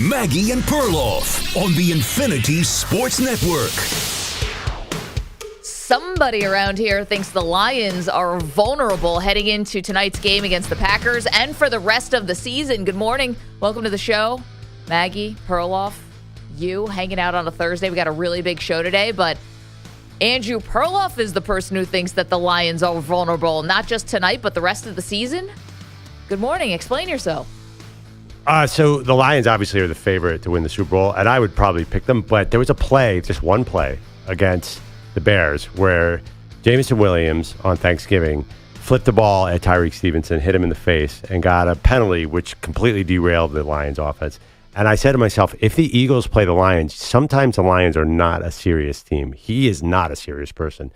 Maggie and Perloff on the Infinity Sports Network. Somebody around here thinks the Lions are vulnerable heading into tonight's game against the Packers and for the rest of the season. Good morning. Welcome to the show. Maggie, Perloff, you hanging out on a Thursday. We got a really big show today, but Andrew Perloff is the person who thinks that the Lions are vulnerable, not just tonight, but the rest of the season. Good morning. Explain yourself. So the Lions obviously are the favorite to win the Super Bowl, and I would probably pick them. But there was a play, just one play, against the Bears where Jameson Williams on Thanksgiving flipped the ball at Tyreek Stevenson, hit him in the face, and got a penalty, which completely derailed the Lions' offense. And I said to myself, if the Eagles play the Lions, sometimes the Lions are not a serious team. He is not a serious person,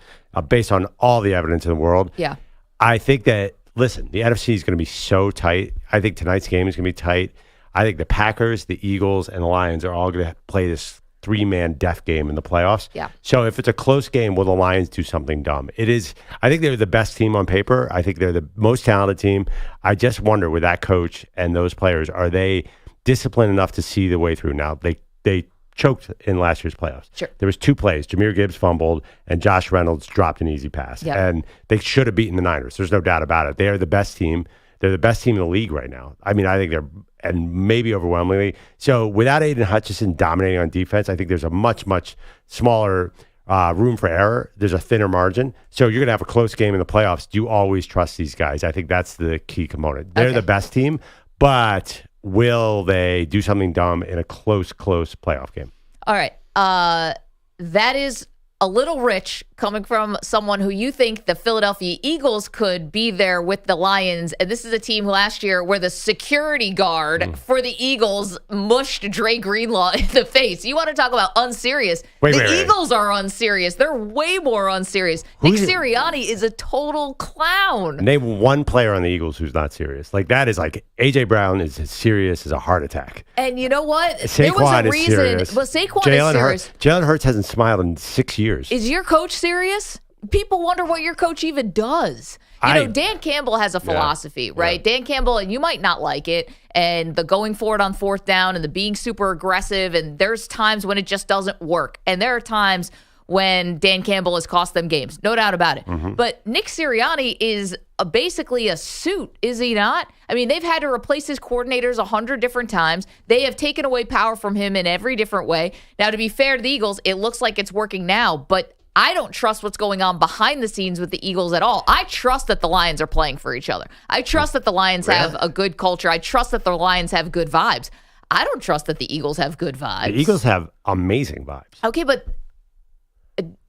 based on all the evidence in the world. Yeah. I think that, listen, the NFC is going to be so tight. I think tonight's game is going to be tight. I think the Packers, the Eagles, and the Lions are all going to play this three-man death game in the playoffs. Yeah. So if it's a close game, will the Lions do something dumb? It is. I think they're the best team on paper. I think they're the most talented team. I just wonder, with that coach and those players, are they disciplined enough to see the way through? Now, they choked in last year's playoffs. Sure. There was two plays. Jahmyr Gibbs fumbled, and Josh Reynolds dropped an easy pass. Yep. And they should have beaten the Niners. There's no doubt about it. They are the best team. They're the best team in the league right now. I mean, I think they're, and maybe overwhelmingly. So without Aiden Hutchinson dominating on defense, I think there's a much, much smaller room for error. There's a thinner margin. So you're going to have a close game in the playoffs. Do you always trust these guys? I think that's the key component. They're the best team, but will they do something dumb in a close playoff game? All right. That is a little rich coming from someone who you think the Philadelphia Eagles could be there with the Lions. And this is a team last year where the security guard for the Eagles mushed Dre Greenlaw in the face. You want to talk about unserious? Wait. Eagles are unserious. They're way more unserious. Nick Sirianni is a total clown. Name one player on the Eagles who's not serious. Like, that is like, A.J. Brown is as serious as a heart attack. And you know what? Saquon there was a is reason. serious. Well, Saquon is serious. Jalen Hurts hasn't smiled in 6 years. Is your coach serious? People wonder what your coach even does. You know, Dan Campbell has a philosophy, right? Yeah. Dan Campbell, and you might not like it, and the going for it on fourth down and the being super aggressive, and there's times when it just doesn't work. And there are times when Dan Campbell has cost them games. No doubt about it. Mm-hmm. But Nick Sirianni is basically a suit, is he not? I mean, they've had to replace his coordinators 100 different times. They have taken away power from him in every different way. Now, to be fair to the Eagles, it looks like it's working now, but I don't trust what's going on behind the scenes with the Eagles at all. I trust that the Lions are playing for each other. I trust that the Lions have a good culture. I trust that the Lions have good vibes. I don't trust that the Eagles have good vibes. The Eagles have amazing vibes. Okay, but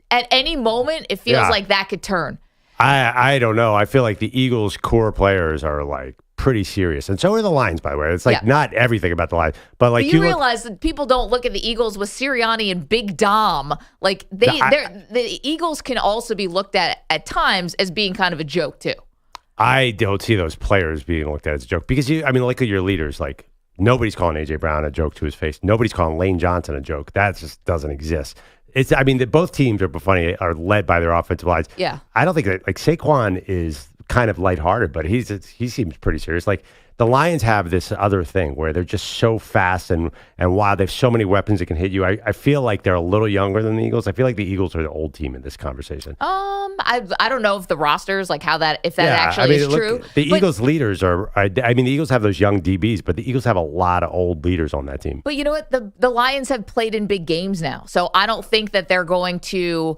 at any moment, it feels like that could turn. I don't know. I feel like the Eagles' core players are like pretty serious, and so are the Lions. By the way, it's like not everything about the Lions, but like you realize that people don't look at the Eagles with Sirianni and Big Dom. Like the Eagles can also be looked at times as being kind of a joke too. I don't see those players being looked at as a joke because look at your leaders. Like, nobody's calling A.J. Brown a joke to his face. Nobody's calling Lane Johnson a joke. That just doesn't exist. Both teams are led by their offensive lines. Yeah. I don't think that, like, Saquon is kind of lighthearted, but he seems pretty serious. Like, the Lions have this other thing where they're just so fast and while they have so many weapons that can hit you, I feel like they're a little younger than the Eagles. I feel like the Eagles are the old team in this conversation. I don't know if the rosters, like is true. The Eagles leaders the Eagles have those young DBs, but the Eagles have a lot of old leaders on that team. But you know what? The Lions have played in big games now, so I don't think that they're going to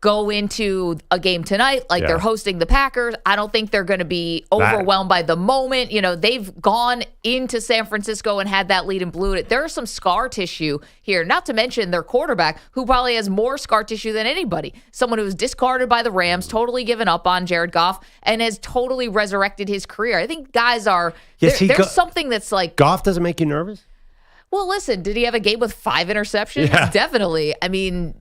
go into a game tonight like they're hosting the Packers. I don't think they're going to be overwhelmed by the moment. You know, they've gone into San Francisco and had that lead and blew it. There's some scar tissue here, not to mention their quarterback, who probably has more scar tissue than anybody. Someone who was discarded by the Rams, totally given up on Jared Goff, and has totally resurrected his career. I think guys are, there's something that's like... Goff doesn't make you nervous? Well, listen, did he have a game with 5 interceptions? Yeah. Definitely. I mean...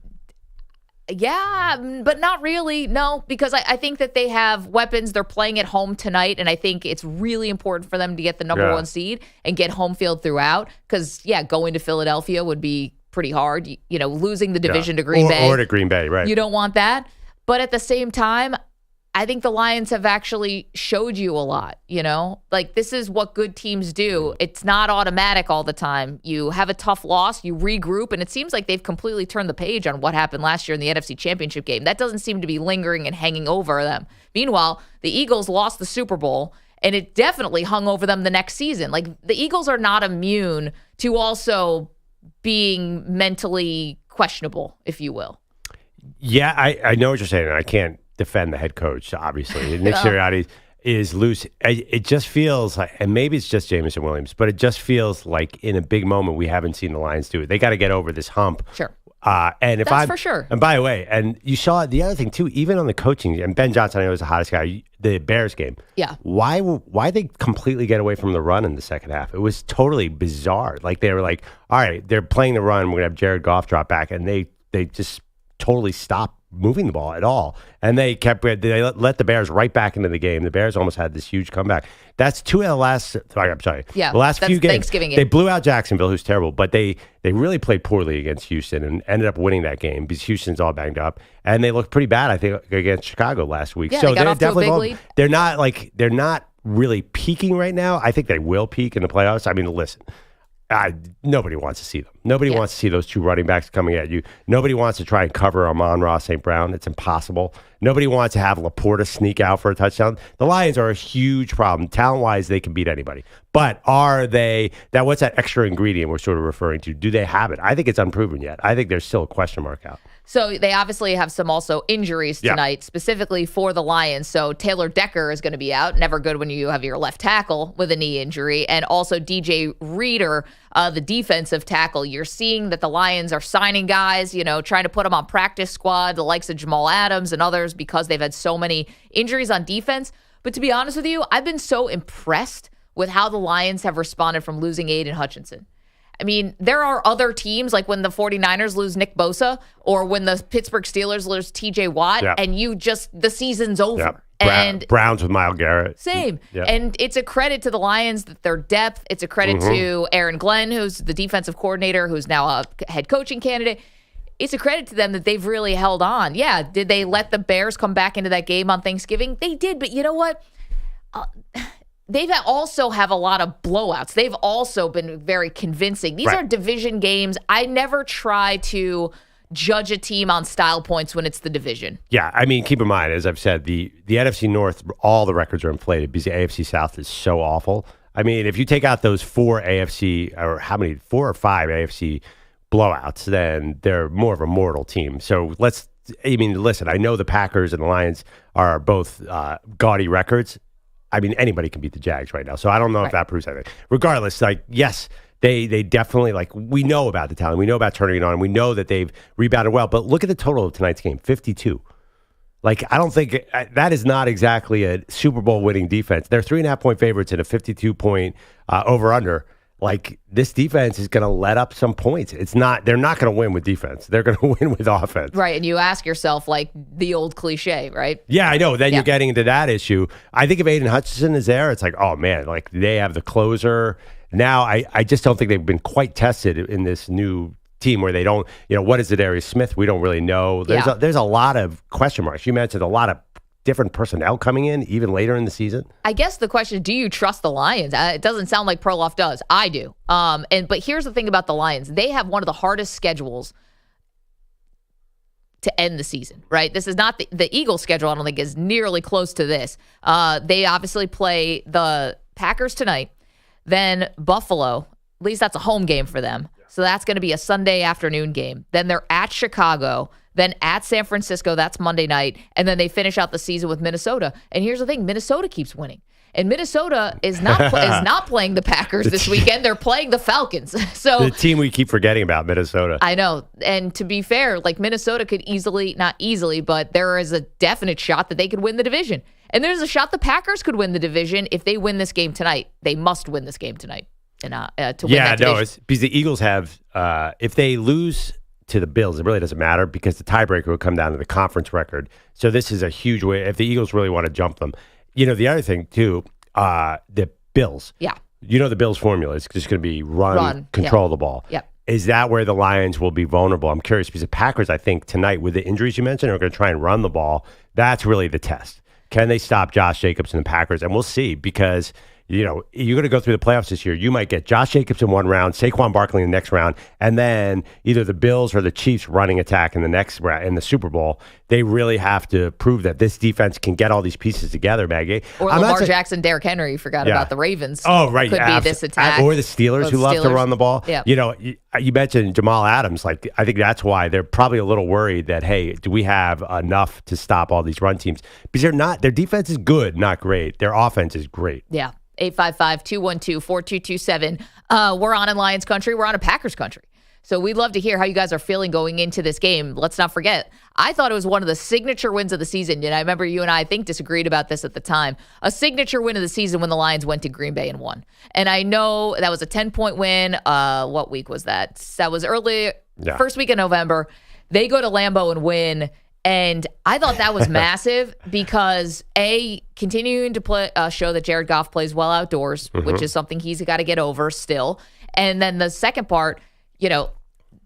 Yeah, but not really. No, because I think that they have weapons. They're playing at home tonight, and I think it's really important for them to get the number 1 seed and get home field throughout. Because, going to Philadelphia would be pretty hard. Losing the division to Green Bay. Or to Green Bay, right. You don't want that. But at the same time, I think the Lions have actually showed you a lot, Like, this is what good teams do. It's not automatic all the time. You have a tough loss, you regroup, and it seems like they've completely turned the page on what happened last year in the NFC Championship game. That doesn't seem to be lingering and hanging over them. Meanwhile, the Eagles lost the Super Bowl, and it definitely hung over them the next season. Like, the Eagles are not immune to also being mentally questionable, if you will. Yeah, I know what you're saying. I can't defend the head coach, obviously. Nick Sirianni is loose. It just feels like, and maybe it's just Jameson Williams, but it just feels like in a big moment we haven't seen the Lions do it. They got to get over this hump. Sure. And if That's for sure. And by the way, and you saw the other thing too, even on the coaching, and Ben Johnson, I know, was the hottest guy, the Bears game. Yeah. Why they completely get away from the run in the second half? It was totally bizarre. Like, they were like, all right, they're playing the run. We're going to have Jared Goff drop back. And they just totally stopped moving the ball at all. And they let the Bears right back into the game. The Bears almost had this huge comeback. That's two of the last, I'm sorry. Yeah, the last few games. Thanksgiving game. They blew out Jacksonville, who's terrible, but they really played poorly against Houston and ended up winning that game because Houston's all banged up. And they looked pretty bad, I think, against Chicago last week. Yeah, so they got off to a big lead. They're not really peaking right now. I think they will peak in the playoffs. I mean, listen. Nobody wants to see them. Nobody wants to see those two running backs coming at you. Nobody wants to try and cover Amon-Ra St. Brown. It's impossible. Nobody wants to have Laporta sneak out for a touchdown. The Lions are a huge problem. Talent-wise, they can beat anybody. But are they, what's that extra ingredient we're sort of referring to? Do they have it? I think it's unproven yet. I think there's still a question mark out. So they obviously have some also injuries tonight, specifically for the Lions. So Taylor Decker is going to be out. Never good when you have your left tackle with a knee injury. And also DJ Reader, the defensive tackle. You're seeing that the Lions are signing guys, trying to put them on practice squad, the likes of Jamal Adams and others, because they've had so many injuries on defense. But to be honest with you, I've been so impressed with how the Lions have responded from losing Aiden Hutchinson. I mean, there are other teams, like when the 49ers lose Nick Bosa or when the Pittsburgh Steelers lose TJ Watt, and the season's over. And Browns with Myles Garrett. Same. And it's a credit to the Lions that their depth. It's a credit to Aaron Glenn, who's the defensive coordinator, who's now a head coaching candidate. It's a credit to them that they've really held on. Yeah, did they let the Bears come back into that game on Thanksgiving? They did, but you know what? They also have a lot of blowouts. They've also been very convincing. These are division games. I never try to judge a team on style points when it's the division. Yeah, I mean, keep in mind, as I've said, the NFC North, all the records are inflated because the AFC South is so awful. I mean, if you take out those 4 or 5 AFC blowouts, then they're more of a mortal team. So listen, I know the Packers and the Lions are both gaudy records. I mean, anybody can beat the Jags right now. So I don't know if that proves anything. Regardless, yes, they definitely, we know about the talent. We know about turning it on. We know that they've rebounded well. But look at the total of tonight's game, 52. I don't think that is not exactly a Super Bowl winning defense. They're 3.5-point favorites in a 52-point over-under. This defense is going to let up some points. They're not going to win with defense. They're going to win with offense. Right. And you ask yourself, the old cliche, right? Yeah, I know. Then you're getting into that issue. I think if Aiden Hutchinson is there, it's oh man, they have the closer. Now, I just don't think they've been quite tested in this new team where they don't, what is it, Darius Smith? We don't really know. There's a lot of question marks. You mentioned a lot of different personnel coming in even later in the season. I guess the question is, do you trust the Lions? It doesn't sound like Perloff does. I do. But here's the thing about the Lions. They have one of the hardest schedules to end the season, right? This is not the Eagles schedule. I don't think is nearly close to this. They obviously play the Packers tonight, then Buffalo. At least that's a home game for them. So that's going to be a Sunday afternoon game. Then they're at Chicago, then at San Francisco. That's Monday night. And then they finish out the season with Minnesota. And here's the thing. Minnesota keeps winning. And Minnesota is not playing the Packers this weekend. They're playing the Falcons. So the team we keep forgetting about, Minnesota. I know. And to be fair, Minnesota could not easily, but there is a definite shot that they could win the division. And there's a shot the Packers could win the division if they win this game tonight. They must win this game tonight to win that division. Yeah, no, it's because the Eagles have, if they lose to the Bills, it really doesn't matter because the tiebreaker will come down to the conference record. So this is a huge way if the Eagles really want to jump them. The other thing too, the Bills. Yeah. The Bills formula is just going to be run, control the ball. Yep. Is that where the Lions will be vulnerable? I'm curious because the Packers, I think tonight with the injuries you mentioned, are going to try and run the ball. That's really the test. Can they stop Josh Jacobs and the Packers? And we'll see, because you're going to go through the playoffs this year. You might get Josh Jacobs in one round, Saquon Barkley in the next round, and then either the Bills or the Chiefs running attack in the next round in the Super Bowl. They really have to prove that this defense can get all these pieces together, Maggie. Or Lamar Jackson, Derrick Henry. Forgot about the Ravens. Oh, right. Could be this attack. Or the Steelers, who love to run the ball. Yeah. You mentioned Jamal Adams. Like, I think that's why they're probably a little worried that, hey, do we have enough to stop all these run teams? Because their defense is good, not great. Their offense is great. Yeah. 855-212-4227. We're on in Lions country. We're on in Packers country. So we'd love to hear how you guys are feeling going into this game. Let's not forget, I thought it was one of the signature wins of the season. And I remember you and I think disagreed about this at the time. A signature win of the season when the Lions went to Green Bay and won. And I know that was a 10-point win. What week was that? That was first week of November. They go to Lambeau and win. And I thought that was massive because, continuing to play, show that Jared Goff plays well outdoors, which is something he's got to get over still. And then the second part,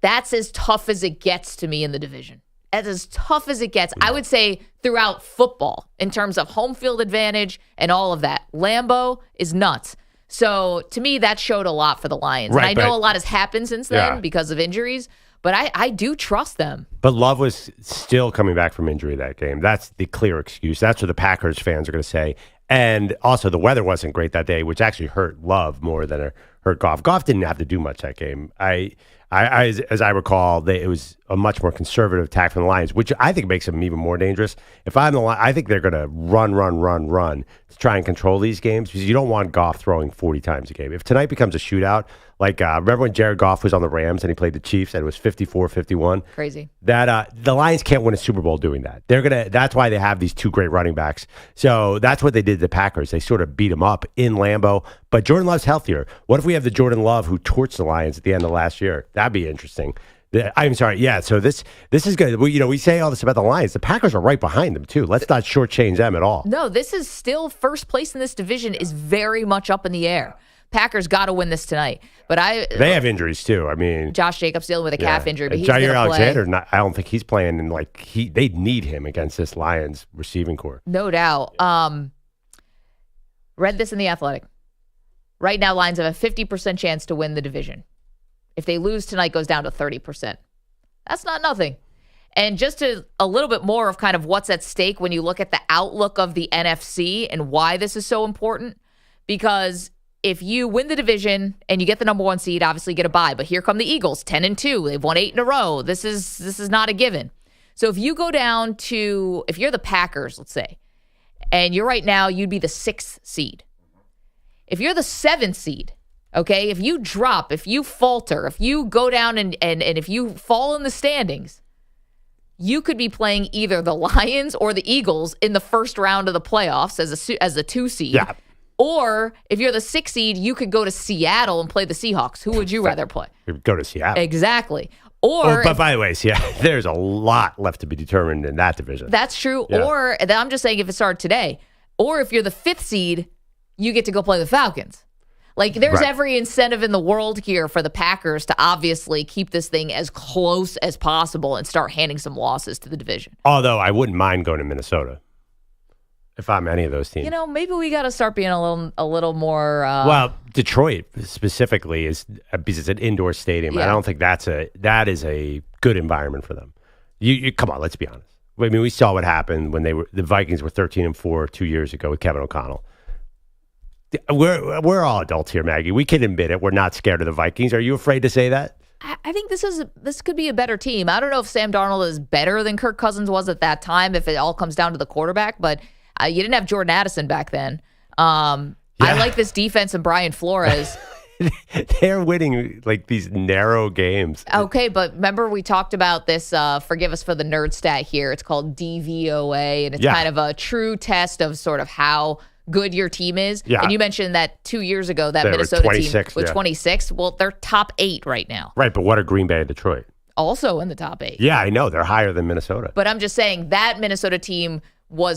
that's as tough as it gets to me in the division. That's as tough as it gets, I would say, throughout football in terms of home field advantage and all of that. Lambeau is nuts. So to me, that showed a lot for the Lions. Right, and I know a lot has happened since then because of injuries. But I do trust them. But Love was still coming back from injury that game. That's the clear excuse. That's what the Packers fans are going to say. And also, the weather wasn't great that day, which actually hurt Love more than it hurt Goff. Goff didn't have to do much that game. As I recall, it was a much more conservative attack from the Lions, which I think makes them even more dangerous. If I'm the Lions, I think they're going to run to try and control these games, because you don't want Goff throwing 40 times a game. If tonight becomes a shootout, like remember when Jared Goff was on the Rams and he played the Chiefs and it was 54-51? Crazy. That the Lions can't win a Super Bowl doing that. That's why they have these two great running backs. So that's what they did to the Packers. They sort of beat them up in Lambeau. But Jordan Love's healthier. What if we have the Jordan Love who torched the Lions at the end of last year? That'd be interesting. I'm sorry. Yeah, so this is good. We say all this about the Lions. The Packers are right behind them, too. Let's not shortchange them at all. No, this is still first place in this division is very much up in the air. Packers got to win this tonight. But they have injuries, too. I mean, Josh Jacobs dealing with a calf injury, but he's Jair Alexander, I don't think he's playing. And they need him against this Lions receiving corps. No doubt. Read this in The Athletic. Right now, Lions have a 50% chance to win the division. If they lose tonight, goes down to 30%. That's not nothing. And just a little bit more of kind of what's at stake when you look at the outlook of the NFC and why this is so important. Because if you win the division and you get the number one seed, obviously you get a bye. But here come the Eagles, 10-2. They've won 8 in a row. This is not a given. So if you go down to, if you're the Packers, let's say, and you're right now, you'd be the 6th seed. If you're the 7th seed, okay, if you drop, if you falter, if you go down and if you fall in the standings, you could be playing either the Lions or the Eagles in the first round of the playoffs as a 2 seed. Yeah. Or if you're the 6th seed, you could go to Seattle and play the Seahawks. Who would you rather play? Go to Seattle. Exactly. But by the way, there's a lot left to be determined in that division. That's true. Yeah. Or I'm just saying if it started today. Or if you're the 5th seed, you get to go play the Falcons. There's every incentive in the world here for the Packers to obviously keep this thing as close as possible and start handing some losses to the division. Although I wouldn't mind going to Minnesota if I'm any of those teams. Maybe we got to start being a little more. Well, Detroit specifically is because it's an indoor stadium. Yeah. I don't think that is a good environment for them. You come on, let's be honest. I mean, we saw what happened when the Vikings were 13-4 2 years ago with Kevin O'Connell. We're all adults here, Maggie. We can admit it. We're not scared of the Vikings. Are you afraid to say that? I think this could be a better team. I don't know if Sam Darnold is better than Kirk Cousins was at that time, if it all comes down to the quarterback, but you didn't have Jordan Addison back then. I like this defense and Brian Flores. They're winning these narrow games. Okay, but remember we talked about this, forgive us for the nerd stat here. It's called DVOA, and it's kind of a true test of sort of how good your team is. Yeah. And you mentioned that 2 years ago that Minnesota team was 26. Well, they're top 8 right now. Right, but what are Green Bay and Detroit? Also in the top 8. Yeah, I know. They're higher than Minnesota. But I'm just saying that Minnesota team there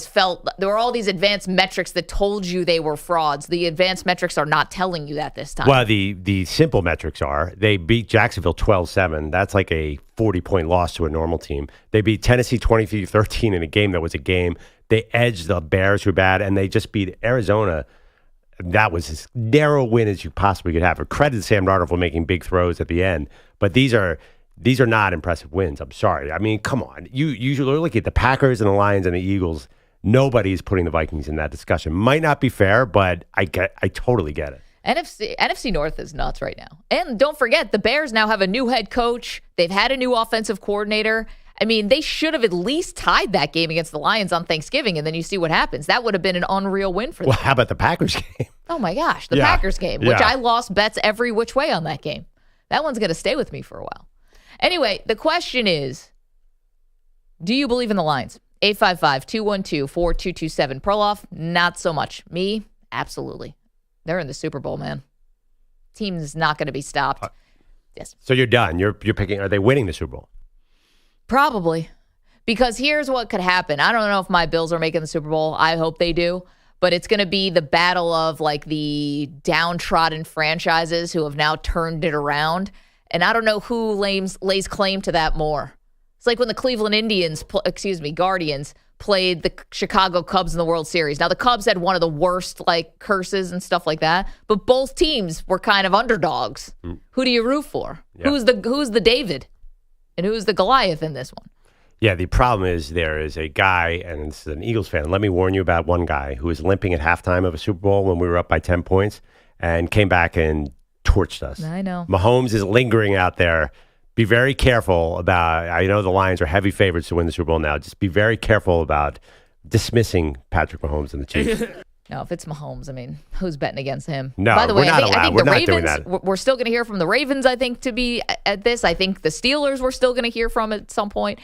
were all these advanced metrics that told you they were frauds. The advanced metrics are not telling you that this time. Well, the simple metrics are they beat Jacksonville 12-7. That's like a 40-point loss to a normal team. They beat Tennessee 23-13 in a game that was a game. They edged the Bears, who were bad, and they just beat Arizona. That was as narrow a win as you possibly could have. Credit to Sam Darnold for making big throws at the end, but these are not impressive wins. I'm sorry. I mean, come on. You should look at the Packers and the Lions and the Eagles. Nobody's putting the Vikings in that discussion. Might not be fair, but I totally get it. NFC North is nuts right now. And don't forget, the Bears now have a new head coach. They've had a new offensive coordinator. I mean, they should have at least tied that game against the Lions on Thanksgiving, and then you see what happens. That would have been an unreal win for them. Well, how about the Packers game? Oh, my gosh. The Packers game, which I lost bets every which way on that game. That one's going to stay with me for a while. Anyway, the question is, do you believe in the Lions? 855-212-4227. Perloff, not so much. Me, absolutely. They're in the Super Bowl, man. Team's not going to be stopped. Yes. So you're done. You're picking. Are they winning the Super Bowl? Probably. Because here's what could happen. I don't know if my Bills are making the Super Bowl. I hope they do. But it's going to be the battle of like the downtrodden franchises who have now turned it around. And I don't know who lays claim to that more. It's like when the Cleveland Guardians played the Chicago Cubs in the World Series. Now, the Cubs had one of the worst like curses and stuff like that, but both teams were kind of underdogs. Who do you root for? Yeah. Who's the David and who's the Goliath in this one? Yeah, the problem is there is a guy, and this is an Eagles fan. Let me warn you about one guy who was limping at halftime of a Super Bowl when we were up by 10 points and came back and torched us. I know. Mahomes is lingering out there. Be very careful about, I know the Lions are heavy favorites to win the Super Bowl now. Just be very careful about dismissing Patrick Mahomes and the Chiefs. No, if it's Mahomes, I mean, who's betting against him? No, by the way, I think the Ravens, doing that. We're still going to hear from the Ravens, I think, to be at this. I think the Steelers we're still going to hear from at some point.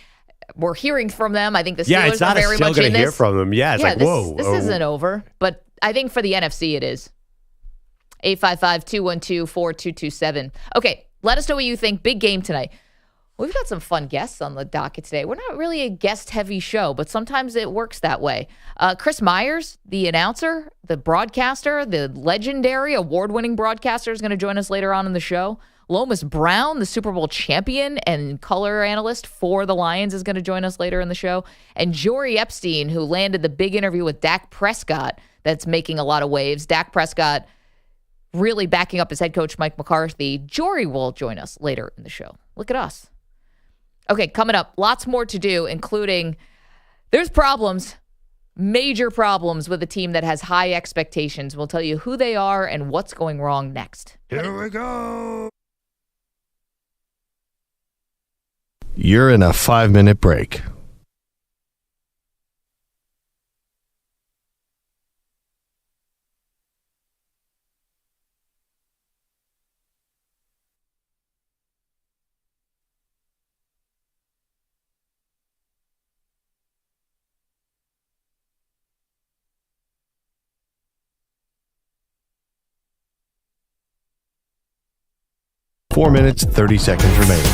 We're hearing from them. I think the Steelers are very much in this. Yeah, it's not still going to hear from them. Yeah, it's like, whoa. This isn't over. But I think for the NFC, it is. 855-212-4227. Okay, let us know what you think. Big game tonight. We've got some fun guests on the docket today. We're not really a guest-heavy show, but sometimes it works that way. Chris Myers, the announcer, the broadcaster, the legendary award-winning broadcaster, is going to join us later on in the show. Lomas Brown, the Super Bowl champion and color analyst for the Lions, is going to join us later in the show. And Jori Epstein, who landed the big interview with Dak Prescott that's making a lot of waves. Dak Prescott really backing up his head coach, Mike McCarthy. Jori will join us later in the show. Look at us. Okay, coming up, lots more to do, including there's problems, major problems with a team that has high expectations. We'll tell you who they are and what's going wrong next. Here we go. You're in a 5-minute break. Four minutes, 30 seconds remaining.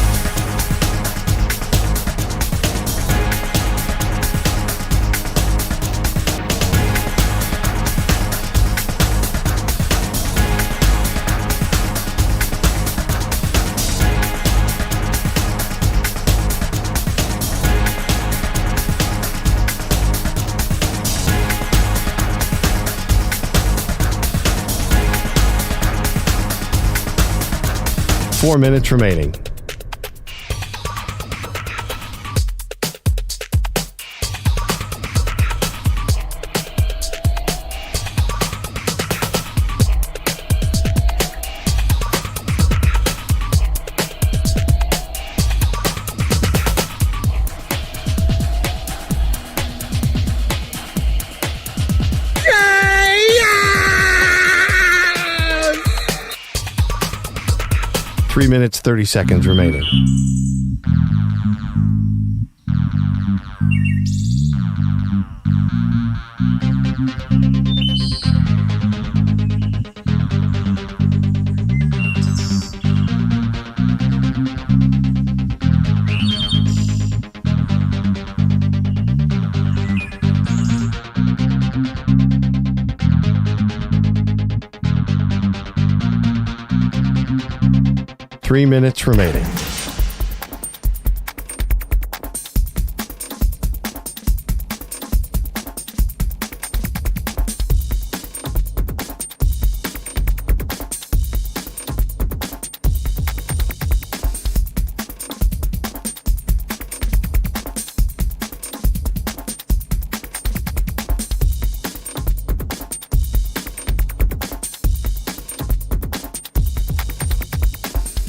Four minutes remaining. Three minutes, 30 seconds remaining. Three minutes remaining.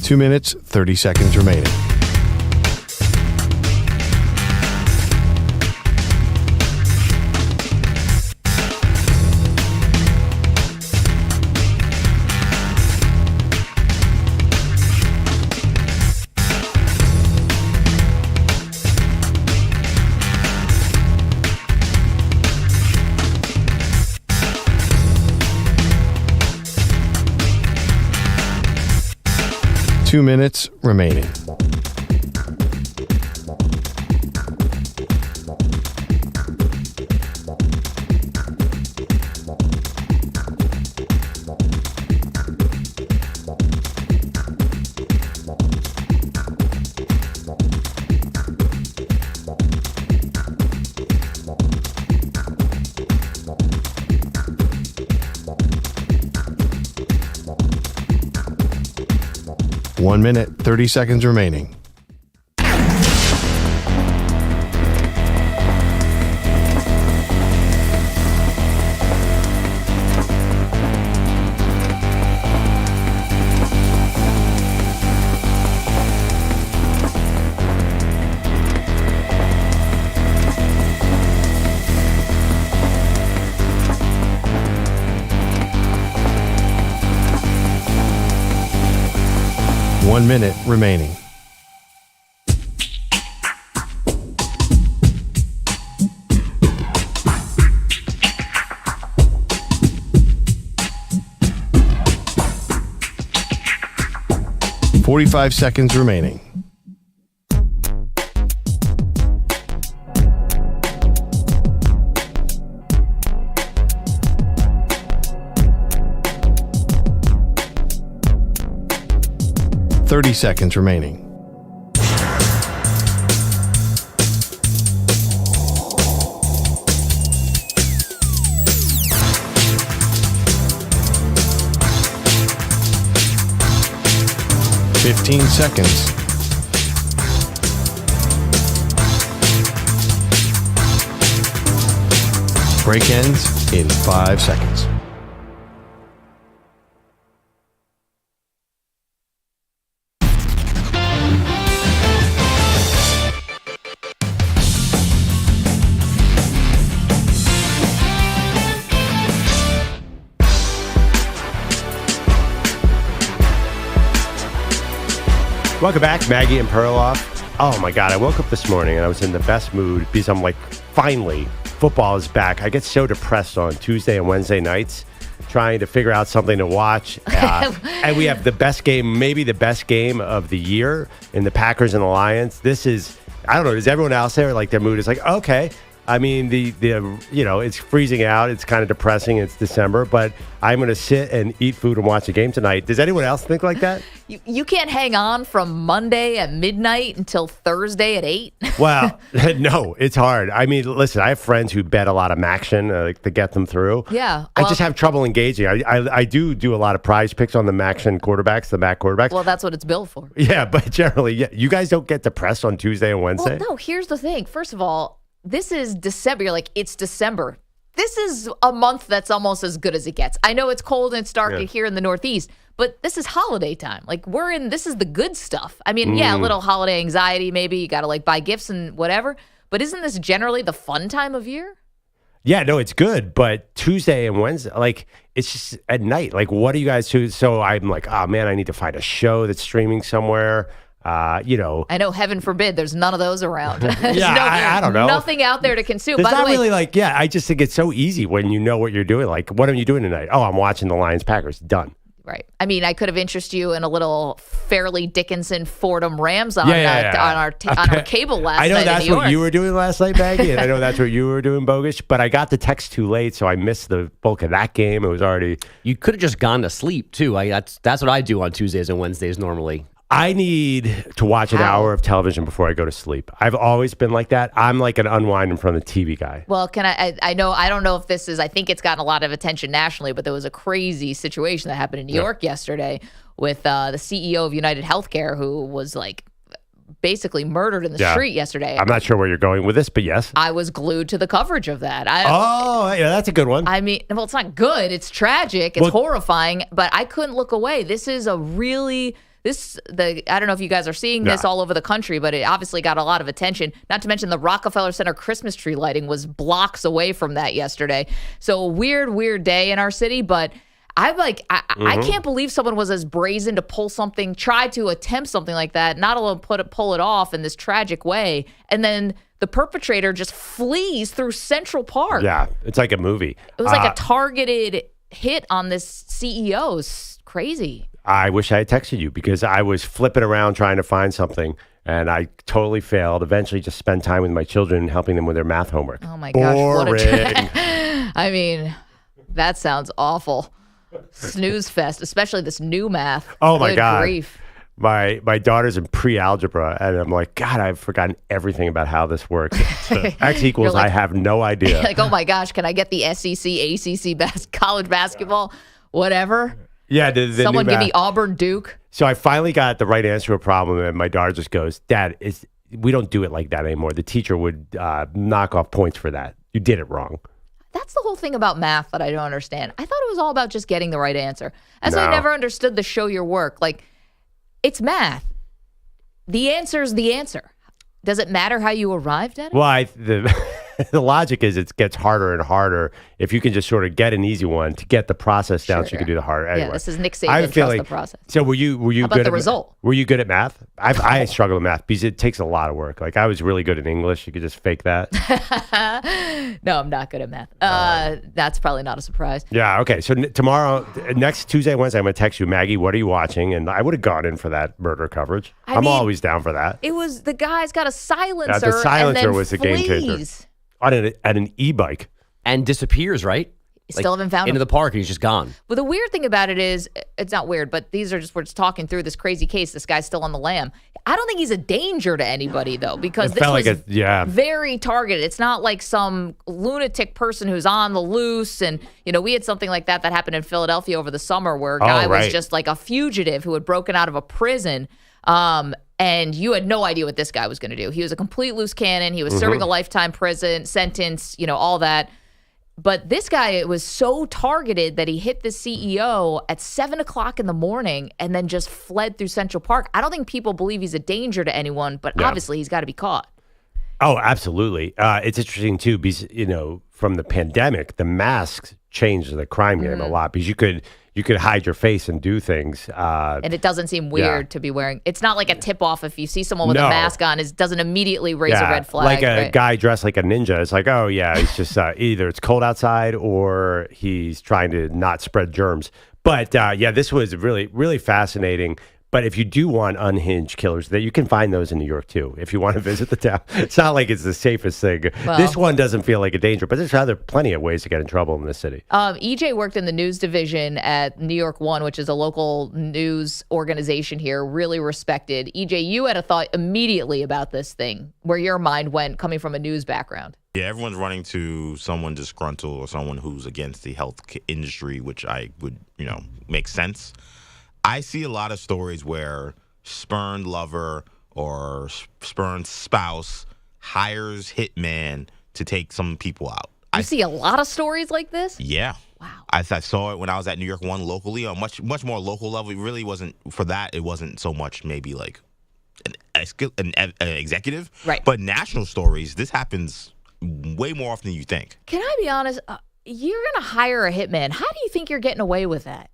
2 minutes, 30 seconds remaining. Two minutes remaining. One minute, 30 seconds remaining. One minute remaining. Forty-five seconds remaining. Thirty seconds remaining. Fifteen seconds. Break ends in 5 seconds. Welcome back, Maggie and Perloff. Oh my God, I woke up this morning and I was in the best mood because I'm like, finally, football is back. I get so depressed on Tuesday and Wednesday nights trying to figure out something to watch. And we have the best game, maybe the best game of the year in the Packers and the Lions. This is, I don't know, does everyone else there, like their mood is like, okay. I mean, the it's freezing out. It's kind of depressing. It's December, but I'm going to sit and eat food and watch a game tonight. Does anyone else think like that? You can't hang on from Monday at midnight until Thursday at 8? Well, no, it's hard. I mean, listen, I have friends who bet a lot of Maction to get them through. Yeah. I just have trouble engaging. I do a lot of prize picks on the Maction quarterbacks, the Mac quarterbacks. Well, that's what it's billed for. Yeah, but generally, yeah. You guys don't get depressed on Tuesday and Wednesday? Well, no, here's the thing. First of all, this is December. You're like, it's December. This is a month that's almost as good as it gets. I know it's cold and it's dark here in the Northeast, but this is holiday time. Like, this is the good stuff. I mean, yeah, a little holiday anxiety, maybe. You got to like buy gifts and whatever. But isn't this generally the fun time of year? Yeah, no, it's good. But Tuesday and Wednesday, like, it's just at night. Like, what do you guys do? So I'm like, oh man, I need to find a show that's streaming somewhere. I know, heaven forbid, there's none of those around. I don't know. Nothing out there to consume. There's By the way, really I just think it's so easy when you know what you're doing. Like, what are you doing tonight? Oh, I'm watching the Lions-Packers. Done. Right. I mean, I could have interested you in a little Fairleigh Dickinson Fordham Rams on our cable last night. I know in that's New York. what you were doing last night, Maggie, and I know that's what you were doing, Bogusch. But I got the text too late, so I missed the bulk of that game. It was already. You could have just gone to sleep too. That's what I do on Tuesdays and Wednesdays normally. I need to watch an hour of television before I go to sleep. I've always been like that. I'm like an unwind in front of the TV guy. Well, I don't know if this is, I think it's gotten a lot of attention nationally, but there was a crazy situation that happened in New York yesterday with the CEO of United Healthcare who was like basically murdered in the street yesterday. I'm not sure where you're going with this, but yes. I was glued to the coverage of that. That's a good one. I mean, well, it's not good. It's tragic. It's horrifying, but I couldn't look away. This is a really I don't know if you guys are seeing this all over the country, but it obviously got a lot of attention. Not to mention the Rockefeller Center Christmas tree lighting was blocks away from that yesterday. So a weird day in our city, but I'm like, I can't believe someone was as brazen to try to attempt something like that, not alone pull it off in this tragic way, and then the perpetrator just flees through Central Park. Yeah, it's like a movie. It was like a targeted hit on this CEO. It's crazy. I wish I had texted you because I was flipping around trying to find something, and I totally failed. Eventually, just spent time with my children and helping them with their math homework. Oh, my gosh. Boring. What a I mean, that sounds awful. Snooze fest, especially this new math. Oh, my Good God. grief. My daughter's in pre-algebra, and I'm like, God, I've forgotten everything about how this works. X equals, like, I have no idea. Like, oh, my gosh, can I get the SEC, ACC college basketball, whatever? Yeah, the Someone new give math. me Auburn Duke. So I finally got the right answer to a problem, and my daughter just goes, Dad, we don't do it like that anymore. The teacher would knock off points for that. You did it wrong. That's the whole thing about math that I don't understand. I thought it was all about just getting the right answer. No. I never understood the show your work. Like, it's math. The answer is the answer. Does it matter how you arrived at it? Well, the logic is it gets harder and harder if you can just sort of get an easy one to get the process down so you can do the harder. Anyway, Yeah, this is Nick Saban, trust the process. So were you How about good the at result? Were you good at math? I struggle with math because it takes a lot of work. Like I was really good at English. You could just fake that. No, I'm not good at math. That's probably not a surprise. Yeah, okay. So tomorrow, next Tuesday, Wednesday, I'm going to text you, Maggie, what are you watching? And I would have gone in for that murder coverage. I I'm mean, always down for that. It was the guy's got a silencer. The silencer and then was the game changer. flees. On an e-bike. And disappears, right? Still haven't found into him. the park and he's just gone. But the weird thing about it is, it's not weird, but we're just talking through this crazy case. This guy's still on the lam. I don't think he's a danger to anybody, though, because It this felt was like very targeted. It's not like some lunatic person who's on the loose. And, we had something like that happened in Philadelphia over the summer where a guy was just like a fugitive who had broken out of a prison. And you had no idea what this guy was going to do. He was a complete loose cannon. He was serving a lifetime prison sentence, all that. But this guy, it was so targeted that he hit the CEO at 7 o'clock in the morning and then just fled through Central Park. I don't think people believe he's a danger to anyone, but obviously he's got to be caught. Oh, absolutely. It's interesting, too, because, from the pandemic, the masks changed the crime game a lot because you could hide your face and do things. And it doesn't seem weird to be wearing. It's not like a tip-off if you see someone with a mask on. It doesn't immediately raise a red flag. Like a guy dressed like a ninja. It's like, oh, yeah, he's just either it's cold outside or he's trying to not spread germs. But, this was really, really fascinating. But if you do want unhinged killers, that you can find those in New York, too, if you want to visit the town. It's not like it's the safest thing. Well, this one doesn't feel like a danger, but there's plenty of ways to get in trouble in this city. EJ worked in the news division at New York One, which is a local news organization here, really respected. EJ, you had a thought immediately about this thing, where your mind went coming from a news background. Yeah, everyone's running to someone disgruntled or someone who's against the health industry, which I would, make sense. I see a lot of stories where spurned lover or spurned spouse hires hitman to take some people out. You see a lot of stories like this? Yeah. Wow. I saw it when I was at New York One locally, on much more local level. It really wasn't, for that, it wasn't so much maybe like an executive. Right. But national stories, this happens way more often than you think. Can I be honest? You're going to hire a hitman. How do you think you're getting away with that?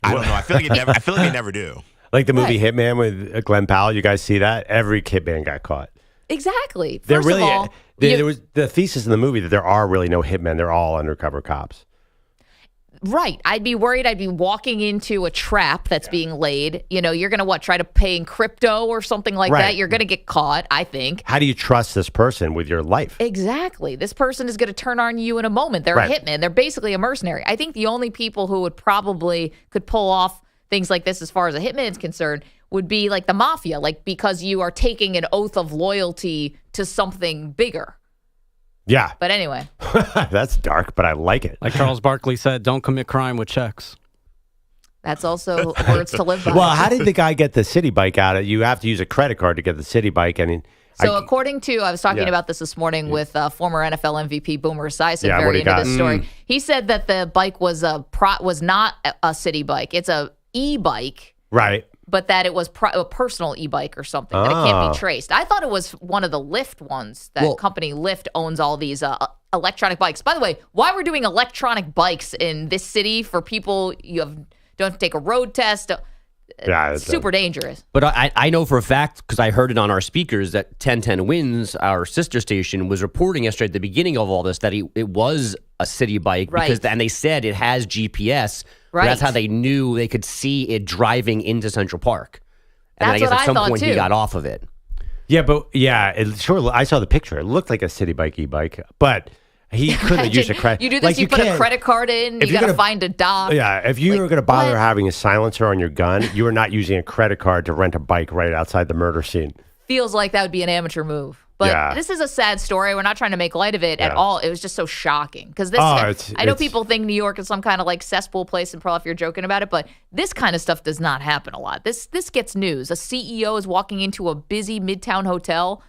I don't know. I feel like they never do. Like the movie Hitman with Glenn Powell. You guys see that? Every hitman got caught. Exactly. There First of all, there was the thesis in the movie that there are really no hitmen. They're all undercover cops. Right. I'd be worried I'd be walking into a trap that's being laid. You're going to try to pay in crypto or something like that. You're going to get caught, I think. How do you trust this person with your life? Exactly. This person is going to turn on you in a moment. They're a hitman. They're basically a mercenary. I think the only people who could pull off things like this as far as a hitman is concerned would be like the mafia, because you are taking an oath of loyalty to something bigger. Yeah. But anyway. That's dark, but I like it. Like Charles Barkley said, don't commit crime with checks. That's also words to live by. Well, how did the guy get the city bike out of it? You have to use a credit card to get the city bike. So according to, I was talking about this morning with former NFL MVP Boomer Esiason, very into this story. He said that the bike was not a city bike. It's a e-bike. Right. but that it was a personal e-bike or something, that it can't be traced. I thought it was one of the Lyft ones. That company Lyft owns all these electronic bikes. By the way, why we're doing electronic bikes in this city for people don't have to take a road test. Yeah, it's super dangerous. But I know for a fact, because I heard it on our speakers, that 1010 Wins, our sister station, was reporting yesterday at the beginning of all this that it was a city bike. And they said it has GPS. Right. That's how they knew they could see it driving into Central Park. And that's then I guess what at some point too. He got off of it. Yeah, but I saw the picture. It looked like a city bike e-bike, but he couldn't have used a credit. You do this, you put a credit card in, you got to find a dock. Yeah, if you were going to bother having a silencer on your gun, you are not using a credit card to rent a bike right outside the murder scene. Feels like that would be an amateur move. But this is a sad story. We're not trying to make light of it at all. It was just so shocking. Because I know people think New York is some kind of like cesspool place, and Perloff, you're joking about it, but this kind of stuff does not happen a lot. This gets news. A CEO is walking into a busy Midtown hotel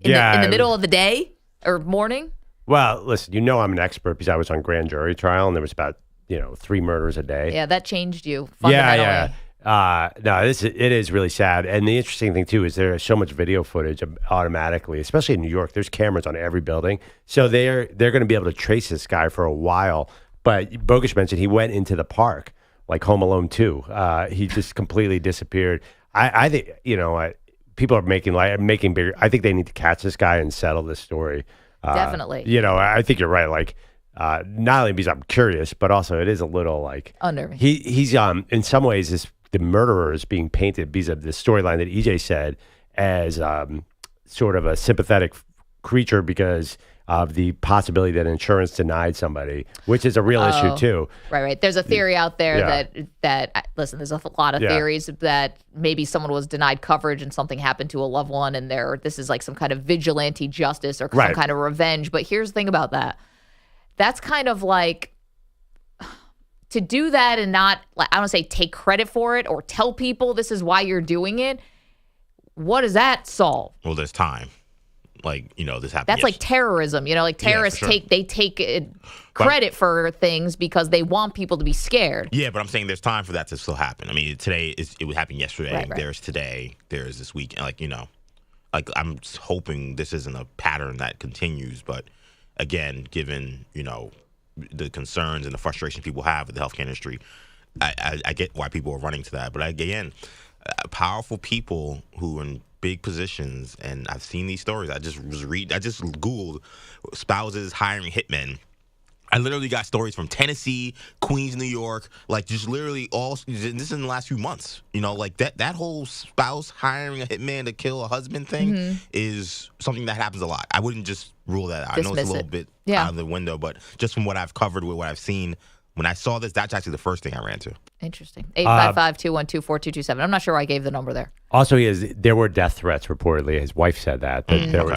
in the middle of the day or morning. Well, listen, I'm an expert because I was on grand jury trial, and there was about 3 murders a day. Yeah, that changed you fundamentally. Yeah. No, it is really sad. And the interesting thing too is there is so much video footage automatically, especially in New York. There's cameras on every building, so they're going to be able to trace this guy for a while. But Bogusch mentioned he went into the park like Home Alone 2. He just completely disappeared. I think people are making bigger. I think they need to catch this guy and settle this story. Definitely. I think you're right. Like. Not only because I'm curious, but also it is a little like unnerving. He's in some ways the murderer is being painted because of the storyline that EJ said as sort of a sympathetic creature because of the possibility that insurance denied somebody, which is a real issue too. Right. There's a theory out there that listen, there's a lot of theories that maybe someone was denied coverage and something happened to a loved one, and this is like some kind of vigilante justice or some kind of revenge. But here's the thing about that. That's kind of like to do that and not, I don't say take credit for it or tell people this is why you're doing it. What does that solve? Well, there's time. Like, this happened. That's like terrorism. Like terrorists take credit for things because they want people to be scared. Yeah, but I'm saying there's time for that to still happen. I mean, it would happen yesterday. Right. There's today. There's this week. Like, I'm hoping this isn't a pattern that continues, but. Again, given, the concerns and the frustration people have with the healthcare industry, I get why people are running to that. But again, powerful people who are in big positions, and I've seen these stories. I just Googled spouses hiring hitmen. I literally got stories from Tennessee, Queens, New York, like just literally this is in the last few months. Like that whole spouse hiring a hitman to kill a husband thing is something that happens a lot. I wouldn't just rule that out. I know it's a little bit out of the window, but just from what I've covered with what I've seen, when I saw this, that's actually the first thing I ran to. Interesting. 855-212-4227. I'm not sure why I gave the number there. Also, there were death threats reportedly. His wife said that.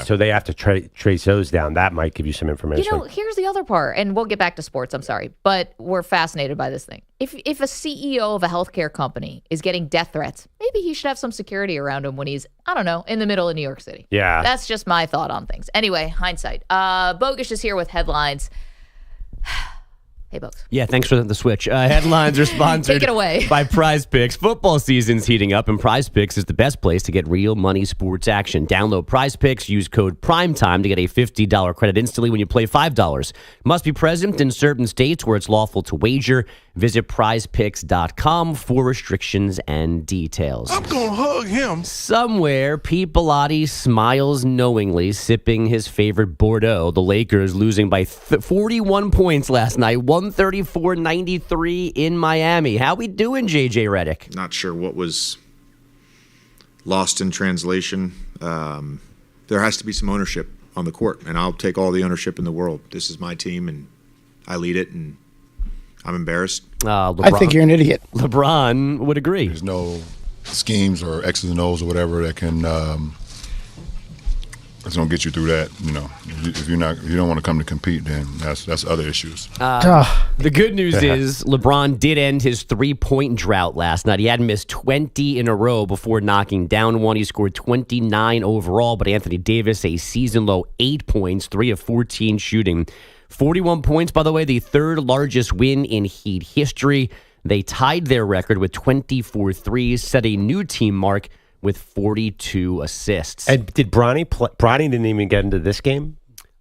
So they have to trace those down. That might give you some information. Here's the other part, and we'll get back to sports. I'm sorry, but we're fascinated by this thing. If a CEO of a healthcare company is getting death threats, maybe he should have some security around him when he's, I don't know, in the middle of New York City. Yeah. That's just my thought on things. Anyway, hindsight. Bogusch is here with headlines. Hey, Bogusch. Yeah, thanks for the switch. Headlines are sponsored Take it away. By Prize Picks. Football season's heating up, and Prize Picks is the best place to get real money sports action. Download Prize Picks, use code PRIMETIME to get a $50 credit instantly when you play $5. Must be present in certain states where it's lawful to wager. Visit prizepicks.com for restrictions and details. I'm going to hug him. Somewhere, Pete Bellotti smiles knowingly, sipping his favorite Bordeaux. The Lakers losing by 41 points last night, 134-93 in Miami. How we doing, JJ Redick? Not sure what was lost in translation. There has to be some ownership on the court, and I'll take all the ownership in the world. This is my team, and I lead it, and I'm embarrassed. I think you're an idiot. LeBron would agree. There's no schemes or X's and O's or whatever that can that's gonna get you through that. If you don't want to come to compete, then that's other issues. The good news is LeBron did end his 3-point drought last night. He hadn't missed 20 in a row before knocking down one. He scored 29 overall, but Anthony Davis, a season low 8 points, 3 of 14 shooting. 41 points, by the way, the third largest win in Heat history. They tied their record with 24 threes, set a new team mark with 42 assists. And did Bronny play? Bronny didn't even get into this game?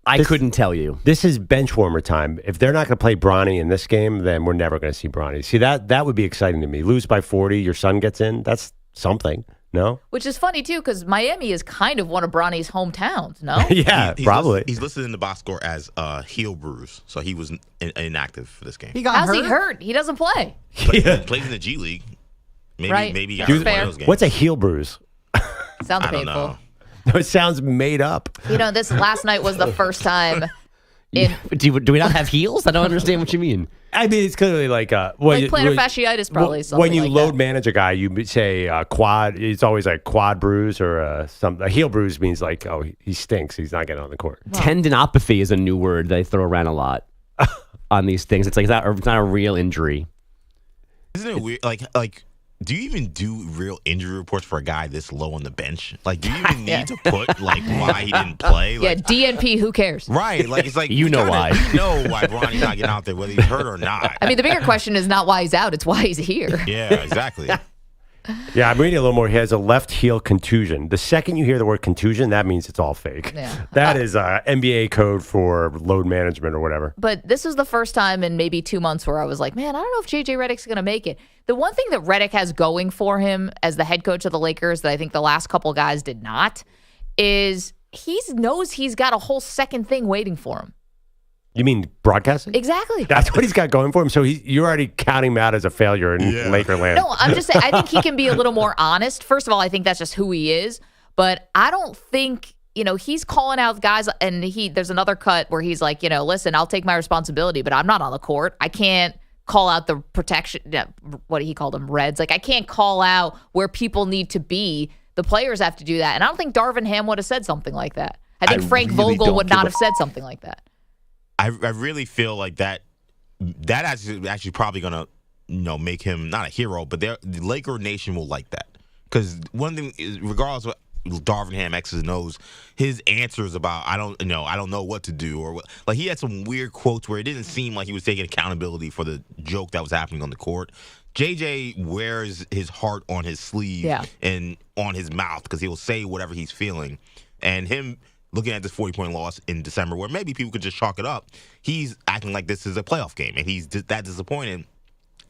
I couldn't tell you. This is bench warmer time. If they're not going to play Bronny in this game, then we're never going to see Bronny. See, that would be exciting to me. Lose by 40, your son gets in. That's something, no? Which is funny, too, because Miami is kind of one of Bronny's hometowns, no? Yeah, probably. He's listed in the box score as heel bruise, so he was inactive for this game. How's he hurt? He doesn't play. He plays in the G League. Maybe he got hurt in one of those games. What's a heel bruise? Sounds I don't painful. know. No, it sounds made up. This last night was the first time. Do we not have heels? I don't understand what you mean. I mean, it's clearly like plantar fasciitis, probably. Something when you like load that. manage a guy, you say quad. It's always like quad bruise or a heel bruise means like, oh, he stinks. He's not getting on the court. Tendinopathy is a new word they throw around a lot on these things. It's like it's not a real injury. Isn't it weird? Like. Do you even do real injury reports for a guy this low on the bench? Like, do you even need to put like why he didn't play? Like, DNP. Who cares? Right. Like it's like you know why. You know why Bronny's not getting out there, whether he's hurt or not. I mean, the bigger question is not why he's out; it's why he's here. Yeah, exactly. Yeah, I'm reading a little more. He has a left heel contusion. The second you hear the word contusion, that means it's all fake. Yeah. That is NBA code for load management or whatever. But this is the first time in maybe 2 months where I was like, man, I don't know if JJ Redick's going to make it. The one thing that Redick has going for him as the head coach of the Lakers that I think the last couple guys did not is he knows he's got a whole second thing waiting for him. You mean broadcasting? Exactly. That's what he's got going for him. So you're already counting him out as a failure in Laker land. No, I'm just saying, I think he can be a little more honest. First of all, I think that's just who he is. But I don't think, he's calling out guys, and there's another cut where he's like, listen, I'll take my responsibility, but I'm not on the court. I can't call out the protection, what he called them, Reds. Like, I can't call out where people need to be. The players have to do that. And I don't think Darvin Ham would have said something like that. I think Frank Vogel would not have said something like that. I really feel like that actually probably gonna make him not a hero, but the Laker Nation will like that, because one thing is, regardless of what Darvin Ham X's and O's, his answers about I don't know what to do, or like he had some weird quotes where it didn't seem like he was taking accountability for the joke that was happening on the court. JJ wears his heart on his sleeve and on his mouth because he will say whatever he's feeling, and him looking at this 40-point loss in December, where maybe people could just chalk it up, he's acting like this is a playoff game, and he's that disappointed.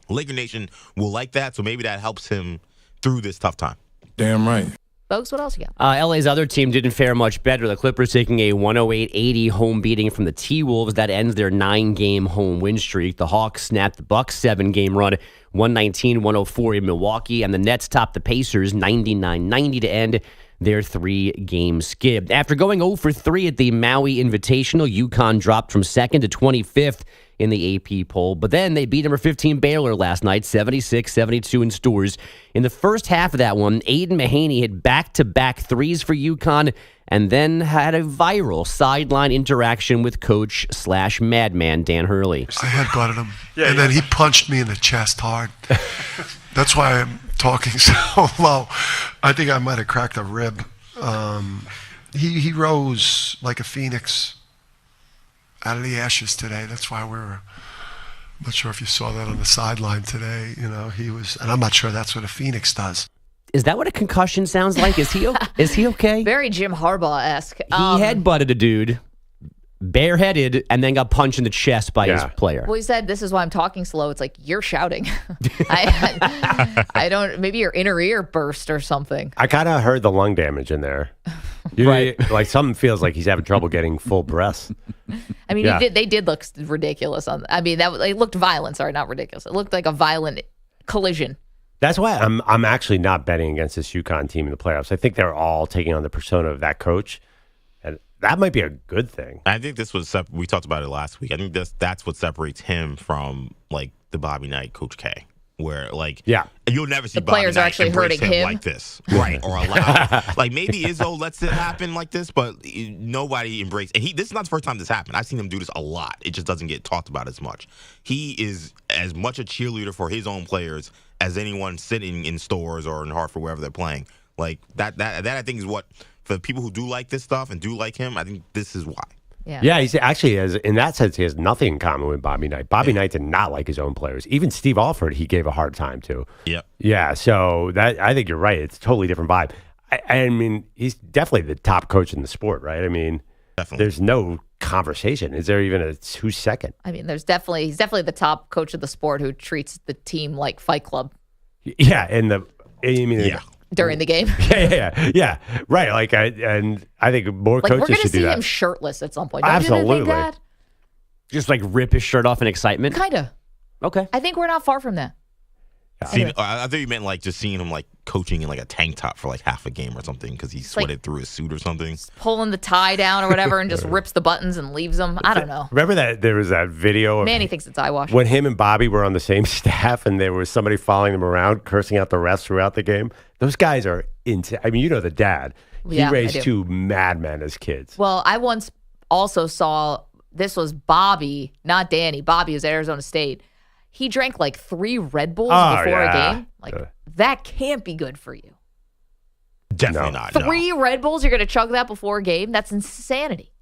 Laker Nation will like that, so maybe that helps him through this tough time. Damn right. Folks, what else you got? LA's other team didn't fare much better. The Clippers taking a 108-80 home beating from the T-Wolves. That ends their 9-game home win streak. The Hawks snapped the Bucks' 7-game run, 119-104 in Milwaukee, and the Nets topped the Pacers 99-90 to end their 3-game skid. After going 0 for 3 at the Maui Invitational, UConn dropped from 2nd to 25th in the AP poll. But then they beat number 15 Baylor last night, 76-72 in Stores. In the first half of that one, Aiden Mahaney hit back-to-back threes for UConn and then had a viral sideline interaction with coach/madman Dan Hurley. I headbutted him, and then he punched me in the chest hard. That's why I'm talking so low. I think I might have cracked a rib. He rose like a phoenix out of the ashes today. That's why I'm not sure if you saw that on the sideline today. He was, and I'm not sure that's what a phoenix does. Is that what a concussion sounds like? Is he okay? Very Jim Harbaugh-esque. He headbutted a dude, bareheaded, and then got punched in the chest by his player. Well, he said, this is why I'm talking slow. It's like, you're shouting. I don't, maybe your inner ear burst or something. I kind of heard the lung damage in there. Right. Like something feels like he's having trouble getting full breaths. I mean, they did look ridiculous. It looked violent. Sorry, not ridiculous. It looked like a violent collision. That's why I'm actually not betting against this UConn team in the playoffs. I think they're all taking on the persona of that coach, and that might be a good thing. I think this was we talked about it last week. I think that's what separates him from like the Bobby Knight, Coach K, where you'll never see the Bobby players Knight are actually hurting him like this, right? Or allow like maybe Izzo lets it happen like this, but nobody embraces. And this is not the first time this happened. I've seen him do this a lot. It just doesn't get talked about as much. He is as much a cheerleader for his own players as anyone sitting in Stores or in Hartford, wherever they're playing. Like that I think is what, for people who do like this stuff and do like him, I think this is why. Yeah, he's actually has, in that sense, he has nothing in common with Bobby Knight. Bobby Knight did not like his own players. Even Steve Alford, he gave a hard time to. Yep. Yeah, so that I think you're right. It's a totally different vibe. I mean, he's definitely the top coach in the sport, right? I mean, there's no conversation. Is there even who's second? I mean, he's definitely the top coach of the sport who treats the team like Fight Club. Yeah, During the game. Yeah. Right. Like, I think more coaches should do that. We're going to see him shirtless at some point. Don't Absolutely. you think that? Just like rip his shirt off in excitement? Kind of. Okay. I think we're not far from that. I thought you meant like just seeing him like coaching in like a tank top for like half a game or something because he sweated through his suit or something. Pulling the tie down or whatever and just rips the buttons and leaves them. I don't know. Remember that there was that video of Manny thinks it's eyewash. when him and Bobby were on the same staff and there was somebody following them around, cursing out the refs throughout the game. Those guys are insane. I mean, you know the dad. He raised two madmen as kids. Well, I once also saw, this was Bobby, not Danny. Bobby was at Arizona State. He drank like 3 Red Bulls before a game. Like, that can't be good for you. Definitely not. 3 Red Bulls, you're going to chug that before a game? That's insanity.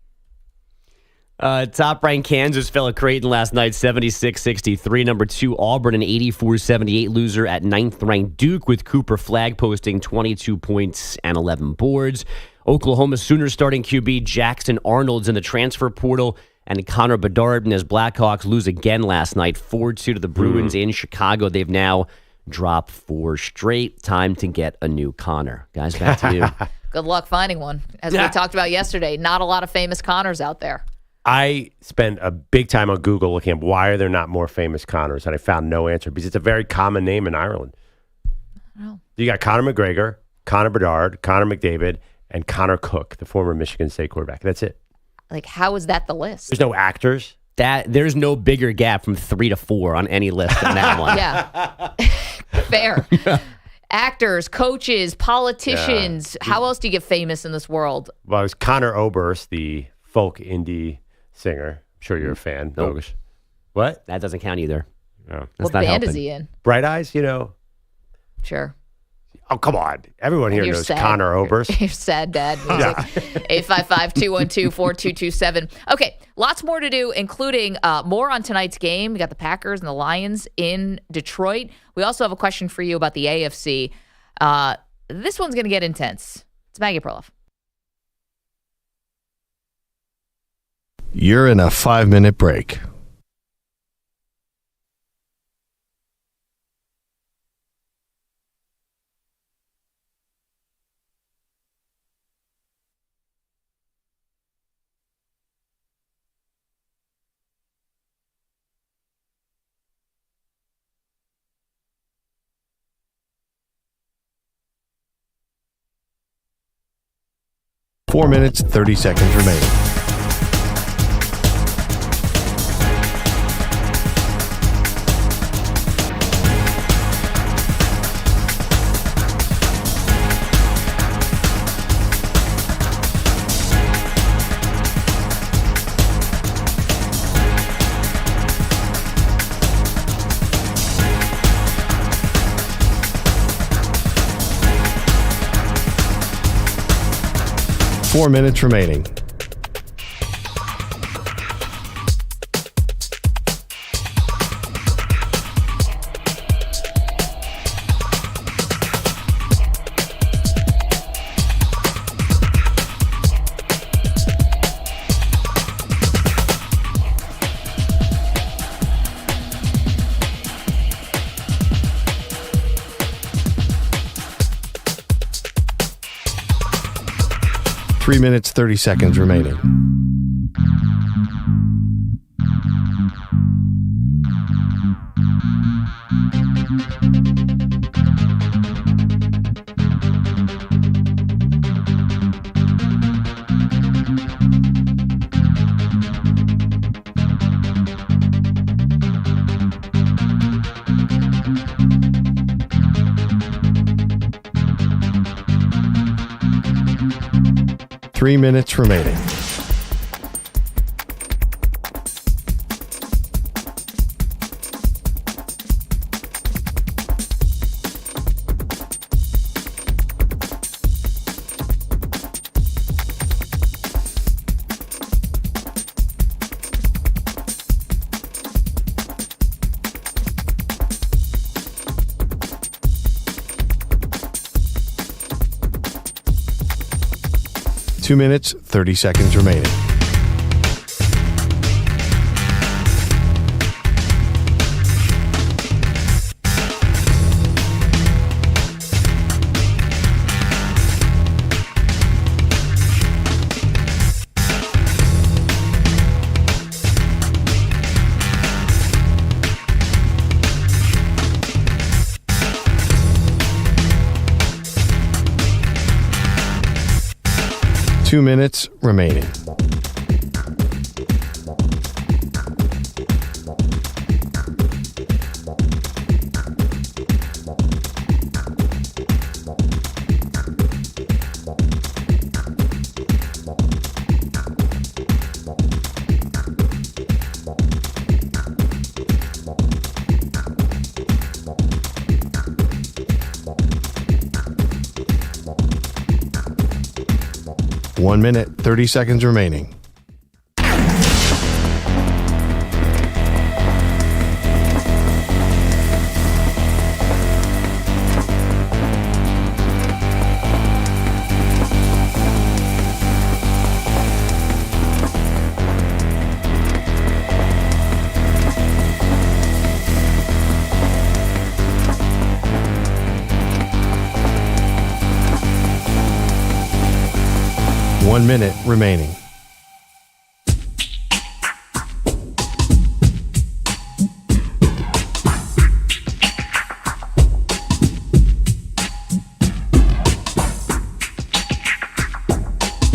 Top-ranked Kansas fell at Creighton last night, 76-63. Number 2, Auburn, an 84-78 loser at 9th-ranked Duke, with Cooper Flagg posting 22 points and 11 boards. Oklahoma Sooners starting QB Jackson Arnold's in the transfer portal, and Connor Bedard and his Blackhawks lose again last night, 4-2 to the Bruins in Chicago. They've now dropped 4 straight. Time to get a new Connor. Guys, back to you. Good luck finding one. As we talked about yesterday, not a lot of famous Connors out there. I spent a big time on Google looking at why are there not more famous Connors, and I found no answer because it's a very common name in Ireland. Oh. You got Conor McGregor, Connor Bedard, Connor McDavid, and Connor Cook, the former Michigan State quarterback. That's it. Like, how is that the list? There's no actors. There's no bigger gap from 3 to 4 on any list than that one. Yeah. Fair. Actors, coaches, politicians. Yeah. How else do you get famous in this world? Well, it was Conor Oberst, the folk indie singer. I'm sure you're a fan. Nope. Bogusch. What? That doesn't count either. No. What band is he in? Bright Eyes, you know. Sure. Oh, come on. Everyone here knows Conor Oberst. You're sad dad music. 855-212-4227. Okay, lots more to do, including more on tonight's game. We got the Packers and the Lions in Detroit. We also have a question for you about the AFC. This one's going to get intense. It's Maggie Perloff. You're in a 5-minute break. Four minutes, 30 seconds remaining. Four minutes remaining. Three minutes, 30 seconds remaining. Three minutes remaining. 2 minutes, 30 seconds remaining. Two minutes remaining. One minute, 30 seconds remaining. One minute remaining.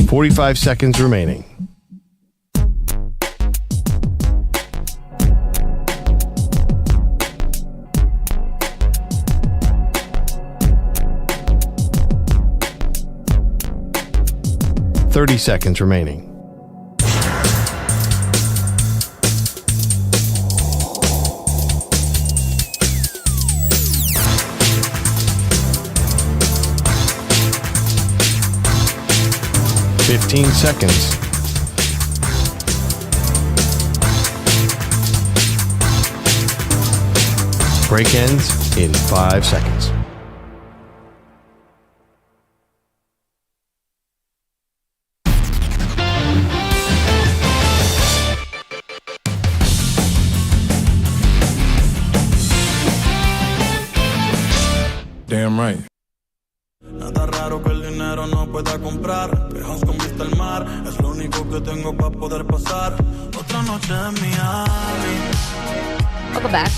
Forty-five seconds remaining. Thirty seconds remaining. Fifteen seconds. Break ends in 5 seconds. Damn right. Nada raro que el dinero no pueda comprar. Viejos con vista al mar, es lo único que tengo para poder pasar. Otra noche en Miami. Welcome back.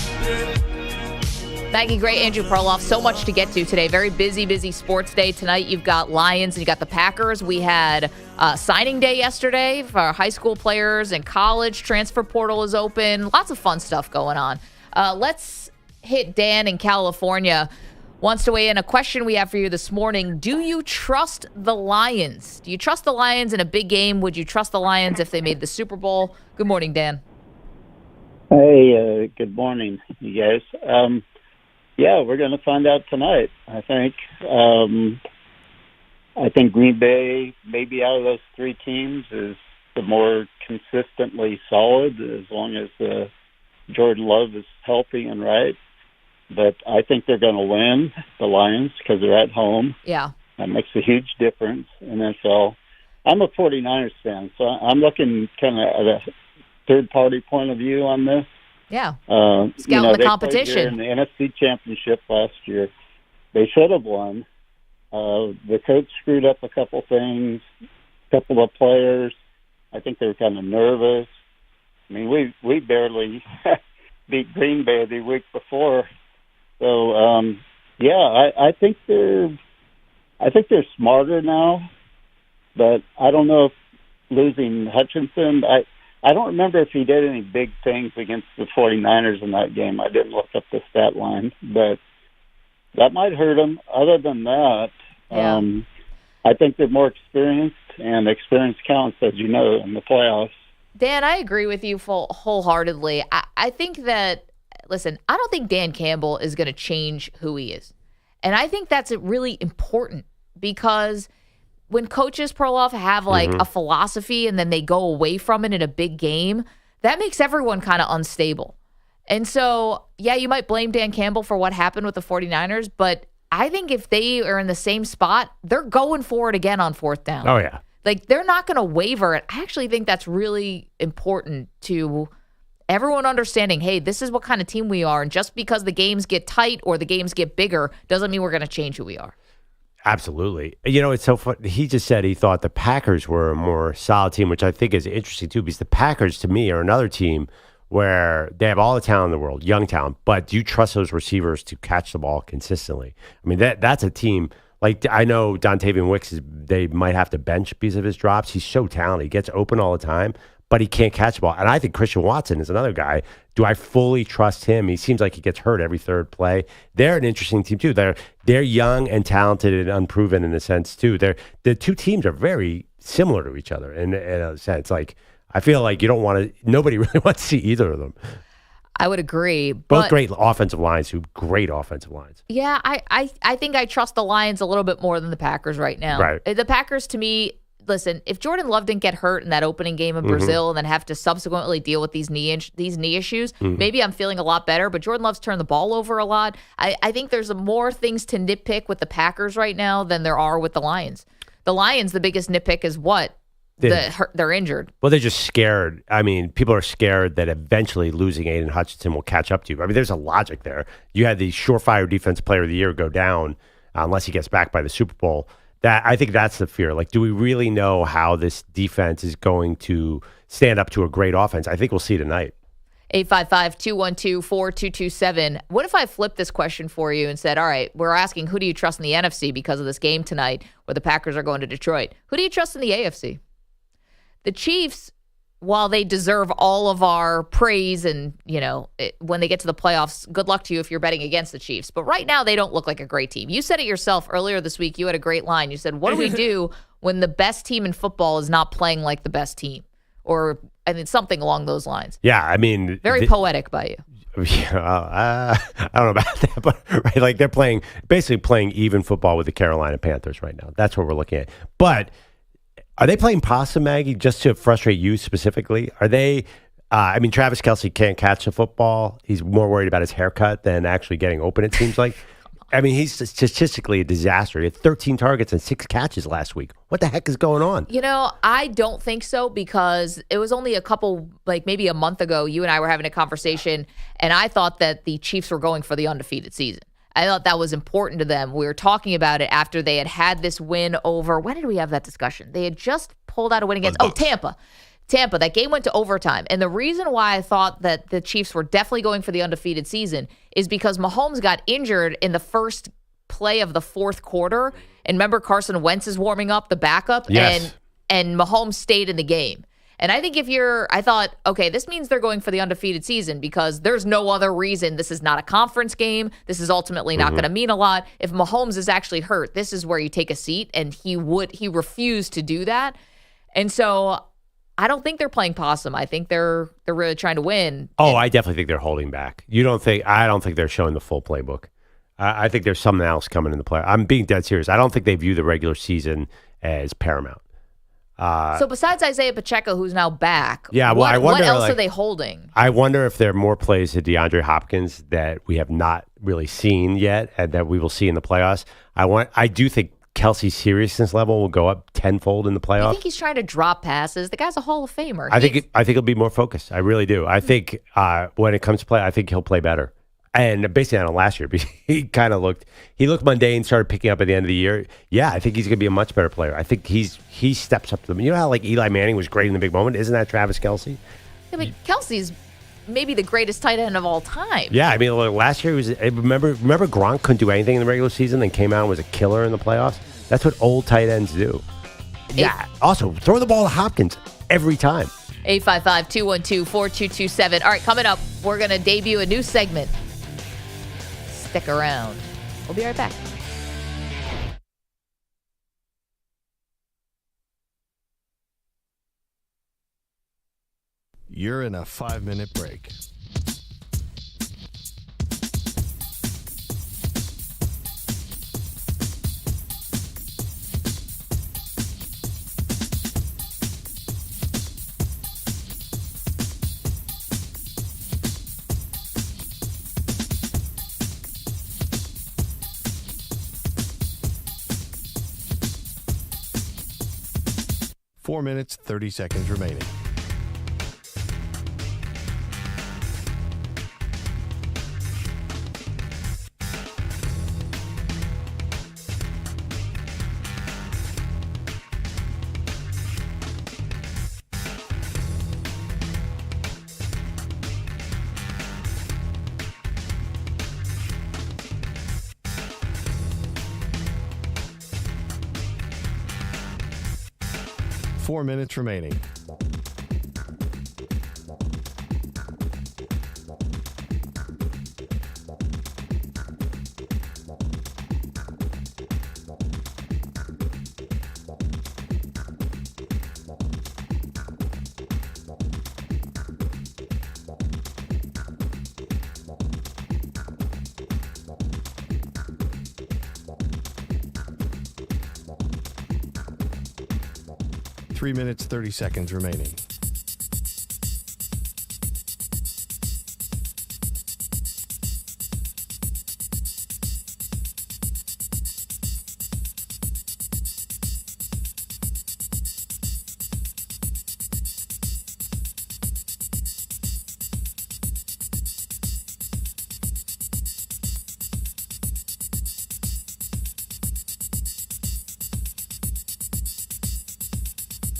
Maggie, great. Andrew Perloff. So much to get to today. Very busy sports day tonight. You've got Lions and you got the Packers. We had signing day yesterday for our high school players and college. Transfer portal is open. Lots of fun stuff going on. Let's hit Dan in California. Wants to weigh in. A question we have for you this morning. Do you trust the Lions? Do you trust the Lions in a big game? Would you trust the Lions if they made the Super Bowl? Good morning, Dan. Hey, good morning, you guys. Yeah, we're going to find out tonight, I think. I think Green Bay, maybe out of those three teams, is the more consistently solid as long as Jordan Love is healthy and right. But I think they're going to win, the Lions, because they're at home. Yeah. That makes a huge difference in NFL. I'm a 49ers fan, so I'm looking kind of at a third-party point of view on this. Yeah. Scout the competition. In the NFC Championship last year, they should have won. The coach screwed up a couple things, a couple of players. I think they were kind of nervous. I mean, we barely beat Green Bay the week before. So, I think they're smarter now, but I don't know if losing Hutchinson, I don't remember if he did any big things against the 49ers in that game. I didn't look up the stat line, but that might hurt him. Other than that, I think they're more experienced, and experience counts, as you know, in the playoffs. Dan, I agree with you wholeheartedly. I think that, listen, I don't think Dan Campbell is going to change who he is. And I think that's really important because when coaches, Perloff, have like a philosophy and then they go away from it in a big game, that makes everyone kind of unstable. And so, yeah, you might blame Dan Campbell for what happened with the 49ers, but I think if they are in the same spot, they're going for it again on fourth down. Oh, yeah. Like, they're not going to waver. And I actually think that's really important to everyone understanding, hey, this is what kind of team we are. And just because the games get tight or the games get bigger doesn't mean we're going to change who we are. Absolutely. It's so fun. He just said he thought the Packers were a more solid team, which I think is interesting too, because the Packers to me are another team where they have all the talent in the world, young talent, but do you trust those receivers to catch the ball consistently? I mean, that's a team. Like, I know Dontavian Wicks, they might have to bench because of his drops. He's so talented. He gets open all the time, but he can't catch the ball. And I think Christian Watson is another guy. Do I fully trust him? He seems like he gets hurt every third play. They're an interesting team, too. They're young and talented and unproven in a sense, too. The two teams are very similar to each other in a sense. Like, I feel like nobody really wants to see either of them. I would agree. Both great offensive lines, great offensive lines. Yeah, I think I trust the Lions a little bit more than the Packers right now. Right. The Packers, to me, listen, if Jordan Love didn't get hurt in that opening game in Brazil and then have to subsequently deal with these knee issues, maybe I'm feeling a lot better. But Jordan Love's turned the ball over a lot. I think there's more things to nitpick with the Packers right now than there are with the Lions. The Lions, the biggest nitpick is what? They're injured. Well, they're just scared. I mean, people are scared that eventually losing Aiden Hutchinson will catch up to you. I mean, there's a logic there. You had the surefire defensive player of the year go down unless he gets back by the Super Bowl. I think that's the fear. Like, do we really know how this defense is going to stand up to a great offense? I think we'll see tonight. 855-212-4227. What if I flipped this question for you and said, all right, we're asking who do you trust in the NFC because of this game tonight where the Packers are going to Detroit? Who do you trust in the AFC? The Chiefs, while they deserve all of our praise and, when they get to the playoffs, good luck to you if you're betting against the Chiefs. But right now, they don't look like a great team. You said it yourself earlier this week. You had a great line. You said, what do we do when the best team in football is not playing like the best team? Or, something along those lines. Yeah, I mean. Very poetic by you. Yeah, I don't know about that, but right, like they're basically playing even football with the Carolina Panthers right now. That's what we're looking at. But are they playing possum, Maggie, just to frustrate you specifically? Are they? Travis Kelce can't catch the football. He's more worried about his haircut than actually getting open, it seems like. He's statistically a disaster. He had 13 targets and 6 catches last week. What the heck is going on? I don't think so because it was only maybe a month ago, you and I were having a conversation, and I thought that the Chiefs were going for the undefeated season. I thought that was important to them. We were talking about it after they had this win over, when did we have that discussion? They had just pulled out a win against, Tampa. That game went to overtime. And the reason why I thought that the Chiefs were definitely going for the undefeated season is because Mahomes got injured in the first play of the fourth quarter. And remember, Carson Wentz is warming up, the backup, yes. and Mahomes stayed in the game. And I think I thought, okay, this means they're going for the undefeated season because there's no other reason. This is not a conference game. This is ultimately not going to mean a lot. If Mahomes is actually hurt, this is where you take a seat, and he refused to do that. And so I don't think they're playing possum. I think they're really trying to win. Oh, I definitely think they're holding back. I don't think they're showing the full playbook. I think there's something else coming in the play. I'm being dead serious. I don't think they view the regular season as paramount. So besides Isaiah Pacheco, who's now back, I wonder, what else are they holding? I wonder if there are more plays to DeAndre Hopkins that we have not really seen yet and that we will see in the playoffs. I do think Kelsey's seriousness level will go up tenfold in the playoffs. I think he's trying to drop passes. The guy's a Hall of Famer. I think he'll be more focused. I really do. I think when it comes to play, I think he'll play better. And basically on last year, he looked mundane, started picking up at the end of the year. Yeah, I think he's going to be a much better player. I think he steps up to them. You know how Eli Manning was great in the big moment? Isn't that Travis Kelce? Yeah, but Kelsey's maybe the greatest tight end of all time. Yeah, last year remember Gronk couldn't do anything in the regular season, then came out and was a killer in the playoffs. That's what old tight ends do. Yeah. Also, throw the ball to Hopkins every time. 855-212-4227. All right, coming up, we're going to debut a new segment. Stick around. We'll be right back. You're in a 5-minute break. 4 minutes, 30 seconds remaining. Four minutes remaining. Three minutes, 30 seconds remaining.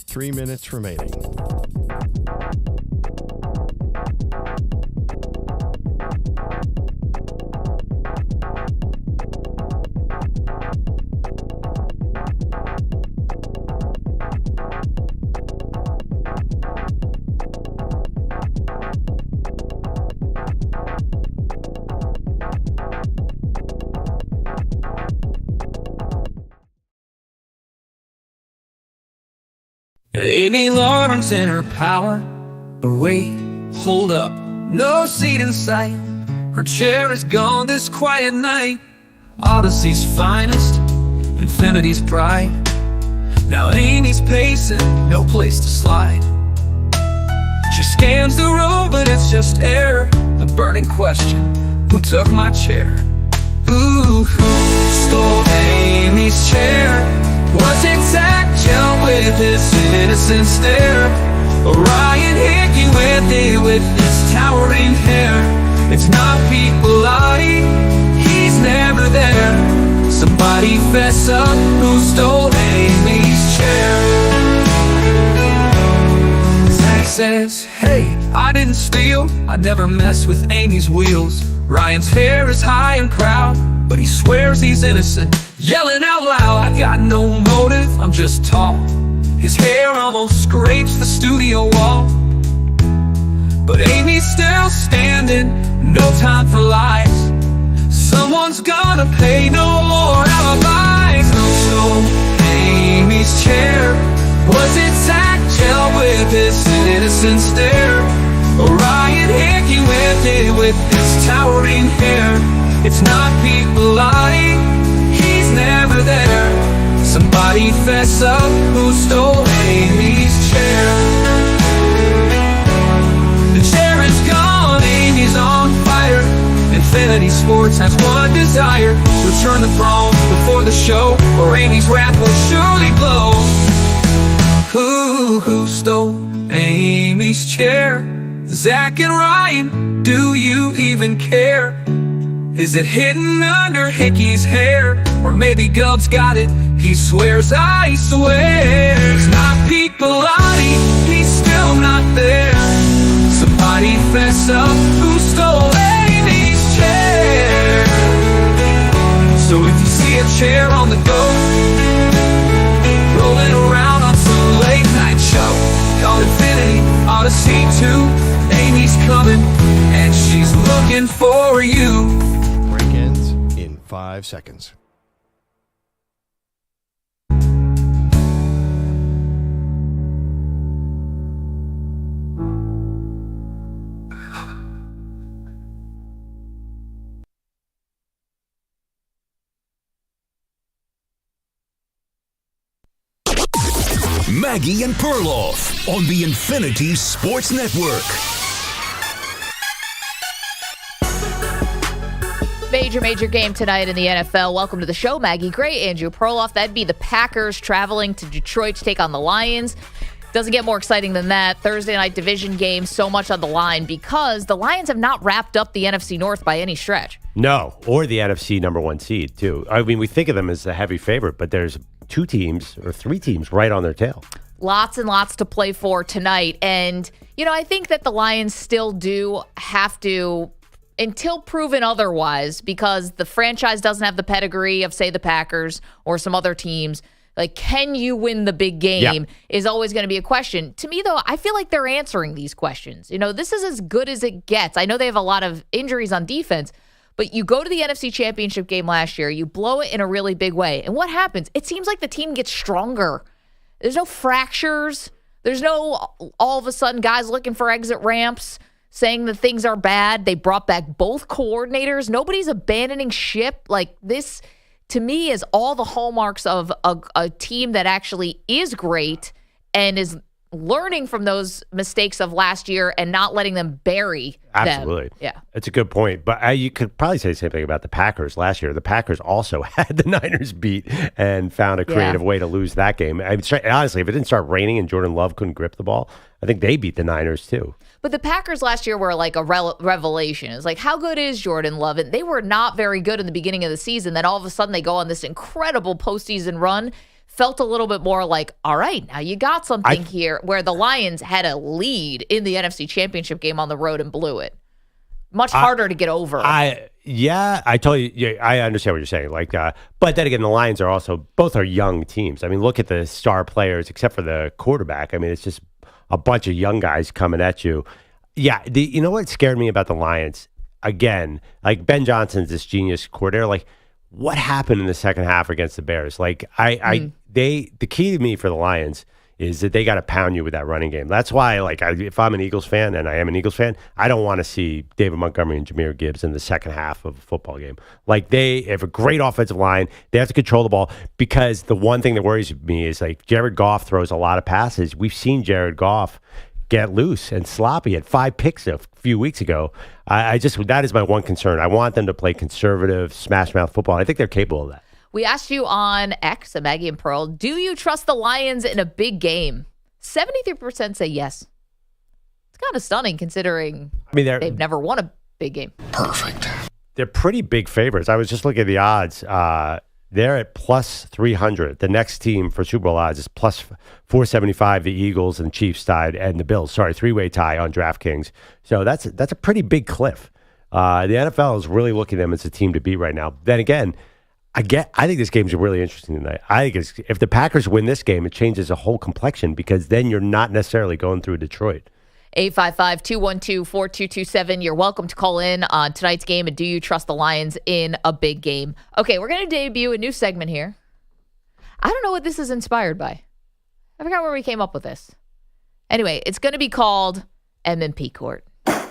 Three minutes remaining. Amy Lawrence in her power, but wait, hold up, no seat in sight. Her chair is gone this quiet night. Odyssey's finest, infinity's pride. Now Amy's pacing, no place to slide. She scans the room, but it's just air. A burning question, who took my chair? Ooh, who stole Amy's chair? Was it Zach Gell with his innocent stare? Or Ryan Hickey with his towering hair? It's not Pete Bellotti, he's never there. Somebody fess up, who stole Amy's chair? Zach says, hey, I didn't steal, I never mess with Amy's wheels. Ryan's hair is high and proud, but he swears he's innocent, yelling out loud, I got no motive, I'm just tall. His hair almost scrapes the studio wall, but Amy's still standing, no time for lies. Someone's gonna pay, no more alibis. No soul, Amy's chair. Was it Zach Gell with his innocent stare? Or Ryan Hickey with his towering hair? It's not Pete Bellotti, he's never there. Somebody fess up, who stole Amy's chair? The chair is gone, Amy's on fire. Infinity Sports has one desire: return the throne before the show, or Amy's wrath will surely blow. Who stole Amy's chair? Zach and Ryan, do you even care? Is it hidden under Hickey's hair? Or maybe Gub's got it, he swears, I swear. It's not Pete Bellotti, he's still not there. Somebody fess up, who stole Amy's chair? So if you see a chair on the go, rolling around on some late night show called Infinity Odyssey 2, Amy's coming, and she's looking for you. Break ends in 5 seconds. Maggie and Perloff on the Infinity Sports Network. Major game tonight in the NFL. Welcome to the show. Maggie Gray, Andrew Perloff. That'd be the Packers traveling to Detroit to take on the Lions. Doesn't get more exciting than that. Thursday night division game, so much on the line because the Lions have not wrapped up the NFC North by any stretch. No, or the NFC number 1 seed, too. I mean, we think of them as a heavy favorite, but there's 2 teams or 3 teams right on their tail. Lots and lots to play for tonight. And, I think that the Lions still do have to, until proven otherwise, because the franchise doesn't have the pedigree of, say, the Packers or some other teams. Like, can you win the big game is always going to be a question. To me, though, I feel like they're answering these questions. This is as good as it gets. I know they have a lot of injuries on defense, but you go to the NFC Championship game last year, you blow it in a really big way. And what happens? It seems like the team gets stronger. There's no fractures. There's no all of a sudden guys looking for exit ramps, saying that things are bad. They brought back both coordinators. Nobody's abandoning ship. Like this, to me, is all the hallmarks of a team that actually is great and is learning from those mistakes of last year and not letting them bury them. Absolutely. Yeah. It's a good point. But you could probably say the same thing about the Packers last year. The Packers also had the Niners beat and found a creative way to lose that game. I mean, honestly, if it didn't start raining and Jordan Love couldn't grip the ball, I think they beat the Niners too. But the Packers last year were like a revelation. It's like, how good is Jordan Love? And they were not very good in the beginning of the season. Then all of a sudden they go on this incredible postseason run. Felt a little bit more like, all right, now you got something here, where the Lions had a lead in the NFC Championship game on the road and blew it. Much harder to get over. I totally, I understand what you're saying. Like, but then again, the Lions are also, both are young teams. I mean, look at the star players, except for the quarterback. I mean, it's just a bunch of young guys coming at you. Yeah, you know what scared me about the Lions? Again, like Ben Johnson's this genius coordinator. Like, what happened in the second half against the Bears? Like, the key to me for the Lions is that they got to pound you with that running game. That's why, like, if I'm an Eagles fan, and I am an Eagles fan, I don't want to see David Montgomery and Jahmyr Gibbs in the second half of a football game. Like, they have a great offensive line. They have to control the ball, because the one thing that worries me is, like, Jared Goff throws a lot of passes. We've seen Jared Goff get loose and sloppy at 5 picks a few weeks ago. That is my one concern. I want them to play conservative, smash mouth football. I think they're capable of that. We asked you on X, at Maggie and Pearl, do you trust the Lions in a big game? 73% say yes. It's kind of stunning considering they've never won a big game. Perfect. They're pretty big favorites. I was just looking at the odds. They're at plus 300. The next team for Super Bowl odds is plus 475. The Eagles and Chiefs tied, and the Bills. Sorry, 3-way tie on DraftKings. So that's a pretty big cliff. The NFL is really looking at them as a team to beat right now. Then again, I think this game's really interesting tonight. I think if the Packers win this game, it changes the whole complexion, because then you're not necessarily going through Detroit. 855-212-4227. You're welcome to call in on tonight's game, and do you trust the Lions in a big game? Okay, we're going to debut a new segment here. I don't know what this is inspired by. I forgot where we came up with this. Anyway, it's going to be called M&P Court. Oh,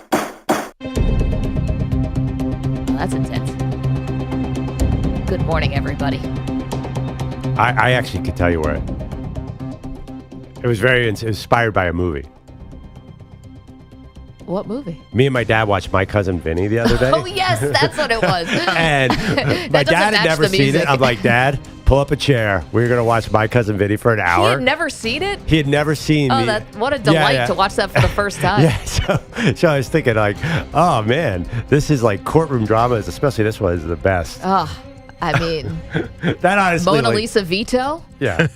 that's intense. Good morning, everybody. I actually could tell you where it was inspired by a movie. What movie? Me and my dad watched My Cousin Vinny the other day. Oh, yes, that's what it was. And my dad had never seen it. I'm like, Dad, pull up a chair. We're going to watch My Cousin Vinny for an hour. He had never seen it? He had never seen what a delight to watch that for the first time. Yeah, so I was thinking, like, oh, man, this is like courtroom dramas, especially this one is the best. Oh, I mean, that honestly, Mona Lisa Vito? Yeah.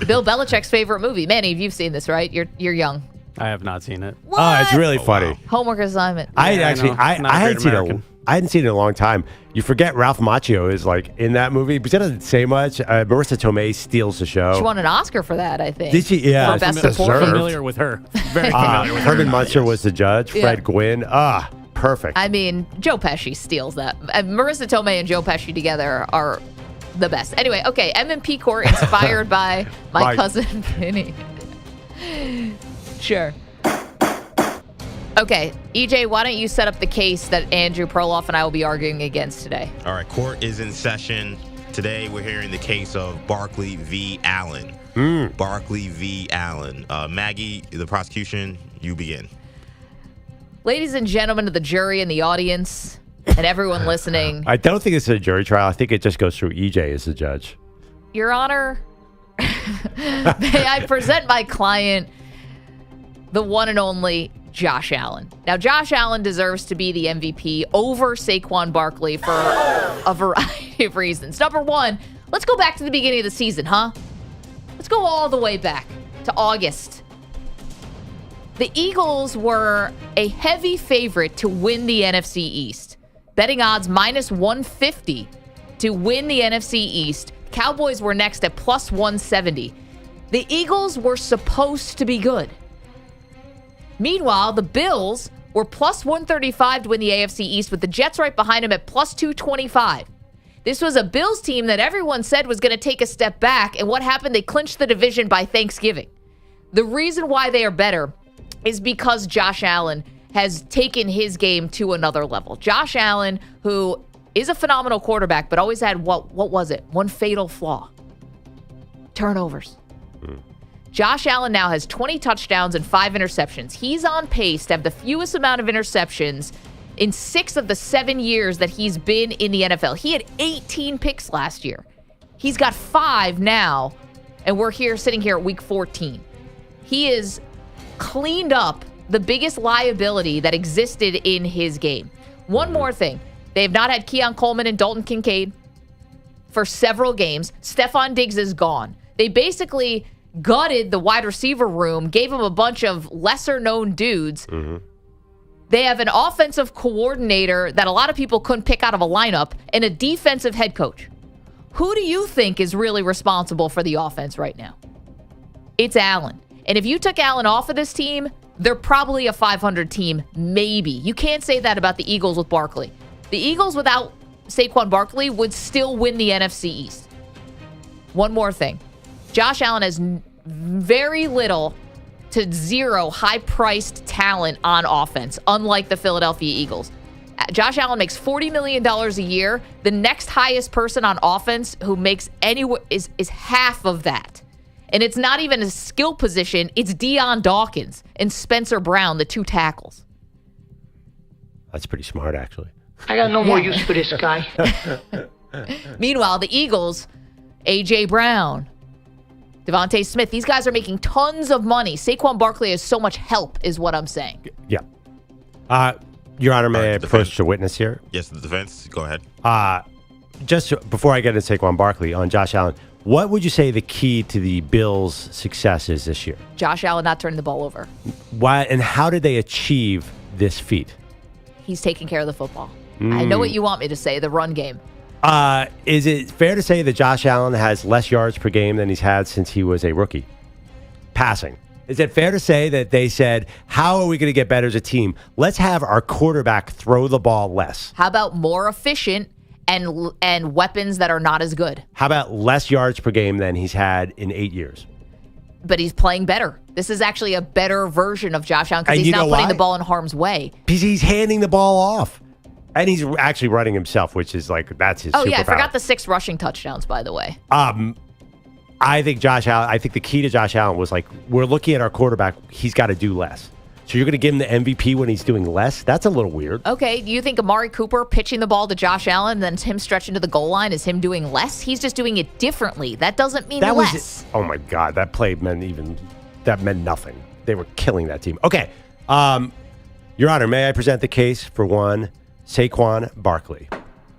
Bill Belichick's favorite movie. Manny, you've seen this, right? You're young. I have not seen it. What? Oh, it's really funny. Wow. Homework assignment. I hadn't seen it. I hadn't seen it in a long time. You forget Ralph Macchio is like in that movie, but he doesn't say much. Marissa Tomei steals the show. She won an Oscar for that, I think. Did she? Yeah. For Best Support. I'm familiar with her. Very familiar with her. Herman Munster was the judge. Fred Gwynn. Perfect. I mean, Joe Pesci steals that. Marissa Tomei and Joe Pesci together are the best. Anyway, okay, M&P Court inspired by My Cousin Vinny. Sure. Okay, EJ, why don't you set up the case that Andrew Perloff and I will be arguing against today? All right, court is in session. Today we're hearing the case of Barkley v. Allen. Barkley v. Allen. Maggie, the prosecution, you begin. Ladies and gentlemen of the jury and the audience, And everyone listening. I don't think it's a jury trial. I think it just goes through EJ as the judge. Your Honor, may I present my client, the one and only Josh Allen. Now, Josh Allen deserves to be the MVP over Saquon Barkley for a variety of reasons. Number one, let's go back to the beginning of the season, huh? Let's go all the way back to August. The Eagles were a heavy favorite to win the NFC East. Betting odds minus 150 to win the NFC East. Cowboys were next at plus 170. The Eagles were supposed to be good. Meanwhile, the Bills were plus 135 to win the AFC East, with the Jets right behind them at plus 225. This was a Bills team that everyone said was going to take a step back, and what happened? They clinched the division by Thanksgiving. The reason why they are better is because Josh Allen has taken his game to another level. Josh Allen, who is a phenomenal quarterback, but always had, what was it? One fatal flaw. Turnovers. Josh Allen now has 20 touchdowns and 5 interceptions. He's on pace to have the fewest amount of interceptions in 6 of the 7 years that he's been in the NFL. He had 18 picks last year. He's got 5 now, and we're sitting here at week 14. He is cleaned up the biggest liability that existed in his game. One more thing. They have not had Keon Coleman and Dalton Kincaid for several games. Stephon Diggs is gone. They basically gutted the wide receiver room, gave him a bunch of lesser-known dudes. Mm-hmm. They have an offensive coordinator that a lot of people couldn't pick out of a lineup and a defensive head coach. Who do you think is really responsible for the offense right now? It's Allen. And if you took Allen off of this team, they're probably a 500 team, maybe. You can't say that about the Eagles with Barkley. The Eagles without Saquon Barkley would still win the NFC East. One more thing. Josh Allen has very little to zero high-priced talent on offense, unlike the Philadelphia Eagles. Josh Allen makes $40 million a year. The next highest person on offense who makes is half of that. And it's not even a skill position. It's Deion Dawkins and Spencer Brown, the 2 tackles. That's pretty smart, actually. I got no more use for this guy. Meanwhile, the Eagles, A.J. Brown, Devontae Smith, these guys are making tons of money. Saquon Barkley has so much help, is what I'm saying. Yeah. Your Honor, may I approach the witness here? Yes, the defense. Go ahead. Just before I get into Saquon Barkley, on Josh Allen, what would you say the key to the Bills' success is this year? Josh Allen not turning the ball over. Why and how did they achieve this feat? He's taking care of the football. I know what you want me to say, the run game. Is it fair to say that Josh Allen has less yards per game than he's had since he was a rookie? Passing. Is it fair to say that they said, how are we going to get better as a team? Let's have our quarterback throw the ball less. How about more efficient and weapons that are not as good? How about less yards per game than he's had in 8 years? But he's playing better. This is actually a better version of Josh Allen because he's not putting the ball in harm's way. Because he's handing the ball off. And he's actually running himself, which is that's his superpower. Yeah, I forgot the 6 rushing touchdowns, by the way. I think the key to Josh Allen was we're looking at our quarterback. He's got to do less. So you're going to give him the MVP when he's doing less? That's a little weird. Okay, do you think Amari Cooper pitching the ball to Josh Allen, then him stretching to the goal line is him doing less? He's just doing it differently. That doesn't mean less. Oh my God, that play meant nothing. They were killing that team. Okay, Your Honor, may I present the case for one Saquon Barkley?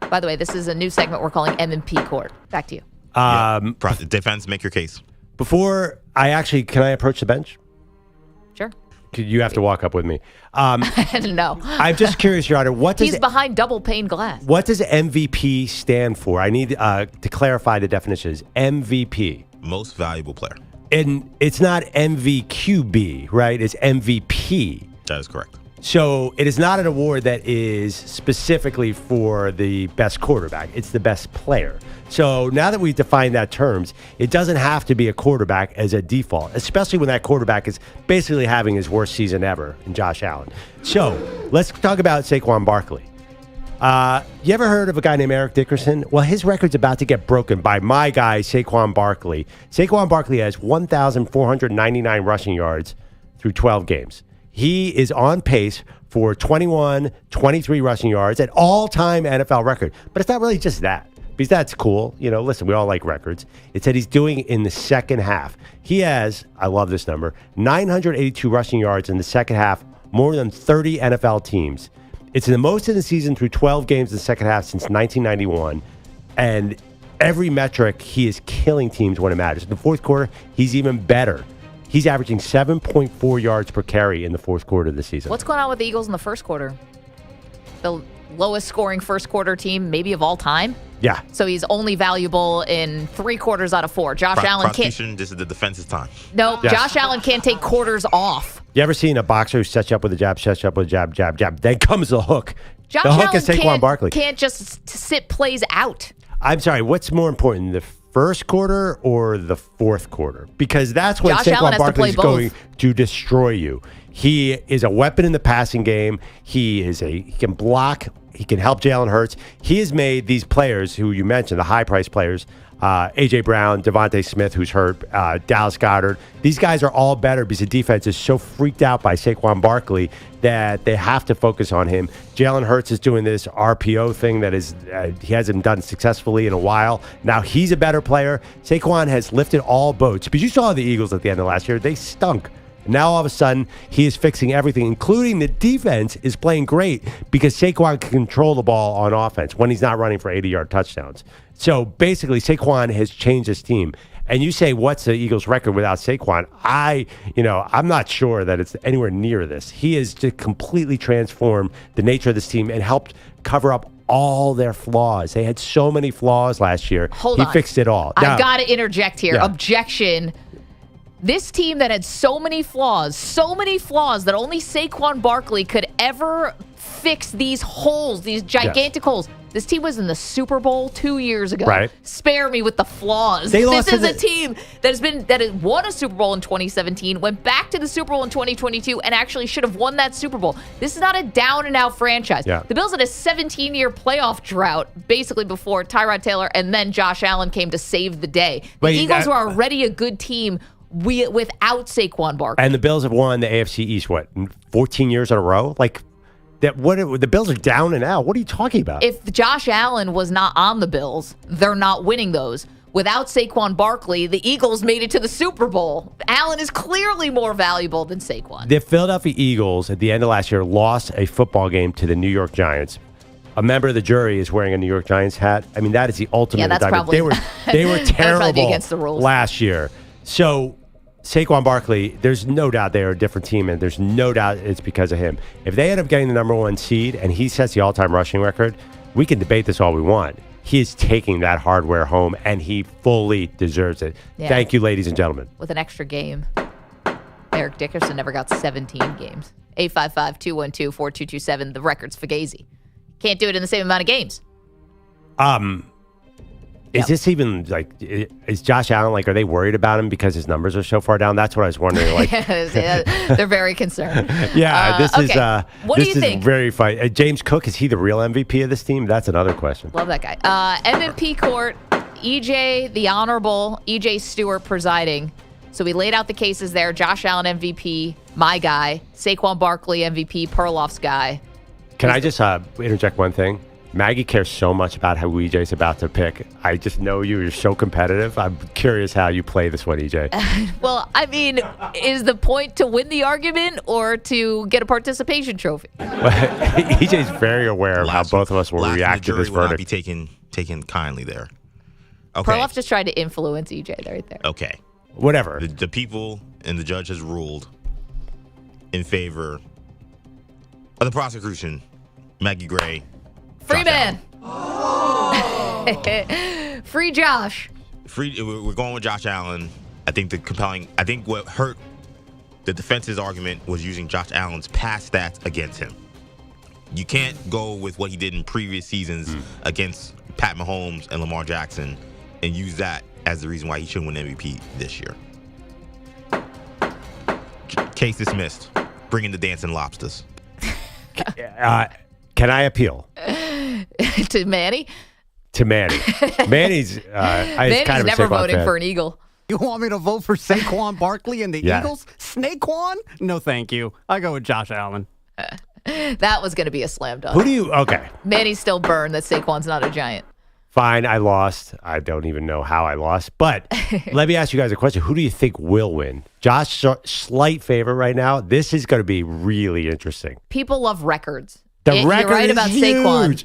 By the way, this is a new segment we're calling M&P Court. Back to you. Defense, make your case. Before can I approach the bench? Sure. You have to walk up with me. No. I'm just curious, Your Honor. He's behind double pane glass. What does MVP stand for? I need to clarify the definitions. MVP. Most valuable player. And it's not MVQB, right? It's MVP. That is correct. So it is not an award that is specifically for the best quarterback. It's the best player. So now that we've defined that terms, it doesn't have to be a quarterback as a default, especially when that quarterback is basically having his worst season ever in Josh Allen. So let's talk about Saquon Barkley. You ever heard of a guy named Eric Dickerson? Well, his record's about to get broken by my guy, Saquon Barkley. Saquon Barkley has 1,499 rushing yards through 12 games. He is on pace for 21, 23 rushing yards, an all-time NFL record. But it's not really just that, because that's cool. Listen, we all like records. It's that he's doing it in the second half. He has, I love this number, 982 rushing yards in the second half, more than 30 NFL teams. It's the most in the season through 12 games in the second half since 1991. And every metric, he is killing teams when it matters. In the fourth quarter, he's even better. He's averaging 7.4 yards per carry in the fourth quarter of the season. What's going on with the Eagles in the first quarter? The lowest scoring first quarter team maybe of all time? Yeah. So he's only valuable in 3 quarters out of 4. Josh Allen can't. This is the defense's time. No, yes. Josh Allen can't take quarters off. You ever seen a boxer who sets you up with a jab, sets you up with a jab, jab, jab? Then comes the hook. Josh the hook Allen is Saquon Barkley. Can't just sit plays out. I'm sorry, what's more important, the first quarter or the fourth quarter? Because that's when Saquon Barkley is going to destroy you. He is a weapon in the passing game. He can block. He can help Jalen Hurts. He has made these players who you mentioned, the high-priced players, A.J. Brown, Devontae Smith, who's hurt, Dallas Goedert. These guys are all better because the defense is so freaked out by Saquon Barkley that they have to focus on him. Jalen Hurts is doing this RPO thing that is he hasn't done successfully in a while. Now he's a better player. Saquon has lifted all boats. Because you saw the Eagles at the end of last year. They stunk. Now all of a sudden, he is fixing everything, including the defense is playing great because Saquon can control the ball on offense when he's not running for 80-yard touchdowns. So basically, Saquon has changed his team. And you say, what's the Eagles' record without Saquon? I'm not sure that it's anywhere near this. He has just completely transformed the nature of this team and helped cover up all their flaws. They had so many flaws last year. Hold on. He fixed it all. I've got to interject here. Yeah. Objection. This team that had so many flaws that only Saquon Barkley could ever fix these holes, these gigantic holes. This team was in the Super Bowl 2 years ago. Right. Spare me with the flaws. This is a team that has won a Super Bowl in 2017, went back to the Super Bowl in 2022, and actually should have won that Super Bowl. This is not a down-and-out franchise. Yeah. The Bills had a 17-year playoff drought, basically before Tyrod Taylor and then Josh Allen came to save the day. The Eagles were already a good team without Saquon Barkley. And the Bills have won the AFC East, 14 years in a row? The Bills are down and out. What are you talking about? If Josh Allen was not on the Bills, they're not winning those. Without Saquon Barkley, the Eagles made it to the Super Bowl. Allen is clearly more valuable than Saquon. The Philadelphia Eagles, at the end of last year, lost a football game to the New York Giants. A member of the jury is wearing a New York Giants hat. I mean, that is the ultimate. Yeah, that's indictment. probably They were terrible against the rules last year. So Saquon Barkley, there's no doubt they're a different team, and there's no doubt it's because of him. If they end up getting the number 1 seed and he sets the all-time rushing record, we can debate this all we want. He is taking that hardware home, and he fully deserves it. Yeah. Thank you, ladies and gentlemen. With an extra game. Eric Dickerson never got 17 games. 855-212-4227. The record's Fugazi. Can't do it in the same amount of games. Is this even is Josh Allen are they worried about him because his numbers are so far down? That's what I was wondering. They're very concerned. Yeah, this is what this do you is think? very fun. James Cook, is he the real MVP of this team? That's another question. Love that guy. MVP court, EJ, the Honorable EJ Stewart presiding. So we laid out the cases there. Josh Allen MVP, my guy. Saquon Barkley MVP, Perloff's guy. Can I just interject one thing? Maggie cares so much about how EJ's about to pick. I just know you're so competitive. I'm curious how you play this one, EJ. Well, I mean, is the point to win the argument or to get a participation trophy? EJ's very aware of how both of us will react to this will not verdict. be taken kindly there. Okay. Perloff just tried to influence EJ right there. Okay. Whatever. The people and the judge has ruled in favor of the prosecution, Maggie Gray. Free man. Free Josh. We're going with Josh Allen. I think what hurt the defense's argument was using Josh Allen's past stats against him. You can't go with what he did in previous seasons against Pat Mahomes and Lamar Jackson and use that as the reason why he shouldn't win MVP this year. Case dismissed. Bring in the dancing lobsters. Can I appeal? To Manny? To Manny. Manny's Manny's kind of never voting for an Eagle. You want me to vote for Saquon Barkley and the Eagles? Snakequan? No, thank you. I go with Josh Allen. That was going to be a slam dunk. Who do you? Okay. Manny's still burned that Saquon's not a Giant. Fine, I lost. I don't even know how I lost. But let me ask you guys a question. Who do you think will win? Josh, slight favorite right now. This is going to be really interesting. People love records. Record you're right about huge. Saquon.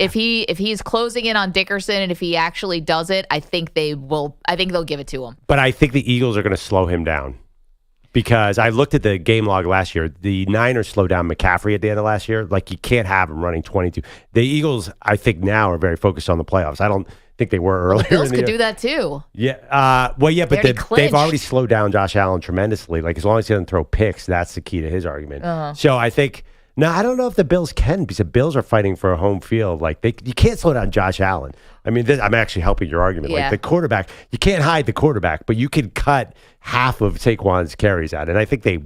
If he's closing in on Dickerson and if he actually does it, I think they'll give it to him. But I think the Eagles are going to slow him down. Because I looked at the game log last year. The Niners slowed down McCaffrey at the end of last year. Like, you can't have him running 22. The Eagles, I think, now are very focused on the playoffs. I don't think they were earlier. The Bills in the could year. do that too. Yeah. But they've already clinched. slowed down Josh Allen tremendously. Like, as long as he doesn't throw picks, that's the key to his argument. Uh-huh. So I think... No, I don't know if the Bills can, because the Bills are fighting for a home field. Like, you can't slow down Josh Allen. I mean, I'm actually helping your argument. Yeah. Like, the quarterback, you can't hide the quarterback, but you can cut half of Saquon's carries out, and I think they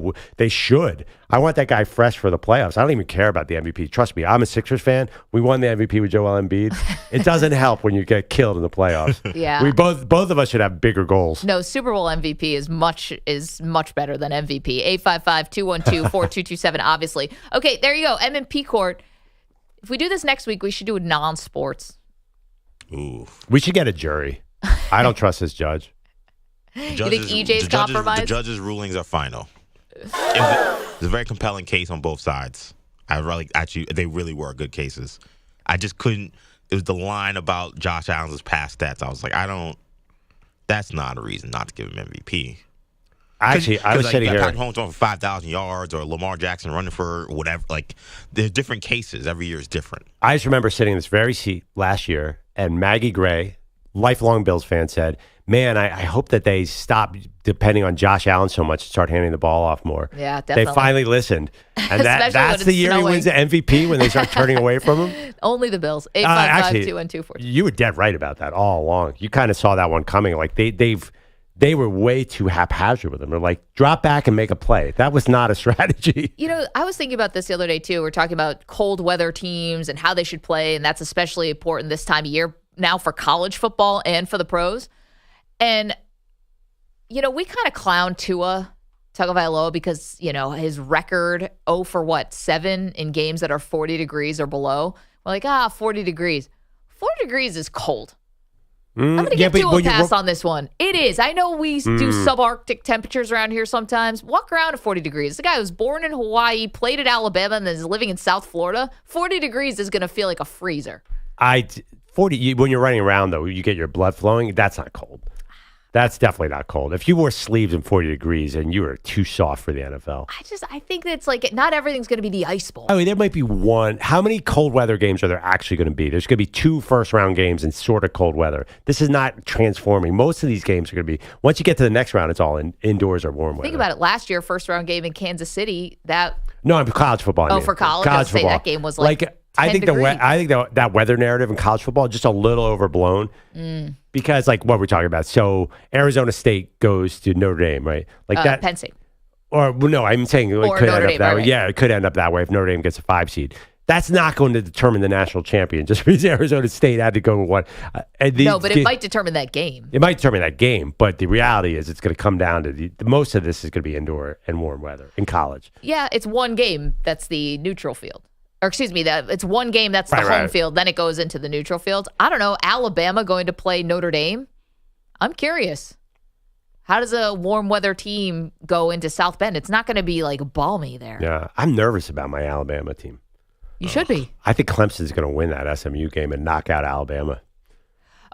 should. I want that guy fresh for the playoffs. I don't even care about the MVP. Trust me, I'm a Sixers fan. We won the MVP with Joel Embiid. It doesn't help when you get killed in the playoffs. Yeah. We both of us should have bigger goals. No, Super Bowl MVP is much better than MVP. 855-212-4227, obviously. Okay, there you go. M&P Court. If we do this next week, we should do a non-sports. Ooh. We should get a jury. I don't trust this judge. You think EJ's compromised? The judges' rulings are final. It's a very compelling case on both sides. They really were good cases. I just couldn't. It was the line about Josh Allen's past stats. I was like, that's not a reason not to give him MVP. Actually, I was sitting here. Patrick Mahomes throwing for 5,000 yards, or Lamar Jackson running for whatever. Like, there's different cases. Every year is different. I just remember sitting in this very seat last year, and Maggie Gray, lifelong Bills fan, said, man, I hope that they stop depending on Josh Allen so much and start handing the ball off more. Yeah, definitely. They finally listened. And that's the year he wins the MVP, when they start turning away from him? Only the Bills. 855-212-4227. You were dead right about that all along. You kind of saw that one coming. Like, they were way too haphazard with him. They're like, drop back and make a play. That was not a strategy. You know, I was thinking about this the other day, too. We're talking about cold weather teams and how they should play, and that's especially important this time of year now for college football and for the pros. And, you know, we kind of clown Tua Tagovailoa because, you know, his record, 7 in games that are 40 degrees or below. We're like, 40 degrees. 40 degrees is cold. I'm going to give Tua a pass on this one. It is. I know we do subarctic temperatures around here sometimes. Walk around at 40 degrees. The guy was born in Hawaii, played at Alabama, and then is living in South Florida. 40 degrees is going to feel like a freezer. 40. When you're running around, though, you get your blood flowing. That's not cold. That's definitely not cold. If you wore sleeves in 40 degrees and you were too soft for the NFL. I think that's like, not everything's going to be the ice bowl. I mean, there might be one. How many cold weather games are there actually going to be? There's going to be 2 first-round games in sort of cold weather. This is not transforming. Most of these games are going to be, once you get to the next round, it's all indoors or warm weather. Think about it. Last year, first-round game in Kansas City, No, I'm college football. For college? I was going to say that game was like 10 I think degrees. that weather narrative in college football is just a little overblown because, like, what we're talking about. So Arizona State goes to Notre Dame, right? Like that. Penn State. Or no, I'm saying it could end Notre up Dame, that way. right. Yeah, it could end up that way if Notre Dame gets a 5 seed. That's not going to determine the national champion. Just because Arizona State had to go with one. No, but it might determine that game. It might determine that game, but the reality is it's going to come down to most of this is going to be indoor and warm weather in college. Yeah, it's one game that's the neutral field. Or excuse me, it's one game that's the home field. Then it goes into the neutral field. I don't know. Alabama going to play Notre Dame? I'm curious. How does a warm weather team go into South Bend? It's not going to be like balmy there. Yeah, I'm nervous about my Alabama team. You should be. I think Clemson's going to win that SMU game and knock out Alabama.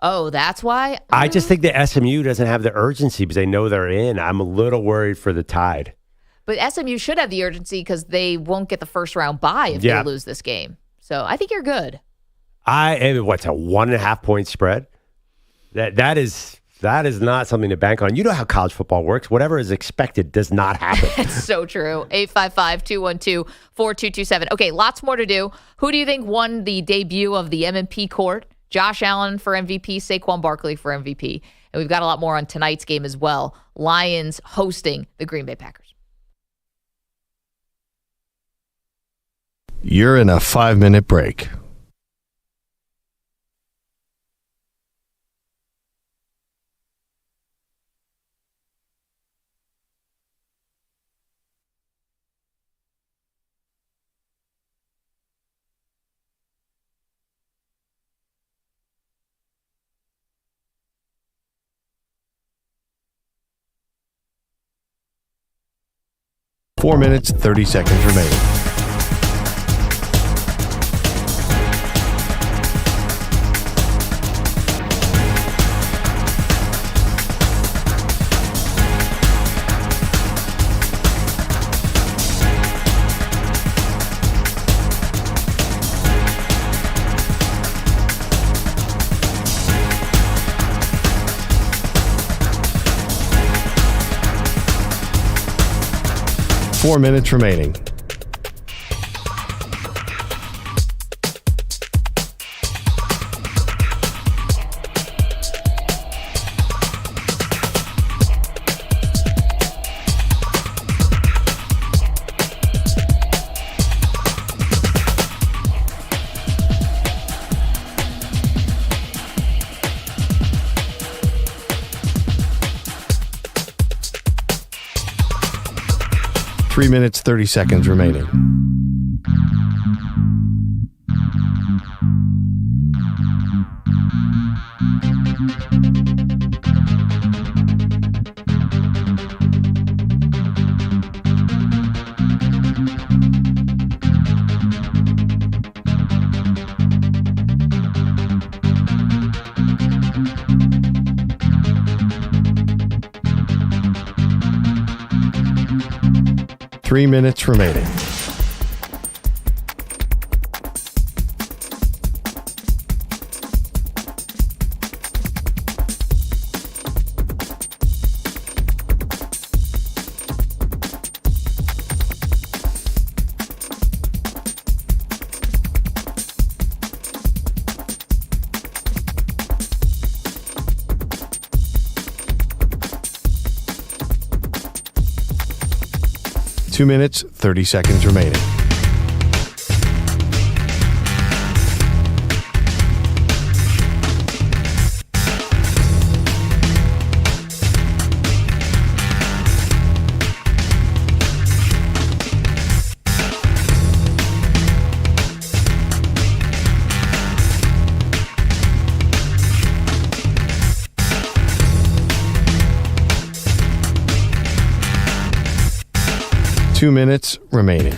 Oh, that's why? I just think the SMU doesn't have the urgency because they know they're in. I'm a little worried for the Tide. But SMU should have the urgency because they won't get the first round bye if they lose this game. So I think you're good. What's a 1.5 point spread? That is not something to bank on. You know how college football works. Whatever is expected does not happen. It's so true. 855-212-4227. Okay, lots more to do. Who do you think won the debut of the M&P Court? Josh Allen for MVP, Saquon Barkley for MVP. And we've got a lot more on tonight's game as well. Lions hosting the Green Bay Packers. You're in a 5-minute break. 4 minutes, 30 seconds remaining. Four minutes remaining. Three minutes, 30 seconds remaining. Three minutes remaining. Two minutes, 30 seconds remaining. Two minutes remaining.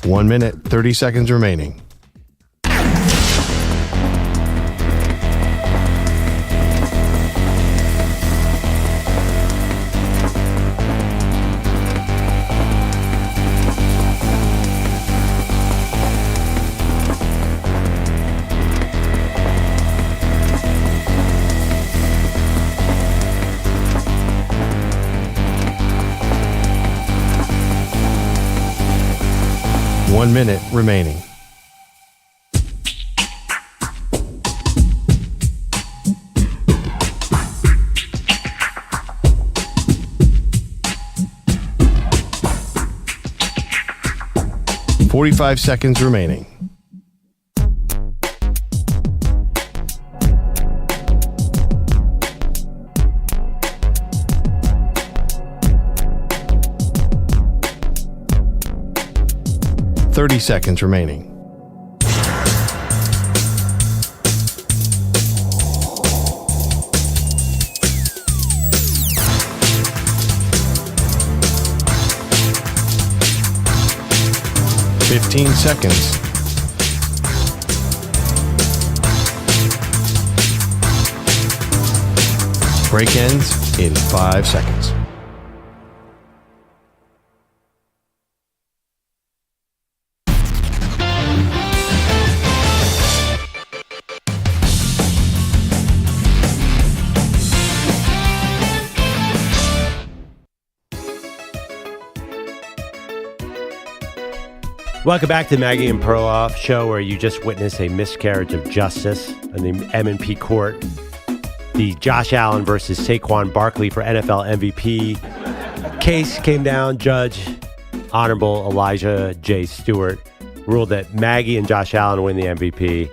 One minute, 30 seconds remaining. One minute remaining. $45 seconds remaining. $30 seconds remaining. $15 seconds. Break ends in 5 seconds. Welcome back to Maggie and Perloff show, where you just witnessed a miscarriage of justice in the M&P court. The Josh Allen versus Saquon Barkley for NFL MVP case came down. Judge Honorable Elijah J. Stewart ruled that Maggie and Josh Allen win the MVP,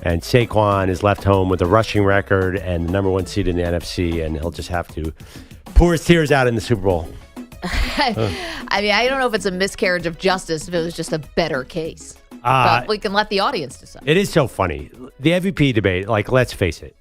and Saquon is left home with a rushing record and the number 1 seed in the NFC, and he'll just have to pour his tears out in the Super Bowl. I mean, I don't know if it's a miscarriage of justice if it was just a better case. But we can let the audience decide. It is so funny. The MVP debate, like, let's face it.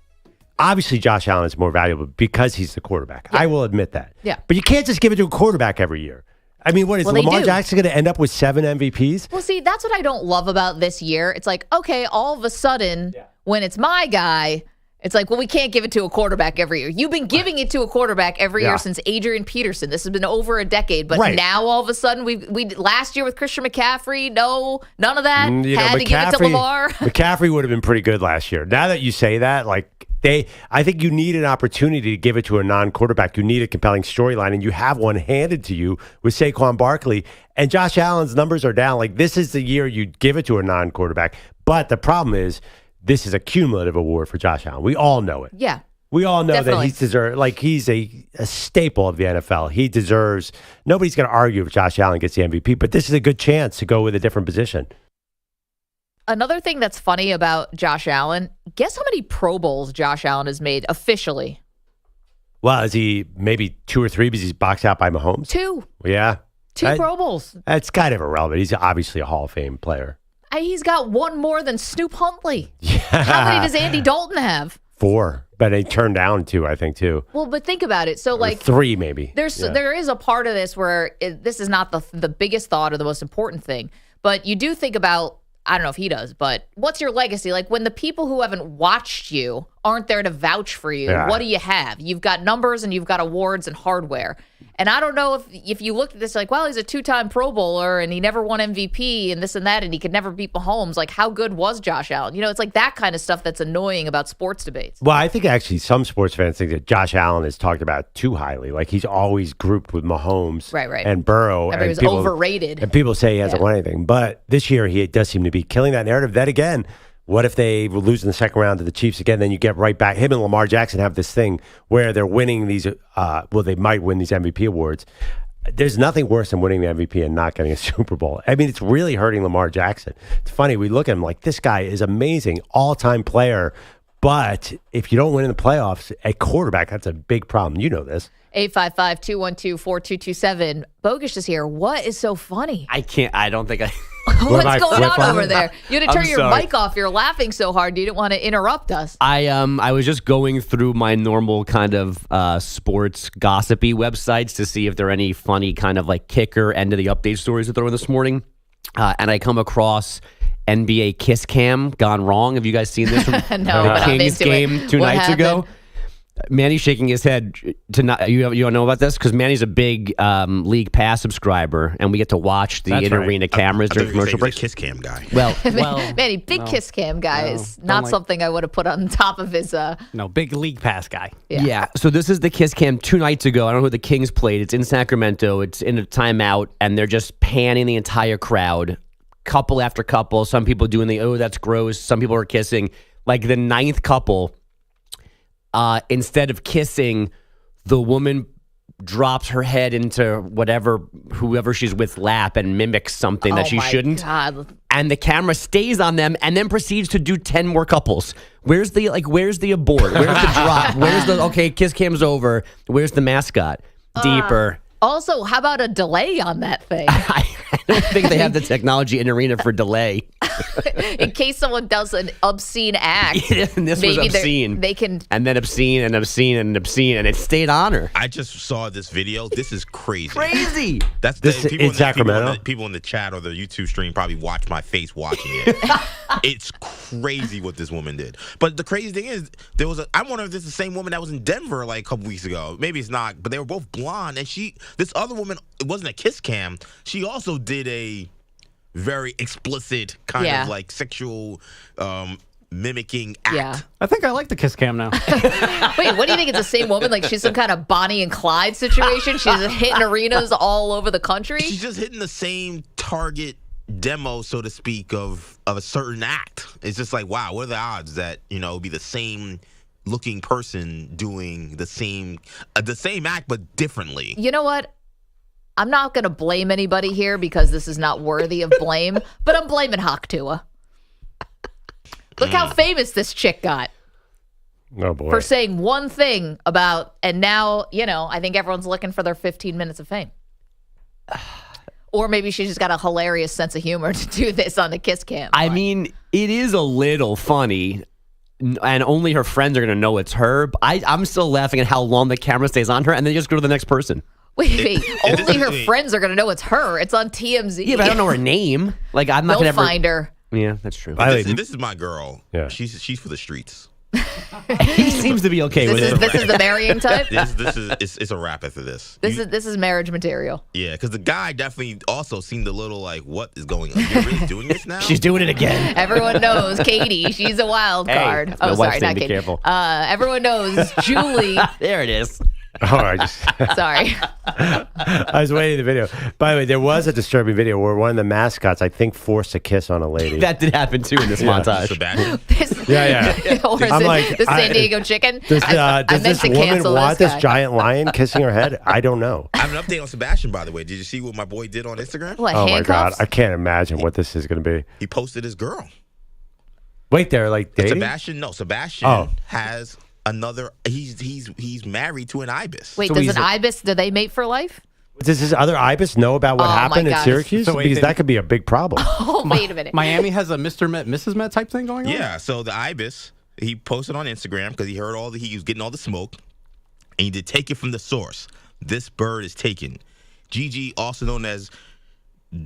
Obviously, Josh Allen is more valuable because he's the quarterback. Yeah. I will admit that. Yeah. But you can't just give it to a quarterback every year. I mean, what is Lamar Jackson going to end up with 7 MVPs? Well, see, that's what I don't love about this year. It's like, okay, all of a sudden, when it's my guy, it's like, well, we can't give it to a quarterback every year. You've been giving it to a quarterback every year since Adrian Peterson. This has been over a decade. But now, all of a sudden, we last year with Christian McCaffrey, no, none of that. Had to give it to Lamar. McCaffrey would have been pretty good last year. Now that you say that, like, I think you need an opportunity to give it to a non-quarterback. You need a compelling storyline, and you have one handed to you with Saquon Barkley. And Josh Allen's numbers are down. Like, this is the year you give it to a non-quarterback. But the problem is, this is a cumulative award for Josh Allen. We all know it. Yeah. We all know that he's a staple of the NFL. He deserves, nobody's going to argue if Josh Allen gets the MVP, but this is a good chance to go with a different position. Another thing that's funny about Josh Allen, guess how many Pro Bowls Josh Allen has made officially? Well, is he maybe 2 or 3 because he's boxed out by Mahomes? 2. Yeah. 2 Pro Bowls. That's kind of irrelevant. He's obviously a Hall of Fame player. He's got 1 more than Snoop Huntley. Yeah. How many does Andy Dalton have? 4, but he turned down 2, I think, too. Well, but think about it. So, like, 3 maybe. There is a part of this where this is not the biggest thought or the most important thing, but you do think about, I don't know if he does, but what's your legacy? Like, when the people who haven't watched you aren't there to vouch for you, what do you have? You've got numbers and you've got awards and hardware. And I don't know if you look at this like, well, he's a 2-time Pro Bowler and he never won MVP and this and that, and he could never beat Mahomes. Like, how good was Josh Allen? You know, it's like that kind of stuff that's annoying about sports debates. Well, I think actually some sports fans think that Josh Allen is talked about too highly. Like, he's always grouped with Mahomes and Burrow. He was overrated. And people say he hasn't won anything. But this year, he does seem to be killing that narrative. Then again, what if they lose in the second round to the Chiefs again? Then you get right back. Him and Lamar Jackson have this thing where they're winning these, they might win these MVP awards. There's nothing worse than winning the MVP and not getting a Super Bowl. I mean, it's really hurting Lamar Jackson. It's funny. We look at him like, this guy is amazing, all-time player. But if you don't win in the playoffs at quarterback, that's a big problem. You know this. 855-212-4227. Bogusch is here. What is so funny? I don't think I... What's going on over there? You had to turn your mic off. You're laughing so hard you didn't want to interrupt us. I was just going through my normal kind of sports gossipy websites to see if there are any funny kind of like kicker end of the update stories to throw in this morning. And I come across NBA Kiss Cam gone wrong. Have you guys seen this from No, the Kings game 2 nights ago? Manny's shaking his head to not. You don't know about this because Manny's a big League Pass subscriber, and we get to watch the in-arena cameras during commercial breaks. Kiss Cam guy. Well, Manny, big Kiss Cam guy is not something I would have put on top of his. No, big League Pass guy. Yeah. So this is the Kiss Cam 2 nights ago. I don't know who the Kings played. It's in Sacramento. It's in a timeout, and they're just panning the entire crowd, couple after couple. Some people doing that's gross. Some people are kissing. Like the 9th couple. Instead of kissing, the woman drops her head into whoever she's with lap and mimics something that she shouldn't. God. And the camera stays on them and then proceeds to do 10 more couples. Where's the abort? Where's the drop? Where's the, kiss cam's over. Where's the mascot? Deeper. Also, how about a delay on that thing? I don't think they have the technology in arena for delay. In case someone does an obscene act. And this was obscene. They can. And then obscene and obscene and obscene, and it stayed on her. I just saw this video. This is crazy. Crazy. That's this people in Sacramento. People in the chat or the YouTube stream probably watch my face watching it. It's crazy what this woman did. But the crazy thing is, I wonder if this is the same woman that was in Denver like a couple weeks ago. Maybe it's not, but they were both blonde, and this other woman, it wasn't a kiss cam. She also did a very explicit kind of like sexual mimicking act. Yeah. I think I like the Kiss Cam now. Wait, what do you think? It's the same woman? Like she's some kind of Bonnie and Clyde situation? She's hitting arenas all over the country? She's just hitting the same target demo, so to speak, of a certain act. It's just like, wow, what are the odds that, it'll be the same looking person doing the same act but differently? You know what? I'm not going to blame anybody here because this is not worthy of blame, but I'm blaming Hawk Tua. Look how famous this chick got. Oh, boy. For saying one thing about, and now, I think everyone's looking for their 15 minutes of fame. Or maybe she just got a hilarious sense of humor to do this on the Kiss Cam. I mean, it is a little funny, and only her friends are going to know it's her. But I'm still laughing at how long the camera stays on her, and then just go to the next person. Wait. Only her friends are going to know it's her. It's on TMZ. Yeah, but I don't know her name. Like, I'm not going to ever find her. Yeah, that's true. This is my girl. Yeah. She's for the streets. He seems to be okay with it. This is the marrying type? It's a wrap after this. This is marriage material. Yeah, because the guy definitely also seemed a little like, what is going on? You're really doing this now? She's doing it again. Everyone knows Katie. She's a wild card. Hey, oh, sorry, not be Katie. Careful. Everyone knows Julie. There it is. Oh, I just sorry. I was waiting the video. By the way, there was a disturbing video where one of the mascots, I think, forced a kiss on a lady. That did happen too in this montage. Or I'm like, the San Diego chicken. Does this woman want this guy. giant lion kissing her head? I don't know. I have an update on Sebastian, by the way. Did you see what my boy did on Instagram? What, oh handcuffs? my God, I can't imagine what this is going to be. He posted his girl. Wait, they're like dating? Sebastian has another. He's married to an ibis. Wait, does an ibis? Do they mate for life? Does this other ibis know about what happened in Syracuse? So wait, because that could be a big problem. Oh, wait a minute. Miami has a Mr. Met, Mrs. Met type thing going on? Yeah, so the ibis, he posted on Instagram because he heard he was getting all the smoke, and he did take it from the source. This bird is taken. Gigi, also known as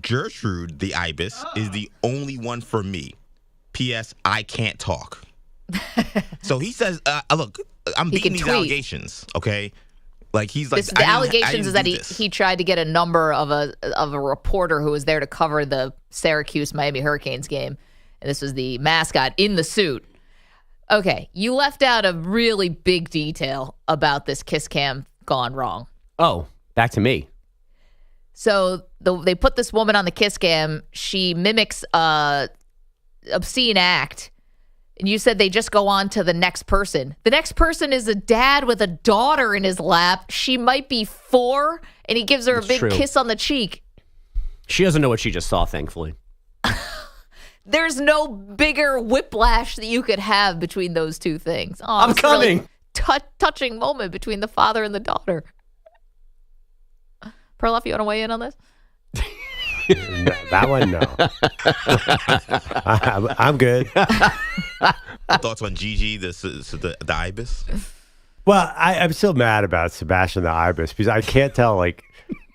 Gertrude the ibis, is the only one for me. P.S. I can't talk. So he says, look, I'm beating these allegations, okay? Like he's like the allegations is that he tried to get a number of a reporter who was there to cover the Syracuse Miami Hurricanes game, and this was the mascot in the suit. Okay, you left out a really big detail about this kiss cam gone wrong. Oh, back to me. So they put this woman on the kiss cam. She mimics a obscene act. And you said they just go on to the next person. The next person is a dad with a daughter in his lap. She might be 4, and he gives her a big kiss on the cheek. She doesn't know what she just saw, thankfully. There's no bigger whiplash that you could have between those two things. Oh, I'm coming. Really touching moment between the father and the daughter. Perloff, you want to weigh in on this? No, that one, no. I'm good. Thoughts on Gigi, the ibis? Well, I'm still mad about Sebastian the ibis because I can't tell, like,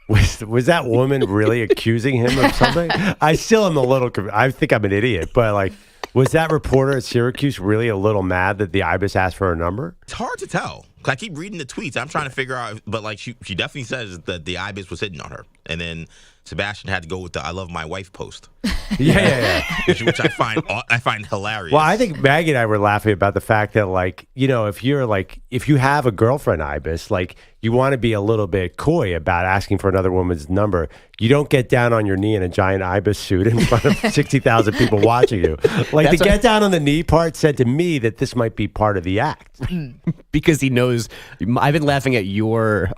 was that woman really accusing him of something? I still am a little, I think I'm an idiot, but like, was that reporter at Syracuse really a little mad that the ibis asked for her number? It's hard to tell. I keep reading the tweets. I'm trying to figure out, but like she definitely says that the ibis was hitting on her, and then Sebastian had to go with the "I love my wife" post. Yeah. Which I find hilarious. Well, I think Maggie and I were laughing about the fact that, like, you know, if you have a girlfriend ibis, like, you want to be a little bit coy about asking for another woman's number. You don't get down on your knee in a giant ibis suit in front of 60,000 people watching you. Like, the get down on the knee part said to me that this might be part of the act. Because he knows. I've been laughing at your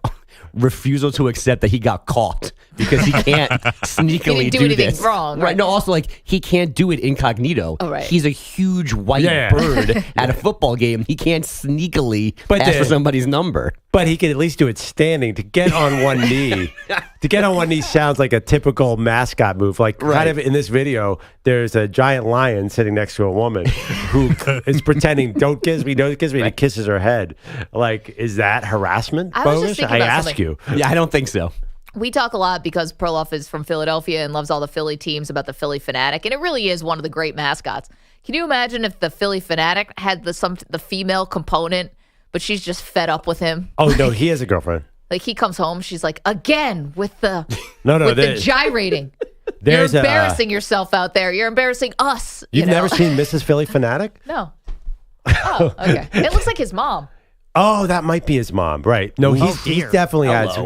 refusal to accept that he got caught because he can't sneakily he didn't do anything wrong. Right. No, also, like, he can't do it incognito. Oh, right. He's a huge white bird at a football game. He can't sneakily ask for somebody's number. But he can at least do it standing. To get on one knee. To get on one knee sounds like a typical mascot move. Like, kind of in this video, there's a giant lion sitting next to a woman who is pretending, don't kiss me, and he kisses her head. Like, is that harassment, Bogusch? I ask you. Yeah, I don't think so. We talk a lot because Perloff is from Philadelphia and loves all the Philly teams about the Philly Fanatic, and it really is one of the great mascots. Can you imagine if the Philly Fanatic had the female component, but she's just fed up with him? Oh, no, he has a girlfriend. Like, he comes home, she's like, again, with the the gyrating. You're embarrassing yourself out there. You're embarrassing us. You've never seen Mrs. Philly Fanatic? No. Oh, okay. It looks like his mom. Oh, that might be his mom, right? No, he definitely has.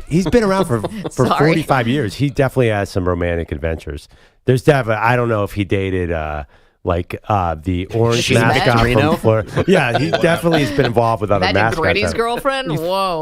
He's been around for 45 years. He definitely has some romantic adventures. There's definitely, I don't know if he dated like the orange Shane mascot Victorino? from Florida. Yeah, he definitely has been involved with other Imagine mascots. Gritty's girlfriend? Whoa.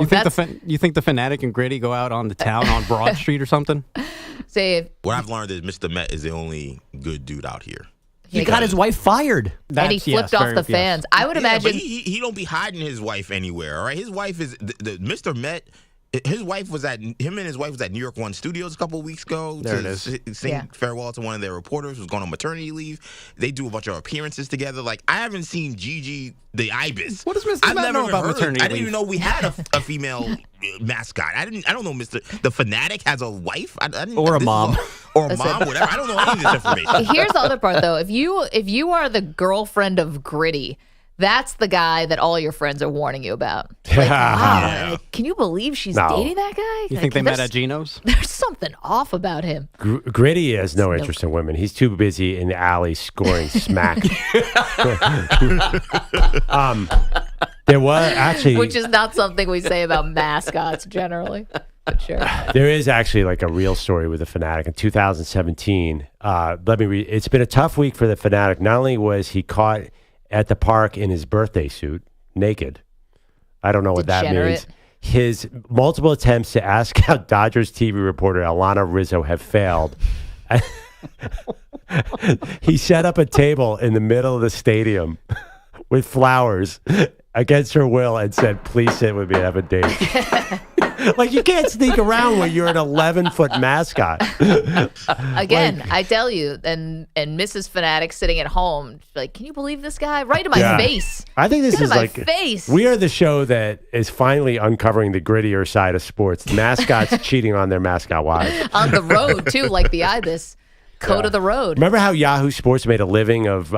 You think the Fanatic and Gritty go out on the town on Broad Street or something? What I've learned is Mr. Met is the only good dude out here. He got his wife fired. And he flipped off the fans. I would imagine. But he don't be hiding his wife anywhere, all right? His wife is, the Mr. Met, him and his wife was at New York One Studios a couple of weeks ago. There it is. Sing farewell to one of their reporters who's going on maternity leave. They do a bunch of appearances together. Like, I haven't seen Gigi the Ibis. What does Mr. Met know about maternity I didn't leave? even know we had a female mascot. I don't know the Fanatic has a wife? Or a mom. Or a mom, whatever. I don't know any of this information. Here's the other part, though. If you are the girlfriend of Gritty, that's the guy that all your friends are warning you about. Like, wow, can you believe she's dating that guy? You think they met at Gino's? There's something off about him. Gritty has no interest in women. He's too busy in the alley scoring smack. There was actually, which is not something we say about mascots generally. But sure. There is actually like a real story with the Fanatic in 2017. Let me read. It's been a tough week for the Fanatic. Not only was he caught at the park in his birthday suit, naked. I don't know what that means. His multiple attempts to ask out Dodgers TV reporter Alana Rizzo have failed. He set up a table in the middle of the stadium with flowers against her will and said, "Please sit with me and have a date." Like, you can't sneak around when you're an 11-foot mascot. Again, I tell you, and Mrs. Fanatic sitting at home, like, can you believe this guy? Right in my face. I think this Get is in my like face. We are the show that is finally uncovering the grittier side of sports. Mascots cheating on their mascot wives. On the road, too, like the Ibis. Code of the road. Remember how Yahoo Sports made a living of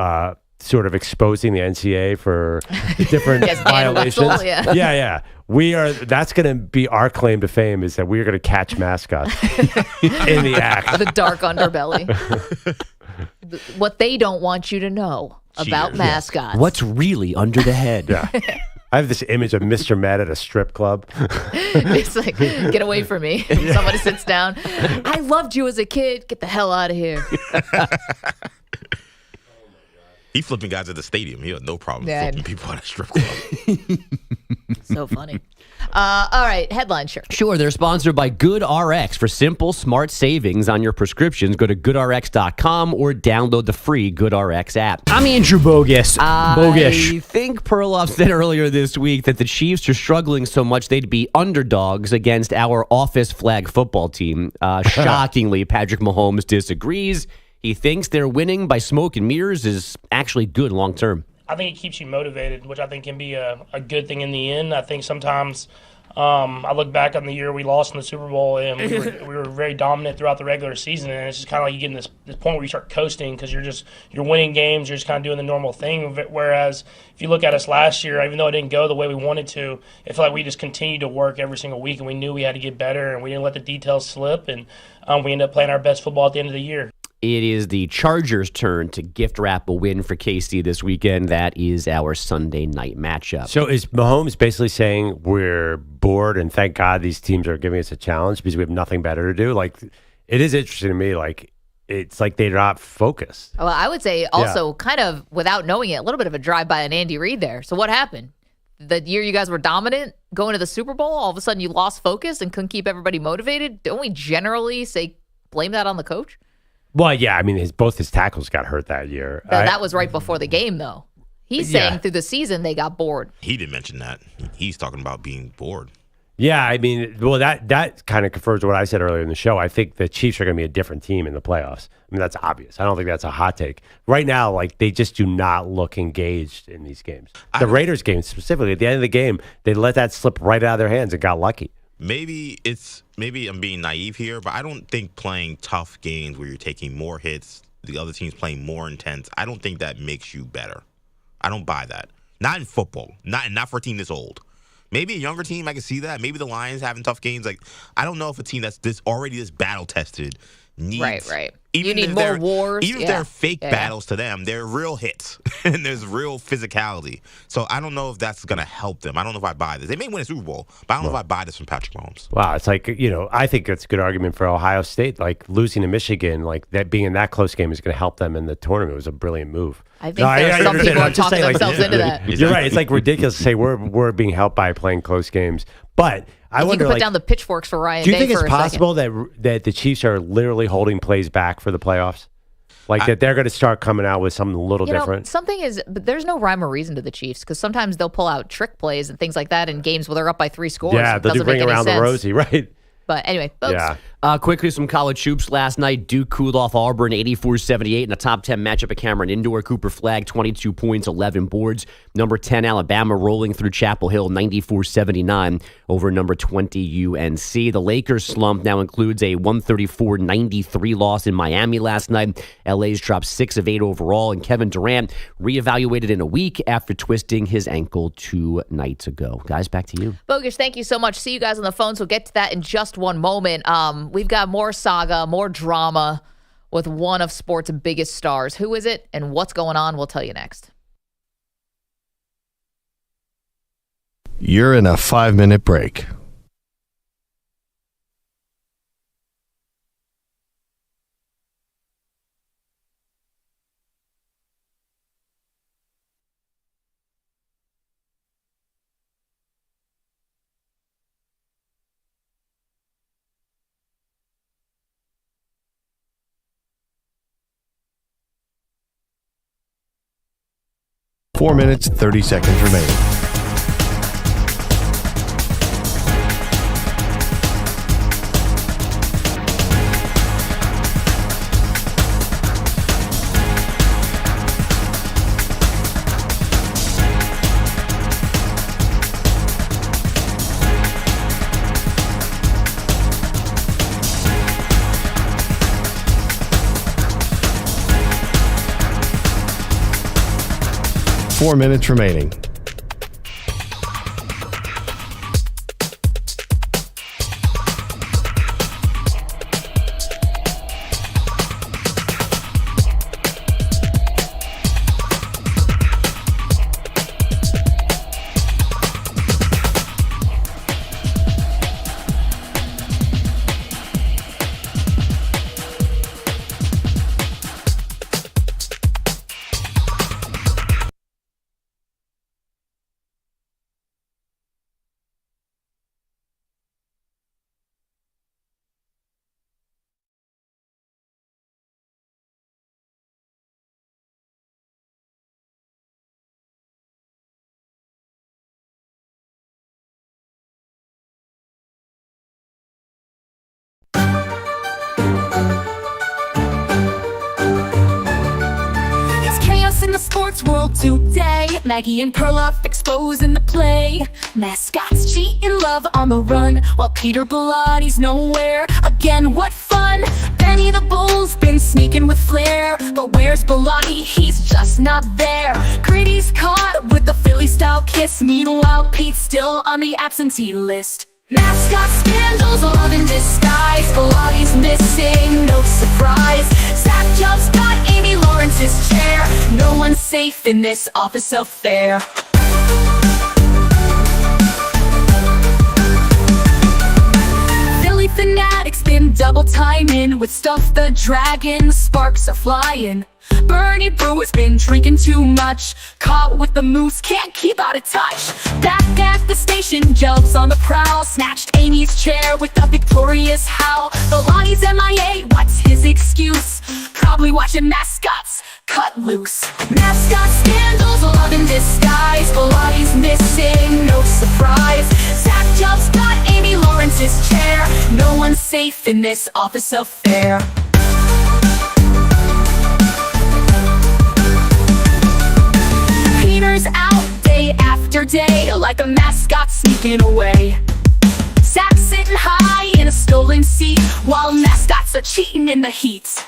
sort of exposing the NCAA for different violations? Russell, yeah. That's going to be our claim to fame, is that we are going to catch mascots in the act. The dark underbelly. What they don't want you to know about mascots. What's really under the head? Yeah. I have this image of Mr. Met at a strip club. It's like, get away from me. Somebody sits down. I loved you as a kid. Get the hell out of here. He flipping guys at the stadium. He had no problem flipping people at a strip club. So funny. All right, headline, sure. Sure, they're sponsored by GoodRx. For simple, smart savings on your prescriptions, go to goodrx.com or download the free GoodRx app. I'm Andrew Bogusch. I think Perloff said earlier this week that the Chiefs are struggling so much they'd be underdogs against our office flag football team. Shockingly, Patrick Mahomes disagrees. He thinks their winning by smoke and mirrors is actually good long term. I think it keeps you motivated, which I think can be a good thing in the end. I think sometimes I look back on the year we lost in the Super Bowl, and we were very dominant throughout the regular season, and it's just kind of like you get in this point where you start coasting because you're winning games, you're just kind of doing the normal thing. Whereas if you look at us last year, even though it didn't go the way we wanted to, it felt like we just continued to work every single week, and we knew we had to get better, and we didn't let the details slip, and we ended up playing our best football at the end of the year. It is the Chargers' turn to gift wrap a win for KC this weekend. That is our Sunday night matchup. So is Mahomes basically saying we're bored and thank God these teams are giving us a challenge because we have nothing better to do? Like, it is interesting to me. Like, it's like they're not focused. Well, I would say also kind of, without knowing it, a little bit of a drive-by on Andy Reid there. So what happened? The year you guys were dominant going to the Super Bowl, all of a sudden you lost focus and couldn't keep everybody motivated. Don't we generally blame that on the coach? Well, yeah, I mean, both his tackles got hurt that year. That was right before the game, though. He's saying through the season they got bored. He didn't mention that. He's talking about being bored. Yeah, I mean, well, that kind of confirms what I said earlier in the show. I think the Chiefs are going to be a different team in the playoffs. I mean, that's obvious. I don't think that's a hot take. Right now, like, they just do not look engaged in these games. The Raiders game specifically, at the end of the game, they let that slip right out of their hands and got lucky. Maybe I'm being naive here, but I don't think playing tough games where you're taking more hits, the other team's playing more intense, I don't think that makes you better. I don't buy that. Not in football. Not for a team this old. Maybe a younger team, I can see that. Maybe the Lions having tough games. Like, I don't know if a team that's already this battle tested needs You need more wars. Even if they're fake battles to them, they're real hits and there's real physicality. So I don't know if that's going to help them. I don't know if I buy this. They may win a Super Bowl, but I don't know if I buy this from Patrick Mahomes. Wow, it's like, I think it's a good argument for Ohio State. Like losing to Michigan, like that being in that close game is going to help them in the tournament. It was a brilliant move. I think some people are talking themselves into that. You're right. It's like ridiculous to say we're being helped by playing close games. But I wonder, you can put down the pitchforks for Ryan Day. Do you think it's possible that the Chiefs are literally holding plays back for the playoffs? Like that they're going to start coming out with something a little different? But there's no rhyme or reason to the Chiefs because sometimes they'll pull out trick plays and things like that in games where they're up by 3 scores. Yeah, they'll do bring around the Rosie, right? But anyway, folks. Yeah. Quickly, some college hoops last night. Duke cooled off Auburn 84-78 in a top 10 matchup at Cameron Indoor. Cooper Flagg, 22 points, 11 boards. Number 10, Alabama, rolling through Chapel Hill, 94-79 over number 20, UNC. The Lakers slump now includes a 134-93 loss in Miami last night. LA's dropped 6 of 8 overall, and Kevin Durant reevaluated in a week after twisting his ankle 2 nights ago. Guys, back to you. Bogusch, thank you so much. See you guys on the phone, so get to that in just one moment. We've got more saga, more drama with one of sports' biggest stars. Who is it and what's going on? We'll tell you next. You're in a 5-minute break. Four minutes, 30 seconds remaining. Four minutes remaining. In the sports world today, Maggie and Perloff exposing the play. Mascots cheating, love on the run, while Peter Bellatti's nowhere. Again, what fun! Benny the Bull's been sneaking with flair, but where's Bellotti? He's just not there. Grady's caught with the Philly-style kiss. Meanwhile, Pete's still on the absentee list. Mascot scandals, love in disguise. Bellatti's missing, no surprise. Zach Jubb's got Amy Lawrence's chair. No one's safe in this office affair. Philly fanatics been double timing with Stuff the Dragon. Sparks are flying. Bernie Brewer's been drinking too much. Caught with the moose, can't keep out of touch. Back at the station, Jubb's on the prowl. Snatched Amy's chair with a victorious howl. Bellatti's MIA, what's his excuse? Probably watching mascots cut loose. Mascot scandals, love in disguise. Bellatti's missing, no surprise. Zach Jubb's got Amy Lawrence's chair. No one's safe in this office affair. Peter's out day after day, like a mascot sneaking away. Zach sitting high in a stolen seat, while mascots are cheating in the heat.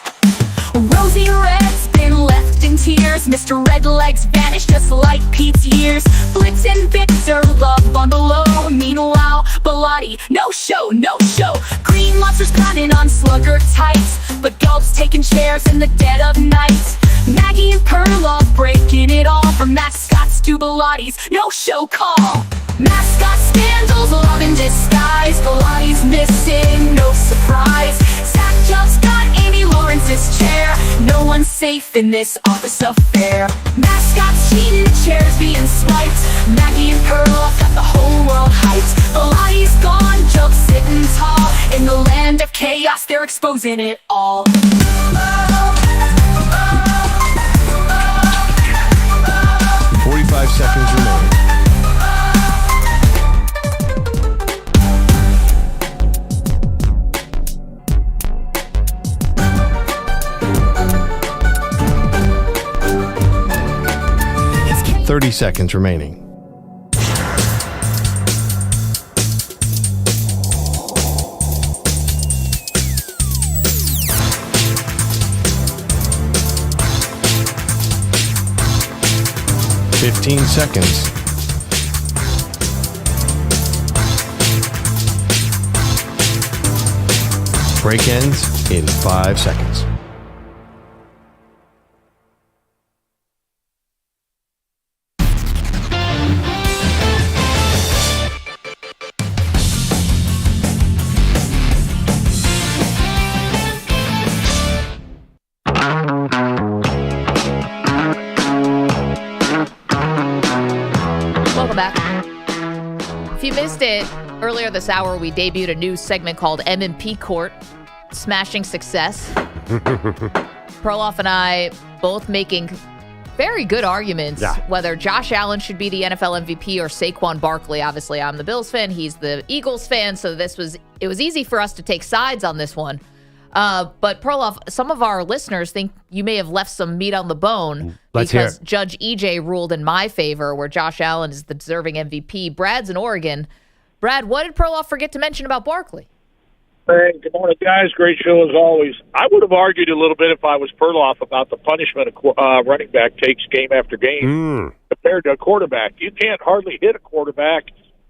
Rosie Red's been left in tears. Mr. Redlegs vanished just like Pete's years. Blitz and Victor love on the low. Meanwhile, Bilotti, no show, no show. Green Monster's planning on slugger tights, but Gulp's taking chairs in the dead of night. Maggie and Perloff breaking it all, from mascots to Bilotti's no-show call. Mascot scandals, love in disguise. Bilotti's missing, no surprise. Zach just got Amy Lawrence's chair. No one's safe in this office affair. Mascots cheating, chairs being swiped. Maggie and Perloff got the whole world hyped. Bilotti's gone, Jug sitting tall. In the land of chaos, they're exposing it all. 45 seconds remaining. It's 30 seconds remaining. Fifteen seconds. Break ends in 5 seconds. If you missed it, earlier this hour, we debuted a new segment called M&P Court, Smashing Success. Perloff and I both making very good arguments whether Josh Allen should be the NFL MVP or Saquon Barkley. Obviously, I'm the Bills fan. He's the Eagles fan. So it was easy for us to take sides on this one. But Perloff, some of our listeners think you may have left some meat on the bone because Judge EJ ruled in my favor, where Josh Allen is the deserving MVP. Brad's in Oregon. Brad, what did Perloff forget to mention about Barkley? Hey, good morning, guys. Great show as always. I would have argued a little bit if I was Perloff about the punishment a running back takes game after game compared to a quarterback. You can't hardly hit a quarterback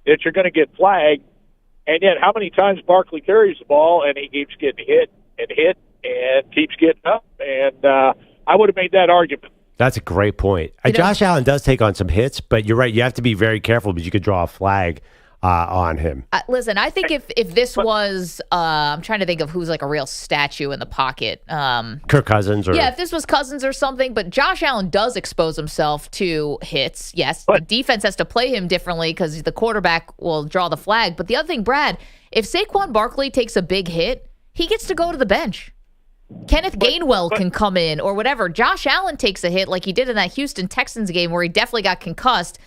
that you're going to get flagged, and yet how many times Barkley carries the ball and he keeps getting hit and keeps getting up, and I would have made that argument. That's a great point. Josh Allen does take on some hits, but you're right. You have to be very careful because you could draw a flag on him. Listen, I think if this was, I'm trying to think of who's like a real statue in the pocket. Kirk Cousins. If this was Cousins or something, but Josh Allen does expose himself to hits. Yes, the defense has to play him differently because the quarterback will draw the flag. But the other thing, Brad, if Saquon Barkley takes a big hit, he gets to go to the bench. Kenneth Gainwell can come in or whatever. Josh Allen takes a hit like he did in that Houston Texans game where he definitely got concussed.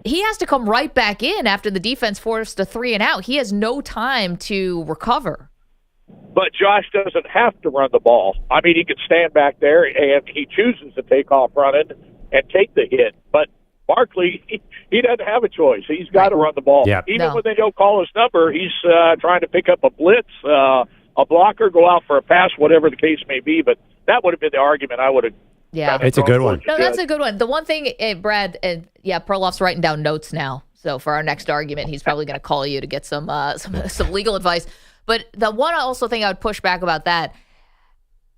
He has to come right back in after the defense forced a 3-and-out. He has no time to recover. But Josh doesn't have to run the ball. I mean, he can stand back there, and he chooses to take off running and take the hit. But Barkley, he doesn't have a choice. He's got to run the ball. Even when they don't call his number, he's trying to pick up a blitz, a blocker, go out for a pass, whatever the case may be. But that would have been the argument I would have. Yeah, it's a good one. No, that's a good one. The one thing, Brad, Perloff's writing down notes now. So for our next argument, he's probably going to call you to get some legal advice. But the one also thing I would push back about that,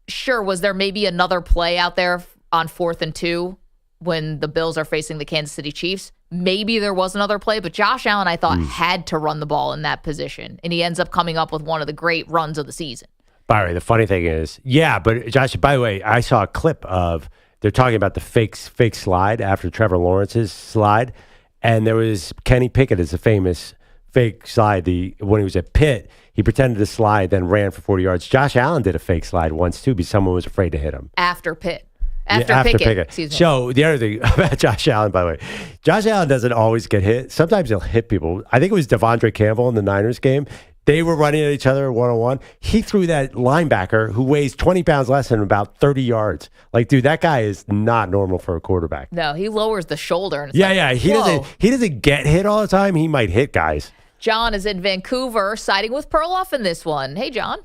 sure, was there maybe another play out there on 4th and 2 when the Bills are facing the Kansas City Chiefs? Maybe there was another play, but Josh Allen, I thought, had to run the ball in that position. And he ends up coming up with one of the great runs of the season. Byron, the funny thing is, but Josh, by the way, I saw a clip of, they're talking about the fake slide after Trevor Lawrence's slide. And there was Kenny Pickett is a famous fake slide. When he was at Pitt, he pretended to slide, then ran for 40 yards. Josh Allen did a fake slide once too because someone was afraid to hit him. After Pitt. After Pickett. Excuse me. So the other thing about Josh Allen, by the way, Josh Allen doesn't always get hit. Sometimes he'll hit people. I think it was Devondre Campbell in the Niners game. They were running at each other one-on-one. He threw that linebacker who weighs 20 pounds less than about 30 yards. Like, dude, that guy is not normal for a quarterback. No, he lowers the shoulder. And He doesn't get hit all the time. He might hit guys. John is in Vancouver, siding with Perloff in this one. Hey, John.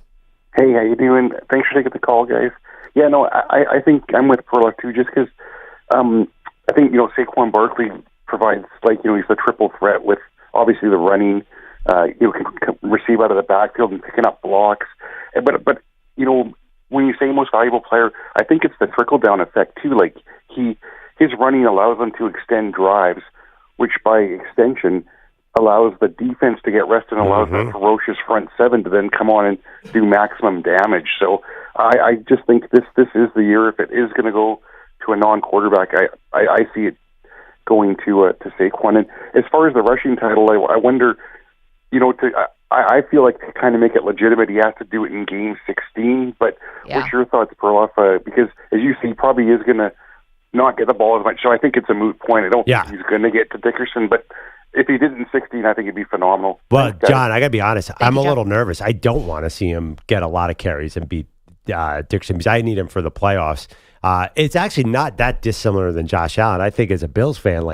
Hey, how you doing? Thanks for taking the call, guys. Yeah, no, I think I'm with Perloff too, just because I think, Saquon Barkley provides, he's the triple threat with obviously the running, can receive out of the backfield and picking up blocks. But when you say most valuable player, I think it's the trickle-down effect too. Like, his running allows them to extend drives, which by extension allows the defense to get rested and allows the ferocious front seven to then come on and do maximum damage. So I just think this is the year. If it is going to go to a non-quarterback, I see it going to Saquon. And as far as the rushing title, I wonder, I feel like to kind of make it legitimate, he has to do it in Game 16. But what's your thoughts, Perloff? Because as you see, he probably is going to not get the ball as much. So I think it's a moot point. I don't think he's going to get to Dickerson, but if he did it in 16, I think it'd be phenomenal. Well, John, I got to be honest. I'm a little nervous. I don't want to see him get a lot of carries and beat Dickerson because I need him for the playoffs. It's actually not that dissimilar than Josh Allen. I think as a Bills fan,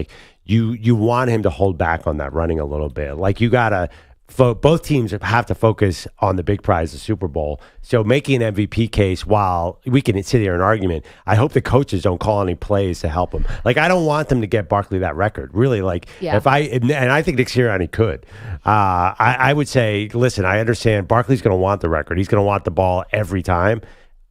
you want him to hold back on that running a little bit. You got to both teams have to focus on the big prize, the Super Bowl. So making an MVP case, while we can sit here and argument, I hope the coaches don't call any plays to help him. I don't want them to get Barkley that record. Really, and I think Nick Sirianni could. I would say, listen, I understand Barkley's going to want the record. He's going to want the ball every time.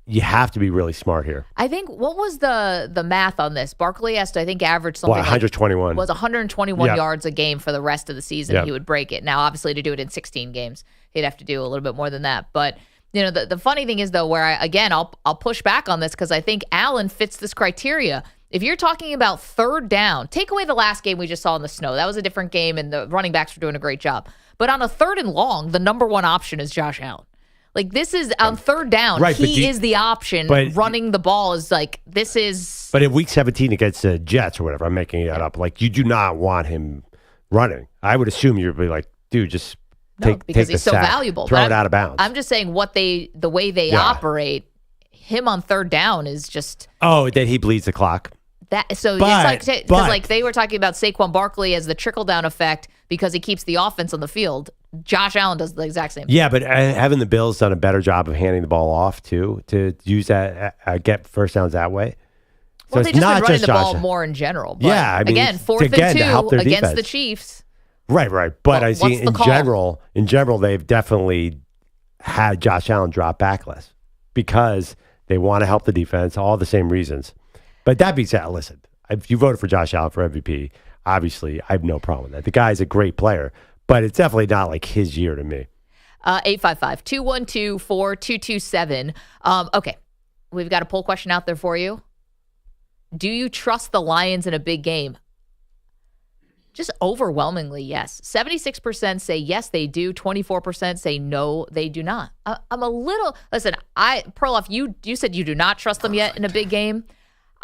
You have to be really smart here. I think, what was the math on this? Barkley has to, I think, average something 121. Was 121 yards a game for the rest of the season. He would break it. Now, obviously, to do it in 16 games, he'd have to do a little bit more than that. But, the funny thing is, though, where I'll push back on this because I think Allen fits this criteria. If you're talking about third down, take away the last game we just saw in the snow. That was a different game, and the running backs were doing a great job. But on a third and long, the number one option is Josh Allen. This is on third down. Right, he is the option. Running the ball is this is. But in week 17 against the Jets or whatever, I'm making that up. You do not want him running. I would assume you'd be like, dude, just take because the he's so sack, valuable. throw it out of bounds. I'm just saying the way they operate. Him on third down is just. Oh, that he bleeds the clock. It's because they were talking about Saquon Barkley as the trickle down effect because he keeps the offense on the field. Josh Allen does the exact same thing. Yeah, but haven't the Bills done a better job of handing the ball off too to use that get first downs that way? So well, they've just been running the ball more in general. But again, 4th and 2 against defense. the Chiefs. Right. But I see in general, they've definitely had Josh Allen drop back less because they want to help the defense, all the same reasons. But that being said, listen, if you voted for Josh Allen for MVP, obviously I have no problem with that. The guy's a great player. But it's definitely not his year to me. 855-212-4227. Okay, we've got a poll question out there for you. Do you trust the Lions in a big game? Just overwhelmingly, yes. 76% say yes, they do. 24% say no, they do not. I'm a little... Listen, Perloff, you said you do not trust them yet in a big game.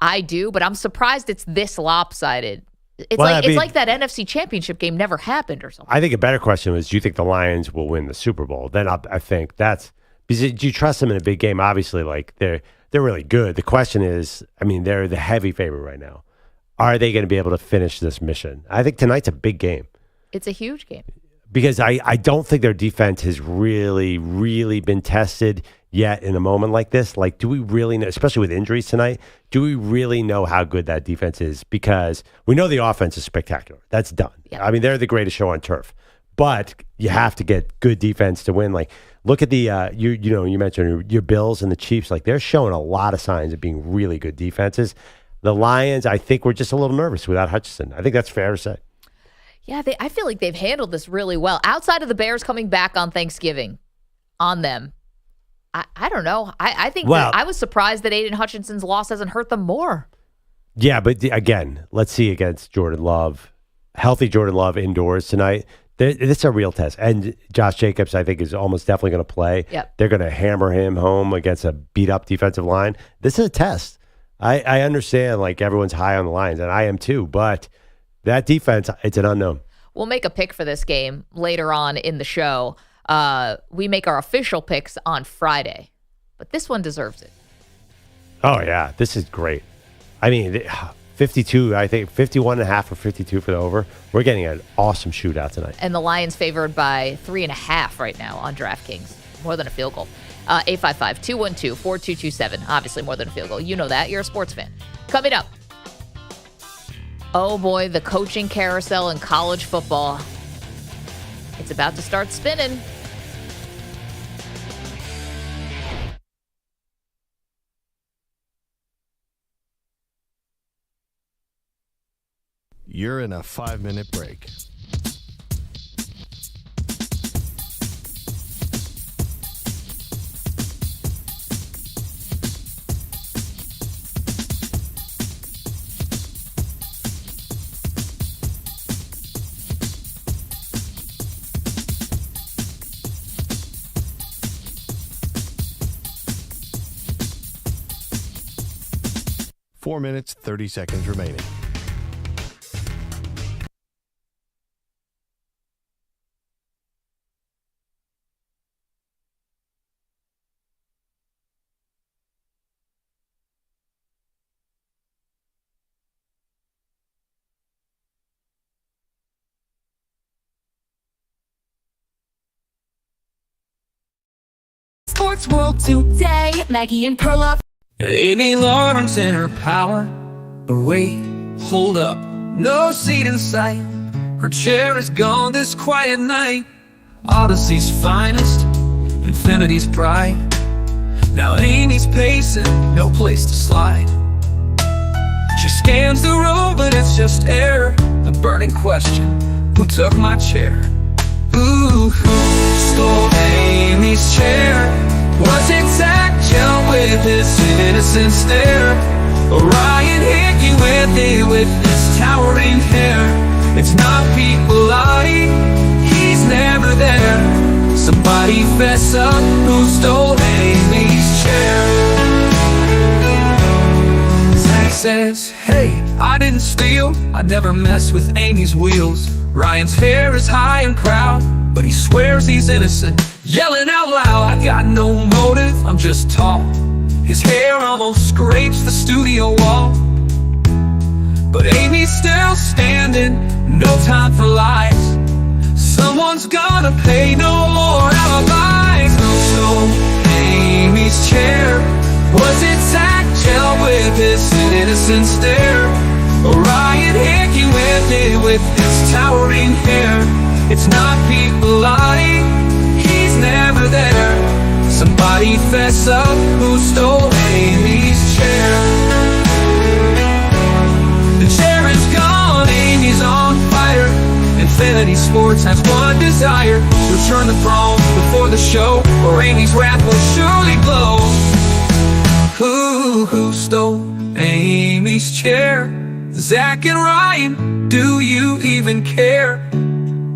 I do, but I'm surprised it's this lopsided. It's like that NFC Championship game never happened or something. I think a better question was, do you think the Lions will win the Super Bowl? Then I think that's because do you trust them in a big game? Obviously, they're really good. The question is, they're the heavy favorite right now. Are they going to be able to finish this mission? I think tonight's a big game. It's a huge game. Because I don't think their defense has really, really been tested yet in a moment like this. Do we really know, especially with injuries tonight, do we really know how good that defense is? Because we know the offense is spectacular. That's done. Yeah. They're the greatest show on turf. But you have to get good defense to win. Look at the, you mentioned your Bills and the Chiefs. They're showing a lot of signs of being really good defenses. The Lions, I think, were just a little nervous without Hutchinson. I think that's fair to say. Yeah, I feel like they've handled this really well. Outside of the Bears coming back on Thanksgiving on them, I don't know. I think I was surprised that Aiden Hutchinson's loss hasn't hurt them more. Yeah, but again, let's see against Jordan Love. Healthy Jordan Love indoors tonight. This is a real test. And Josh Jacobs, I think, is almost definitely going to play. Yep. They're going to hammer him home against a beat-up defensive line. This is a test. I understand, everyone's high on the Lions, and I am too, but that defense, it's an unknown. We'll make a pick for this game later on in the show. We make our official picks on Friday, but this one deserves it. Oh, yeah. This is great. 52, I think 51.5 or 52 for the over. We're getting an awesome shootout tonight. And the Lions favored by 3.5 right now on DraftKings, more than a field goal. 855-212-4227. Obviously more than a field goal. You know that. You're a sports fan. Coming up. Oh boy, the coaching carousel in college football. It's about to start spinning. You're in a 5-minute break. Four minutes, 30 seconds remaining. Sports World Today, Maggie and Perloff. Amy Lawrence in her power. But wait, hold up, no seat in sight. Her chair is gone this quiet night. Odyssey's finest, infinity's pride. Now Amy's pacing, no place to slide. She scans the room, but it's just air. The burning question, who took my chair? Ooh, who stole Amy's chair? Was it Zach Joe with his innocent stare? Or Ryan Hickey with his towering hair? It's not Pete Bellotti, he's never there. Somebody fess up, who stole Amy's chair? Zach says, hey, I didn't steal, I never mess with Amy's wheels. Ryan's hair is high and proud, but he swears he's innocent. Yelling out loud, I got no motive, I'm just tall. His hair almost scrapes the studio wall. But Amy's still standing, no time for lies. Someone's gonna pay, no more alibis. Who stole Amy's chair? Was it Zach Gell with his innocent stare? Or Ryan Hickey with his towering hair? It's not Pete Bellotti, he's never there. Somebody fess up, who stole Amy's chair? The chair is gone, Amy's on fire. Infinity Sports has one desire: to return the throne before the show, or Amy's wrath will surely glow. Who stole Amy's chair? Zach and Ryan, do you even care?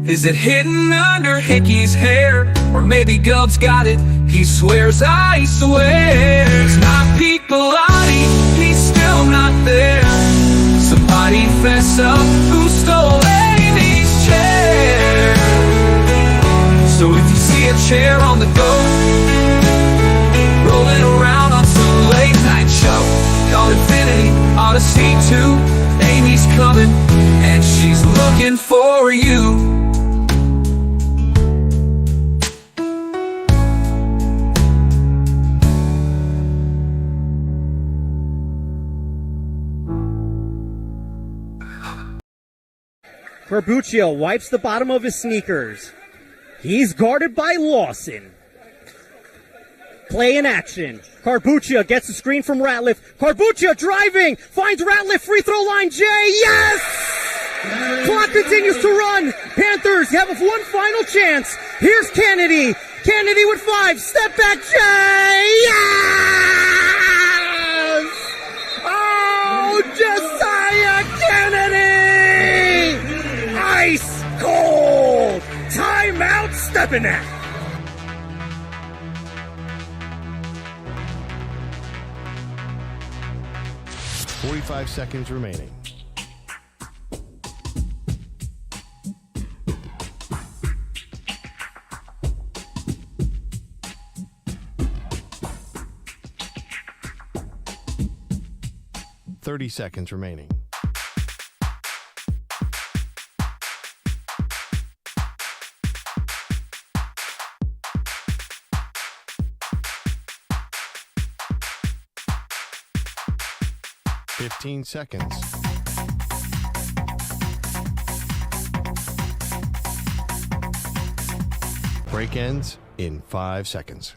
Is it hidden under Hickey's hair? Or maybe Gub's got it, he swears, I swear. It's not Pete Bellotti, he's still not there. Somebody fess up, who stole Amy's chair? So if you see a chair on the go, rolling around on some late night show, call Infinity, Odyssey 2. Amy's coming, and she's looking for you. Corbuccio wipes the bottom of his sneakers. He's guarded by Lawson. Play in action. Corbuccio gets the screen from Ratliff. Corbuccio driving, finds Ratliff, free throw line, Jay, yes! Clock continues to run. Panthers have one final chance. Here's Kennedy. Kennedy with 5, step back, Jay, yes! Oh, Josiah Kennedy! Ice cold! Timeout, stepping out. 45 seconds remaining. $30 remaining. 15 seconds. Break ends in 5 seconds.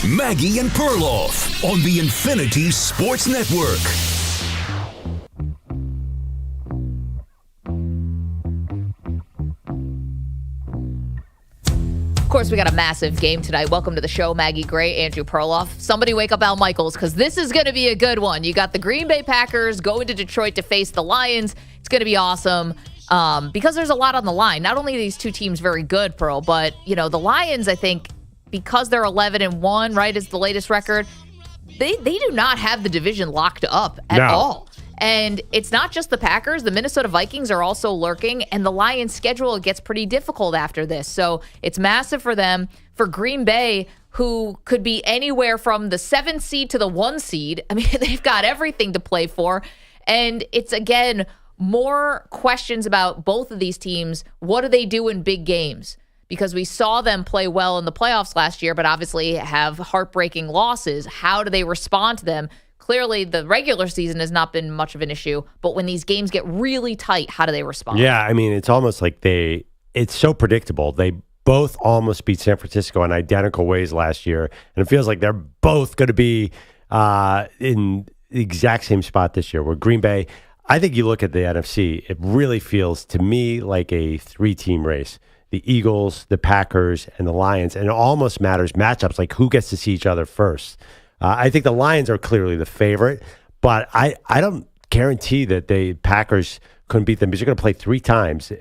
Maggie and Perloff on the Infinity Sports Network. Of course, we got a massive game tonight. Welcome to the show, Maggie Gray, Andrew Perloff. Somebody wake up Al Michaels, because this is going to be a good one. You got the Green Bay Packers going to Detroit to face the Lions. It's going to be awesome because there's a lot on the line. Not only are these two teams very good, Pearl, but, the Lions, I think, because they're 11-1, right, is the latest record, they do not have the division locked up at all. And it's not just the Packers. The Minnesota Vikings are also lurking, and the Lions' schedule gets pretty difficult after this. So it's massive for them. For Green Bay, who could be anywhere from the 7th seed to the 1 seed, I mean, they've got everything to play for. And it's, again, more questions about both of these teams. What do they do in big games? Because we saw them play well in the playoffs last year, but obviously have heartbreaking losses. How do they respond to them? Clearly, the regular season has not been much of an issue, but when these games get really tight, how do they respond? Yeah, I mean, it's almost like it's so predictable. They both almost beat San Francisco in identical ways last year, and it feels like they're both going to be in the exact same spot this year, where Green Bay, I think you look at the NFC, it really feels to me like a 3-team race. The Eagles, the Packers, and the Lions, and it almost matters matchups, like who gets to see each other first. I think the Lions are clearly the favorite, but I don't guarantee that the Packers couldn't beat them because you're going to play 3 times,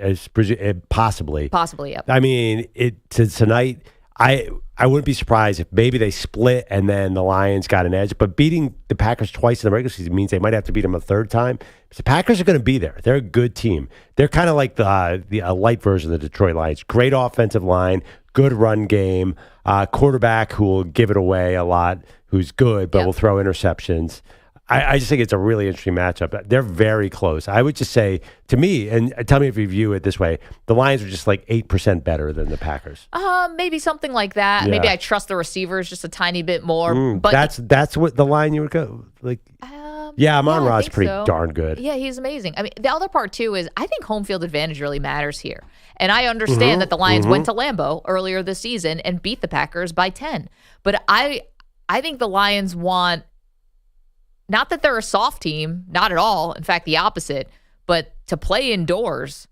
possibly. Possibly, yeah. I mean, tonight, I wouldn't be surprised if maybe they split and then the Lions got an edge, but beating the Packers twice in the regular season means they might have to beat them a 3rd time. The Packers are going to be there. They're a good team. They're kind of like the light version of the Detroit Lions. Great offensive line, good run game, quarterback who will give it away a lot, who's good, but will throw interceptions. I just think it's a really interesting matchup. They're very close. I would just say, to me, and tell me if you view it this way, the Lions are just like 8% better than the Packers. Maybe something like that. Yeah. Maybe I trust the receivers just a tiny bit more. But that's what the line you would go like. Amon-Ra's pretty darn good. Yeah, he's amazing. I mean, the other part too is I think home field advantage really matters here, and I understand that the Lions went to Lambeau earlier this season and beat the Packers by 10. But I think the Lions want. Not that they're a soft team, not at all. In fact, the opposite. But to play indoors,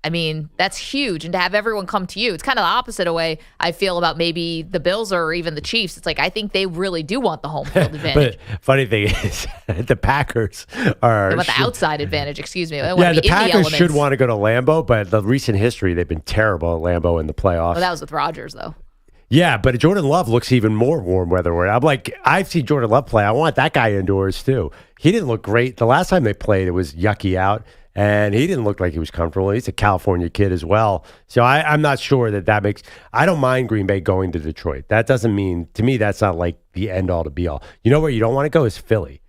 I mean, that's huge. And to have everyone come to you, it's kind of the opposite way I feel about maybe the Bills or even the Chiefs. It's like I think they really do want the home field advantage. But funny thing is, the Packers are... They want the outside advantage, excuse me. The Packers should want to go to Lambeau, but the recent history, they've been terrible at Lambeau in the playoffs. Well, that was with Rodgers, though. Yeah, but Jordan Love looks even more warm weather. I'm like, I've seen Jordan Love play. I want that guy indoors, too. He didn't look great. The last time they played, it was yucky out, and he didn't look like he was comfortable. He's a California kid as well. So I'm not sure that makes – I don't mind Green Bay going to Detroit. That doesn't mean – to me, that's not like the end-all to be-all. You know where you don't want to go is Philly.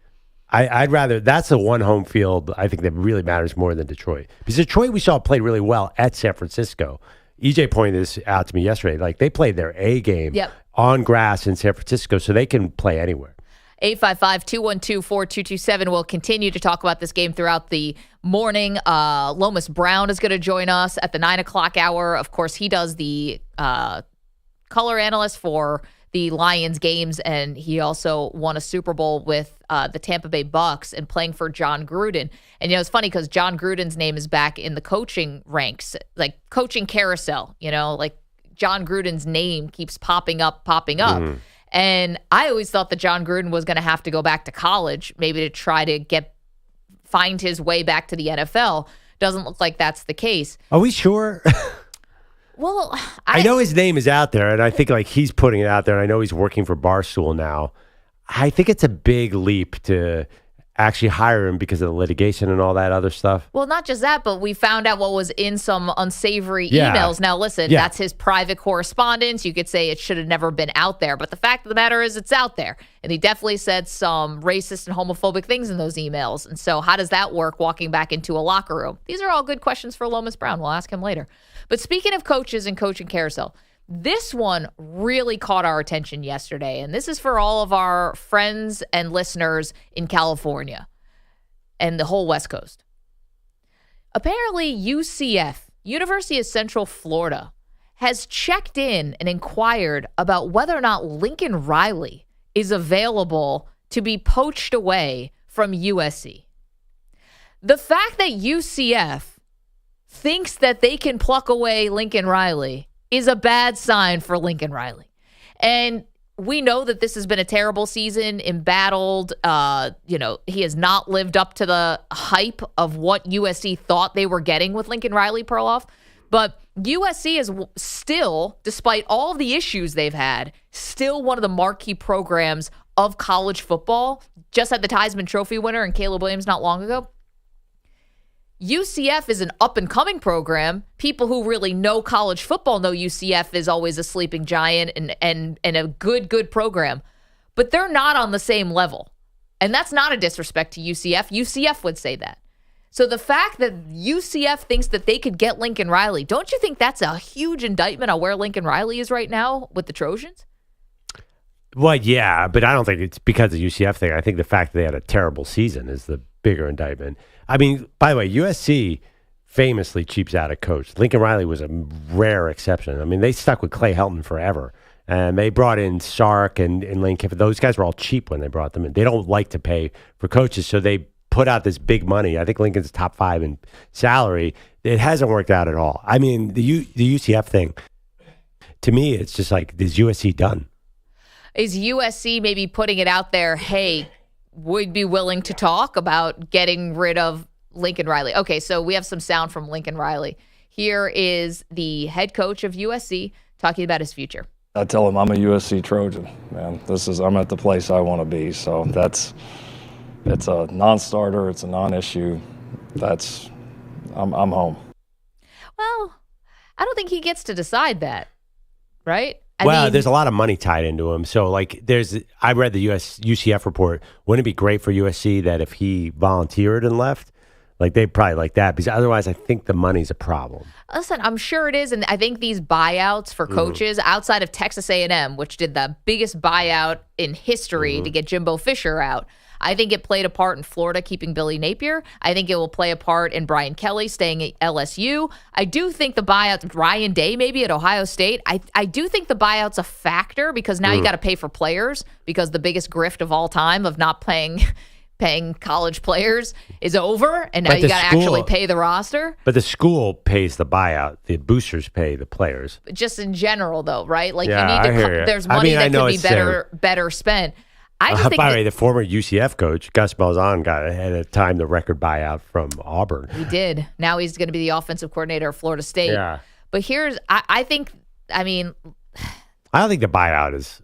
I'd rather – that's the one home field I think that really matters more than Detroit. Because Detroit, we saw played really well at San Francisco. EJ pointed this out to me yesterday. Like, they played their A game on grass in San Francisco, so they can play anywhere. 855-212-4227. We'll continue to talk about this game throughout the morning. Lomas Brown is going to join us at the 9 o'clock hour. Of course, he does the color analyst for the Lions games, and he also won a Super Bowl with the Tampa Bay Bucks and playing for John Gruden. And, it's funny because John Gruden's name is back in the coaching ranks, like coaching carousel, like John Gruden's name keeps popping up. Mm. And I always thought that John Gruden was going to have to go back to college, maybe to try to find his way back to the NFL. Doesn't look like that's the case. Are we sure? Well, I know his name is out there, and I think like he's putting it out there, and I know he's working for Barstool now. I think it's a big leap to actually hire him because of the litigation and all that other stuff. Well, not just that, but we found out what was in some unsavory Yeah. emails. Now, listen, that's his private correspondence. You could say it should have never been out there, but the fact of the matter is it's out there. And he definitely said some racist and homophobic things in those emails. And so how does that work walking back into a locker room? These are all good questions for Lomas Brown. We'll ask him later. But speaking of coaches and coaching carousel, this one really caught our attention yesterday, and this is for all of our friends and listeners in California and the whole West Coast. Apparently, UCF, University of Central Florida, has checked in and inquired about whether or not Lincoln Riley is available to be poached away from USC. The fact that UCF thinks that they can pluck away Lincoln Riley is a bad sign for Lincoln Riley. And we know that this has been a terrible season, embattled. He has not lived up to the hype of what USC thought they were getting with Lincoln Riley, Perloff. But USC is still, despite all of the issues they've had, still one of the marquee programs of college football. Just had the Heisman Trophy winner and Caleb Williams not long ago. UCF is an up-and-coming program. People who really know college football know UCF is always a sleeping giant and a good program. But they're not on the same level. And that's not a disrespect to UCF. UCF would say that. So the fact that UCF thinks that they could get Lincoln Riley, don't you think that's a huge indictment on where Lincoln Riley is right now with the Trojans? Well, yeah, but I don't think it's because of the UCF thing. I think the fact that they had a terrible season is the bigger indictment. I mean, by the way, USC famously cheaps out a coach. Lincoln Riley was a rare exception. I mean, they stuck with Clay Helton forever. And they brought in Sark and Lane Kiffin. Those guys were all cheap when they brought them in. They don't like to pay for coaches, so they put out this big money. I think Lincoln's top 5 in salary. It hasn't worked out at all. I mean, the UCF thing, to me, it's just like, is USC done? Is USC maybe putting it out there, hey, would be willing to talk about getting rid of Lincoln Riley? Okay, so we have some sound from Lincoln Riley. Here is the head coach of USC talking about his future. I tell him I'm a USC Trojan, man. I'm at the place I want to be. So it's a non-starter. It's a non-issue. I'm home. Well, I don't think he gets to decide that, right? I mean, there's a lot of money tied into him. So, I read the UCF report. Wouldn't it be great for USC that if he volunteered and left? They'd probably like that, because otherwise I think the money's a problem. Listen, I'm sure it is, and I think these buyouts for coaches outside of Texas A&M, which did the biggest buyout in history to get Jimbo Fisher out, I think it played a part in Florida keeping Billy Napier. I think it will play a part in Brian Kelly staying at LSU. I do think the buyout, Ryan Day maybe at Ohio State, I do think the buyout's a factor, because now you got to pay for players, because the biggest grift of all time of not paying college players is over, and now you got to actually pay the roster. But the school pays the buyout. The boosters pay the players. Just in general, though, right? You need to. There's money that could be better spent. I just think by the way, the former UCF coach, Gus Malzahn, got ahead of time the record buyout from Auburn. He did. Now he's going to be the offensive coordinator of Florida State. Yeah. But I think the buyout is.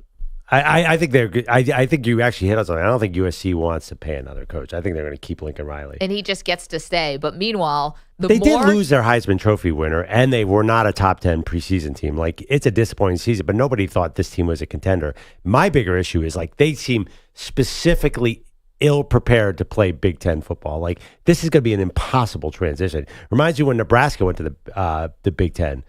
I think they're good. I think you actually hit on something. I don't think USC wants to pay another coach. I think they're going to keep Lincoln Riley. And he just gets to stay. But meanwhile, they did lose their Heisman Trophy winner, and they were not a top 10 preseason team. It's a disappointing season, but nobody thought this team was a contender. My bigger issue is they seem specifically ill-prepared to play Big Ten football. This is going to be an impossible transition. Reminds you when Nebraska went to the Big Ten.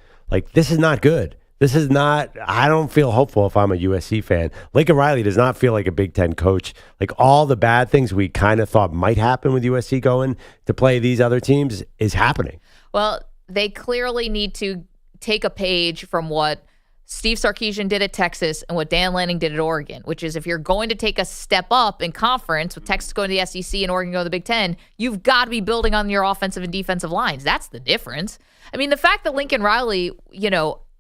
This is not good. This is not, I don't feel hopeful if I'm a USC fan. Lincoln Riley does not feel like a Big Ten coach. All the bad things we kind of thought might happen with USC going to play these other teams is happening. Well, they clearly need to take a page from what Steve Sarkisian did at Texas and what Dan Lanning did at Oregon, which is if you're going to take a step up in conference, with Texas going to the SEC and Oregon going to the Big Ten, you've got to be building on your offensive and defensive lines. That's the difference. I mean, the fact that Lincoln Riley,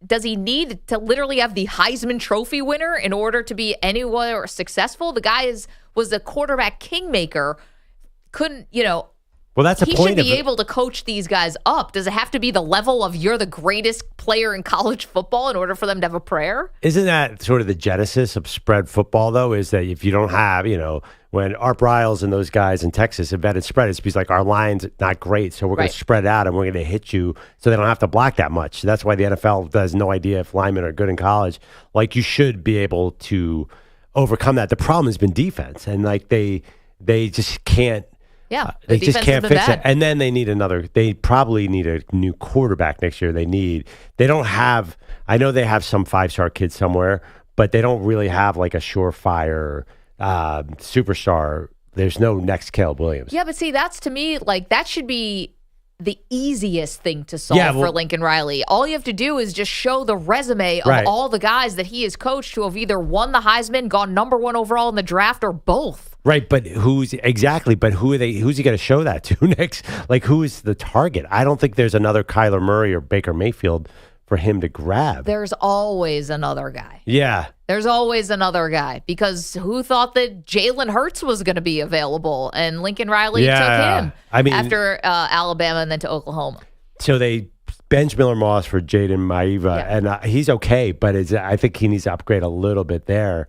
does he need to literally have the Heisman Trophy winner in order to be anywhere successful? The guy was a quarterback kingmaker. Couldn't, Well, that's the he point. He should be able to coach these guys up. Does it have to be the level of you're the greatest player in college football in order for them to have a prayer? Isn't that sort of the genesis of spread football, though, is that if you don't have, when Art Briles and those guys in Texas invented spread, it's because like our line's not great, so we're going to spread out and we're going to hit you so they don't have to block that much. So that's why the NFL has no idea if linemen are good in college. Like you should be able to overcome that. The problem has been defense, and like they just can't. Yeah, they just can't fix it. And then they probably need a new quarterback next year. I know they have some 5-star kids somewhere, but they don't really have like a surefire superstar. There's no next Caleb Williams. Yeah, but see, that's to me, like that should be the easiest thing to solve for Lincoln Riley. All you have to do is just show the resume of all the guys that he has coached who have either won the Heisman, gone number 1 overall in the draft, or both. Right, but who's he going to show that to next? Like, who is the target? I don't think there's another Kyler Murray or Baker Mayfield for him to grab. There's always another guy. Yeah. There's always another guy, because who thought that Jalen Hurts was going to be available? And Lincoln Riley took him after Alabama and then to Oklahoma. So they bench Miller Moss for Jaden Maiva, and he's okay, but I think he needs to upgrade a little bit there.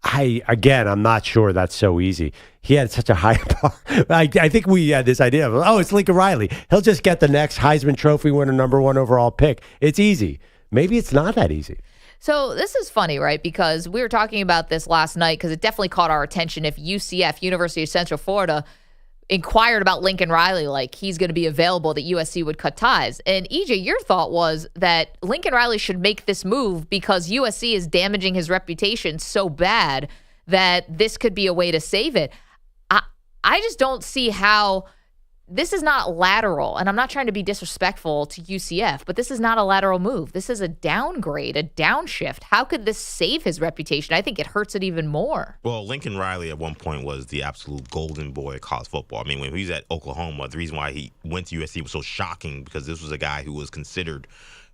I'm not sure that's so easy. He had such a high bar. I think we had this idea of, it's Lincoln Riley. He'll just get the next Heisman Trophy winner, number 1 overall pick. It's easy. Maybe it's not that easy. So this is funny, right? Because we were talking about this last night because it definitely caught our attention. If UCF, University of Central Florida, inquired about Lincoln Riley, like he's going to be available, that USC would cut ties. And EJ, your thought was that Lincoln Riley should make this move because USC is damaging his reputation so bad that this could be a way to save it. I just don't see how this is not lateral. And I'm not trying to be disrespectful to UCF, but this is not a lateral move. This is a downgrade, a downshift. How could this save his reputation? I think it hurts it even more. Well, Lincoln Riley at one point was the absolute golden boy of college football. I mean, when he was at Oklahoma, the reason why he went to USC was so shocking because this was a guy who was considered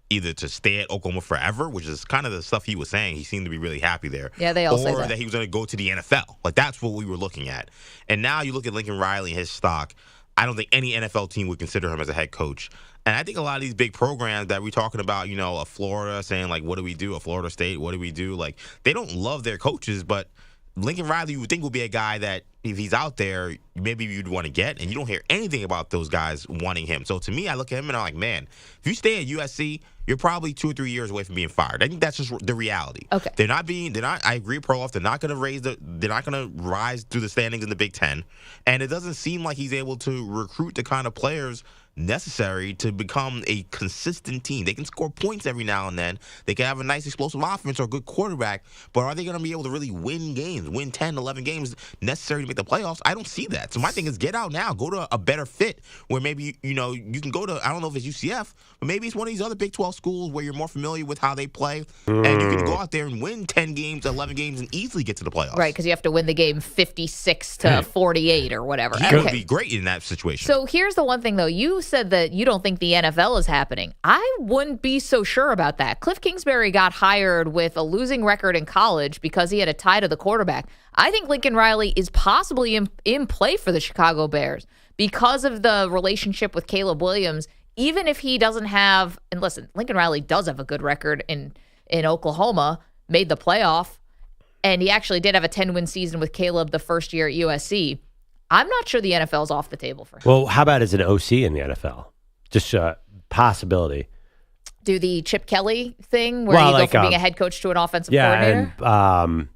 either to stay at Oklahoma forever, which is kind of the stuff he was saying. He seemed to be really happy there. Yeah, they all say that. Or that he was going to go to the NFL. Like, that's what we were looking at. And now you look at Lincoln Riley and his stock. I don't think any NFL team would consider him as a head coach. And I think a lot of these big programs that we're talking about, a Florida saying, like, what do we do? A Florida State, what do we do? Like, they don't love their coaches, but Lincoln Riley, you would think, would be a guy that if he's out there, maybe you'd want to get, and you don't hear anything about those guys wanting him. So to me, I look at him and I'm like, man, if you stay at USC, you're probably 2 or 3 years away from being fired. I think that's just the reality. Okay. I agree, Perloff, they're not going to rise through the standings in the Big Ten. And it doesn't seem like he's able to recruit the kind of players necessary to become a consistent team. They can score points every now and then. They can have a nice explosive offense or a good quarterback, but are they going to be able to really win games, win 10, 11 games necessary to make the playoffs? I don't see that. So my thing is get out now. Go to a better fit where maybe, you can go to, I don't know if it's UCF, but maybe it's one of these other Big 12 schools where you're more familiar with how they play, and you can go out there and win 10 games, 11 games, and easily get to the playoffs. Right, because you have to win the game 56 to 48 or whatever. He would be great in that situation. So here's the one thing, though. You said that you don't think the NFL is happening. I wouldn't be so sure about that. Cliff Kingsbury got hired with a losing record in college because he had a tie to the quarterback. I think Lincoln Riley is possibly in play for the Chicago Bears because of the relationship with Caleb Williams. Even if he doesn't have, and listen, Lincoln Riley does have a good record in Oklahoma, made the playoff, and he actually did have a 10-win season with Caleb the first year at USC. I'm not sure the NFL is off the table for him. Well, how about as an OC in the NFL? Just a possibility. Do the Chip Kelly thing where you go from being a head coach to an offensive coordinator? And,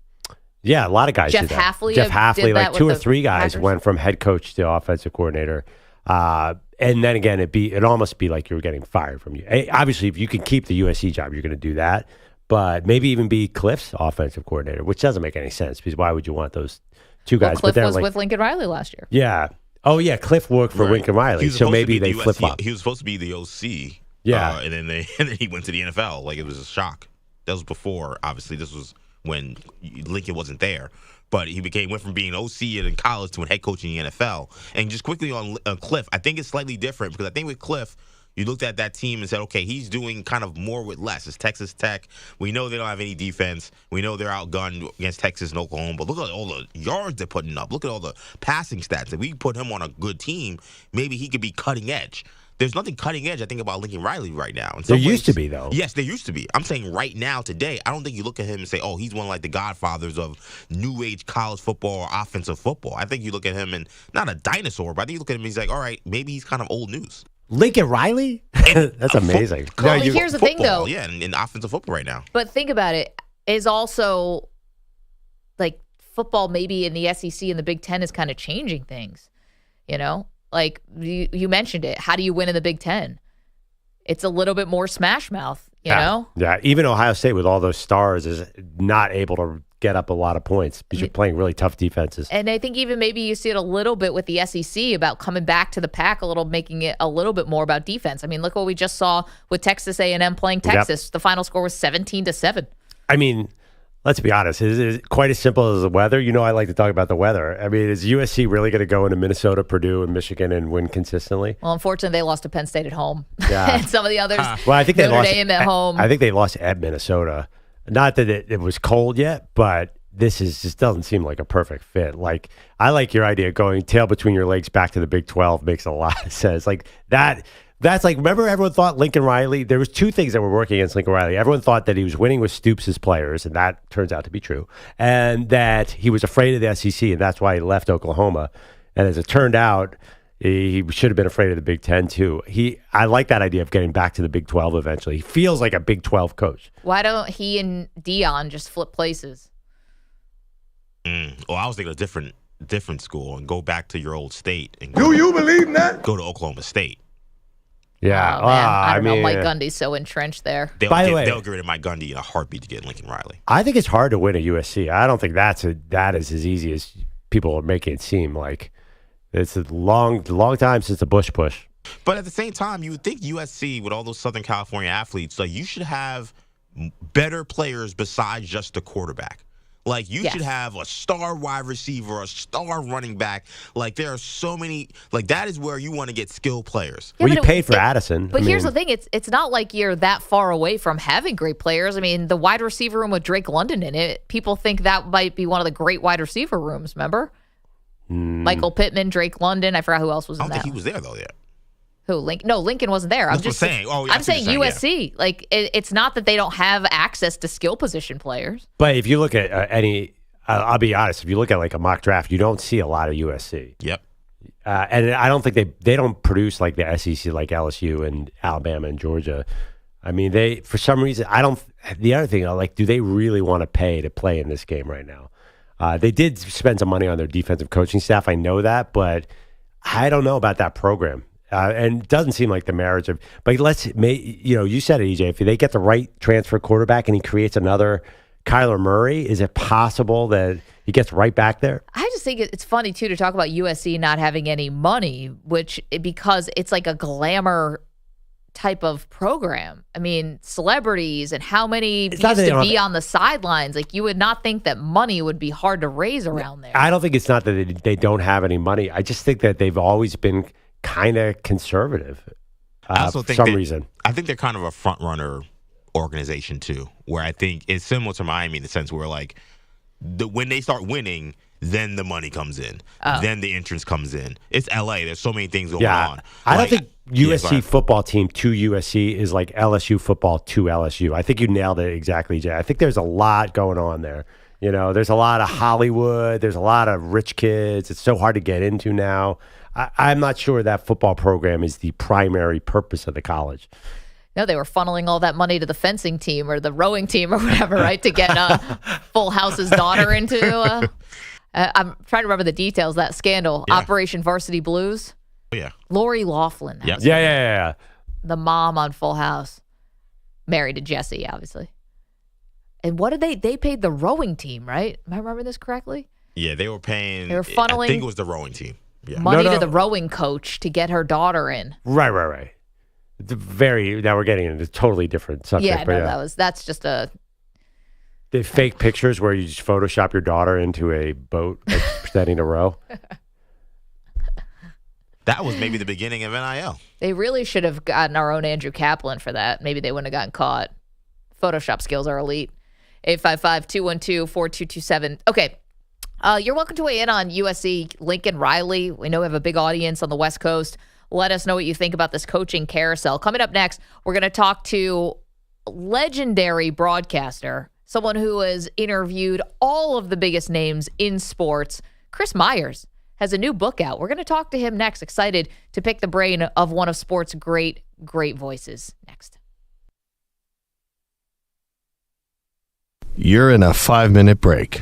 a lot of guys did that. Jeff Hafley, like 2 or 3 guys Packers. went from head coach to offensive coordinator. And then again, it'd almost be like you were getting fired from you. Obviously, if you can keep the USC job, you're going to do that. But maybe even be Cliff's offensive coordinator, which doesn't make any sense because why would you want those 2 guys? Well, Cliff was with Lincoln Riley last year. Yeah. Oh, yeah. Cliff worked for Lincoln Riley, so maybe they flip flop. He was supposed to be the OC. Yeah. And then he went to the NFL. Like, it was a shock. That was before, obviously. This was when Lincoln wasn't there. But he went from being OC in college to a head coach in the NFL. And just quickly on Cliff, I think it's slightly different because I think with Cliff, You looked at that team and said, okay, he's doing kind of more with less. It's Texas Tech. We know they don't have any defense. We know they're outgunned against Texas and Oklahoma. But look at all the yards they're putting up. Look at all the passing stats. If we put him on a good team, maybe he could be cutting edge. There's nothing cutting edge, I think, about Lincoln Riley right now. There used to be, though. Yes, there used to be. I'm saying right now, today, I don't think you look at him and say, oh, he's one of like the godfathers of new age college football or offensive football. I think you look at him and not a dinosaur, but I think you look at him and he's like, all right, maybe he's kind of old news. Lincoln Riley? That's amazing. Well, here's the thing, though. Yeah, in offensive football right now. But think about it. Is also like football maybe in the SEC and the Big Ten is kind of changing things. You know, like you mentioned it. How do you win in the Big Ten? It's a little bit more smash mouth, you know? Yeah, even Ohio State with all those stars is not able to get up a lot of points because you're playing really tough defenses. And I think even maybe you see it a little bit with the SEC about coming back to the pack a little, making it a little bit more about defense. I mean, look what we just saw with Texas A&M playing Texas. Yep. The final score was 17-7. I mean, let's be honest. Is it quite as simple as the weather? You know, I like to talk about the weather. I mean, is USC really going to go into Minnesota, Purdue, and Michigan and win consistently? Well, unfortunately, they lost to Penn State at home. Yeah. And some of the others, well, I think they lost Dame at home. I think they lost at Minnesota. Not that it was cold yet, but this just doesn't seem like a perfect fit. Like, I like your idea of going tail between your legs back to the Big 12. Makes a lot of sense. Like that. That's like, remember everyone thought Lincoln Riley, there was two things that were working against Lincoln Riley. Everyone thought that he was winning with Stoops' players, and that turns out to be true, and that he was afraid of the SEC, and that's why he left Oklahoma. And as it turned out, he should have been afraid of the Big Ten too. I like that idea of getting back to the Big 12 eventually. He feels like a Big 12 coach. Why don't he and Dion just flip places? Well, I was thinking a different school and go back to your old state. And Do you believe that? Go to Oklahoma State. Yeah. Oh, man. I don't know. Mike Gundy's so entrenched there. By the way, they'll get rid of Mike Gundy in a heartbeat to get Lincoln Riley. I think it's hard to win at USC. I don't think that is as easy as people are making it seem. Like, it's a long time since the Bush push. But at the same time, you would think USC, with all those Southern California athletes, like, you should have better players besides just the quarterback. Like, you should have a star wide receiver, a star running back. Like, there are so many. Like, that is where you want to get skilled players. Yeah, well, you paid for Addison. But here's the thing. It's not like you're that far away from having great players. I mean, the wide receiver room with Drake London in it, people think that might be one of the great wide receiver rooms, remember? Michael Pittman, Drake London. I forgot who else was in that. I don't think he was there, though, yet. Who? Lincoln? No, Lincoln wasn't there. I'm just saying. Oh, yeah, I'm saying USC. Yeah. Like, it's not that they don't have access to skill position players. But if you look at I'll be honest. If you look at like a mock draft, you don't see a lot of USC. Yep. And I don't think they don't produce like the SEC, like LSU and Alabama and Georgia. I mean, they, for some reason, the other thing, like, do they really want to pay to play in this game right now? They did spend some money on their defensive coaching staff. I know that, but I don't know about that program. And it doesn't seem like the marriage of, but you said it, EJ, if they get the right transfer quarterback and he creates another Kyler Murray, is it possible that he gets right back there? I just think it's funny, too, to talk about USC not having any money, because it's like a glamour type of program. I mean, celebrities and how many used to be on the sidelines. Like, you would not think that money would be hard to raise around there. I don't think it's not that they don't have any money. I just think that they've always been kind of conservative for some reason. I think they're kind of a front runner organization too, where I think it's similar to Miami in the sense where, like, when they start winning, then the money comes in, then the entrance comes in. It's LA. There's so many things going on. I don't think USC football team to USC is like LSU football to LSU. I think you nailed it exactly, Jay. I think there's a lot going on there. You know, there's a lot of Hollywood. There's a lot of rich kids. It's so hard to get into now. I'm not sure that football program is the primary purpose of the college. No, they were funneling all that money to the fencing team or the rowing team or whatever, right, to get Full House's daughter into. I'm trying to remember the details, that scandal. Yeah. Operation Varsity Blues. Oh, yeah. Lori Loughlin. Yep. Yeah. The mom on Full House. Married to Jesse, obviously. And what did they paid the rowing team, right? Am I remembering this correctly? Yeah, they were paying. They were funneling. I think it was the rowing team. Yeah. Money to the rowing coach to get her daughter in. Right. Now we're getting into a totally different subject. Yeah, that's just a. The fake pictures where you just Photoshop your daughter into a boat pretending to row. That was maybe the beginning of NIL. They really should have gotten our own Andrew Kaplan for that. Maybe they wouldn't have gotten caught. Photoshop skills are elite. 855-212-4227. Okay. You're welcome to weigh in on USC Lincoln Riley. We know we have a big audience on the West Coast. Let us know what you think about this coaching carousel. Coming up next, we're going to talk to legendary broadcaster, someone who has interviewed all of the biggest names in sports. Chris Myers has a new book out. We're going to talk to him next. Excited to pick the brain of one of sports' great voices. Next. You're in a 5-minute break.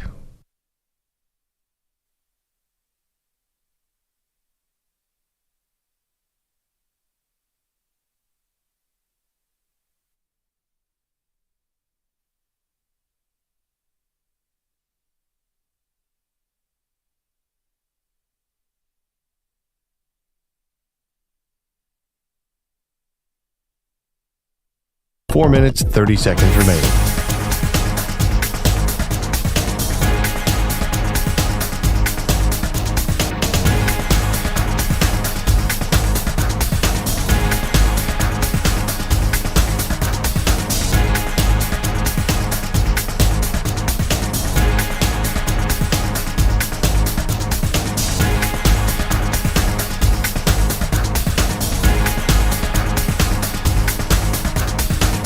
Four minutes, 30 seconds remaining.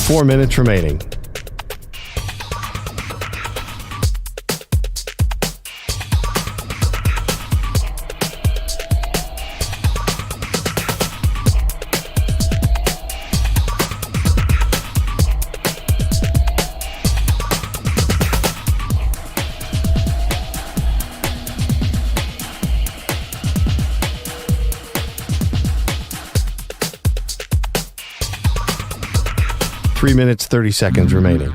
Four minutes remaining. Three minutes, 30 seconds remaining.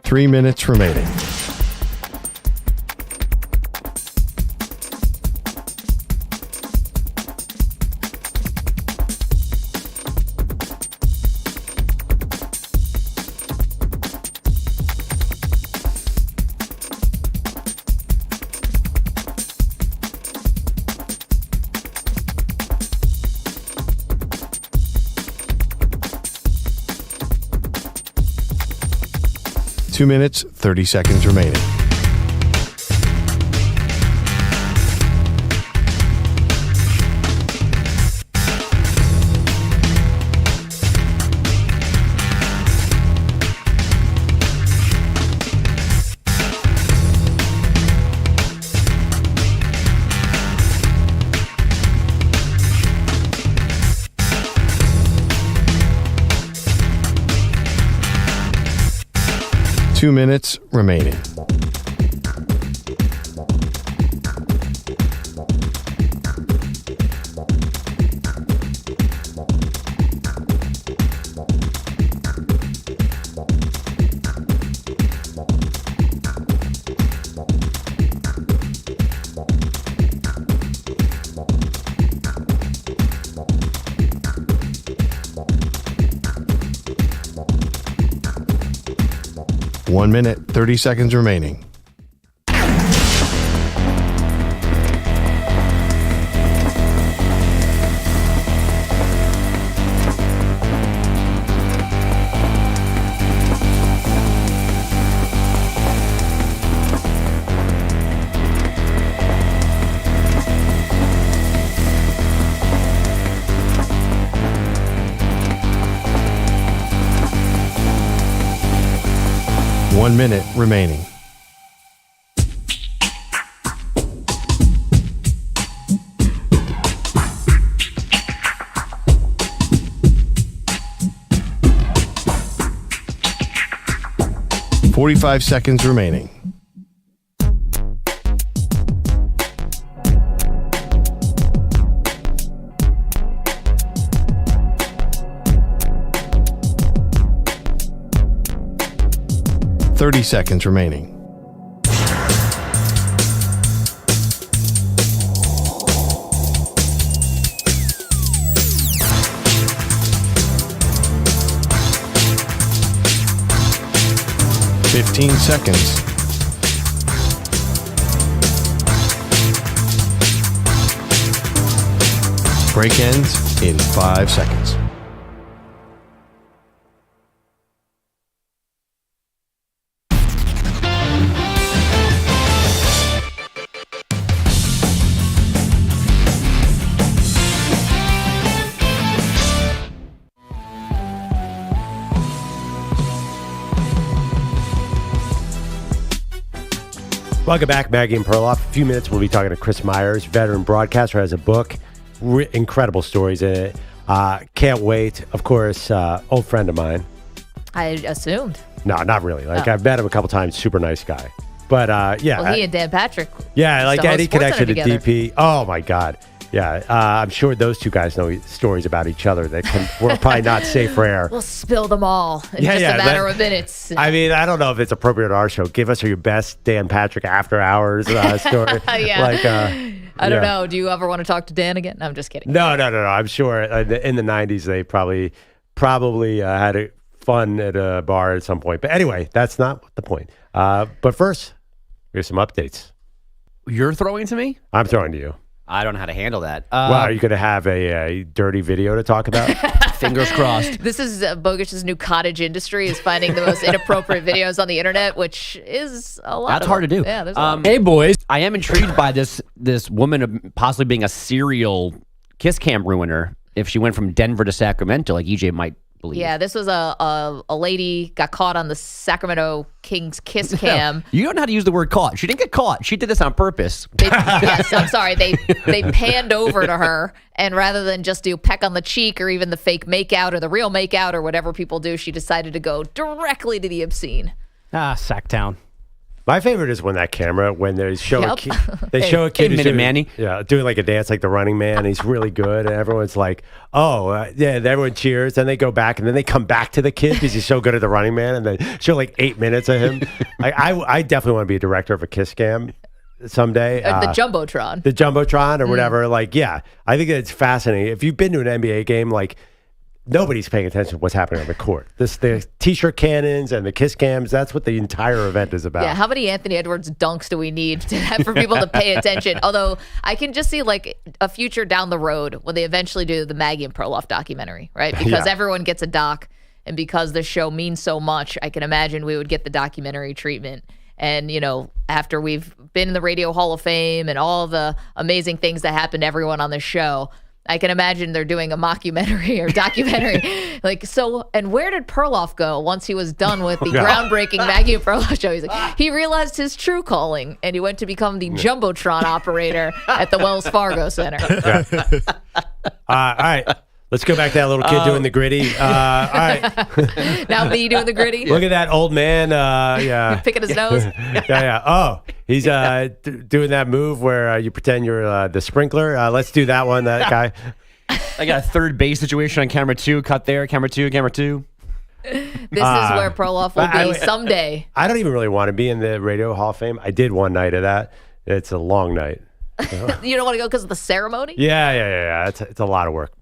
Three minutes remaining. Two minutes, 30 seconds remaining. Two minutes remaining. One minute, 30 seconds remaining. One minute remaining. Forty-five seconds remaining. 30 seconds remaining. $15 seconds. Break ends in 5 seconds. Welcome back, Maggie and Perloff. A few minutes, we'll be talking to Chris Myers, veteran broadcaster, has a book, incredible stories in it. Can't wait. Of course, old friend of mine. I assumed. No, not really. I've met him a couple times. Super nice guy. But yeah. Well, he and Dan Patrick. Yeah, like any connection to together. DP. Oh, my God. Yeah, I'm sure those two guys know stories about each other that we're probably not safe for air. We'll spill them all in just a matter of minutes. I mean, I don't know if it's appropriate on our show. Give us your best Dan Patrick after hours story. Yeah. I don't know. Do you ever want to talk to Dan again? No, I'm just kidding. No. I'm sure in the 90s they probably had fun at a bar at some point. But anyway, that's not the point. But first, here's some updates. You're throwing to me? I'm throwing to you. I don't know how to handle that. Well, are you going to have a dirty video to talk about? Fingers crossed. This is Bogusch's new cottage industry, is finding the most inappropriate videos on the internet, which is a lot. That's hard to do. Yeah, there's a lot. Hey, boys. I am intrigued by this woman possibly being a serial kiss cam ruiner if she went from Denver to Sacramento, like EJ might believe. Yeah, this was a lady got caught on the Sacramento Kings kiss cam. You don't know how to use the word caught. She didn't get caught. She did this on purpose. Yes, I'm sorry. They panned over to her, and rather than just do peck on the cheek or even the fake makeout or the real makeout or whatever people do, she decided to go directly to the obscene. Sacktown. My favorite is when they show a kid, who's doing like a dance like the Running Man. He's really good, and everyone's like, everyone cheers. Then they go back, and then they come back to the kid because he's so good at the Running Man, and they show like 8 minutes of him. I definitely want to be a director of a kiss cam someday. The Jumbotron or whatever. I think it's fascinating. If you've been to an NBA game, nobody's paying attention to what's happening on the court. The T-shirt cannons and the kiss cams, that's what the entire event is about. Yeah, how many Anthony Edwards dunks do we need for people to pay attention? Although I can just see a future down the road when they eventually do the Maggie and Perloff documentary, right? Because everyone gets a doc, and because the show means so much, I can imagine we would get the documentary treatment. And, after we've been in the Radio Hall of Fame and all the amazing things that happened to everyone on this show, I can imagine they're doing a mockumentary or documentary. And where did Perloff go once he was done with the groundbreaking Maggie and Perloff show? He's like, he realized his true calling, and he went to become the Jumbotron operator at the Wells Fargo Center. All right. Let's go back to that little kid doing the gritty. All right. Now me doing the gritty. Look at that old man. Picking his nose. Yeah. Oh, he's doing that move where you pretend you're the sprinkler. Let's do that one, that guy. I got a third base situation on camera 2. Cut there. Camera 2. Camera 2. This is where Perloff will be someday. I don't even really want to be in the Radio Hall of Fame. I did one night of that. It's a long night. You don't want to go because of the ceremony? Yeah. It's a lot of work.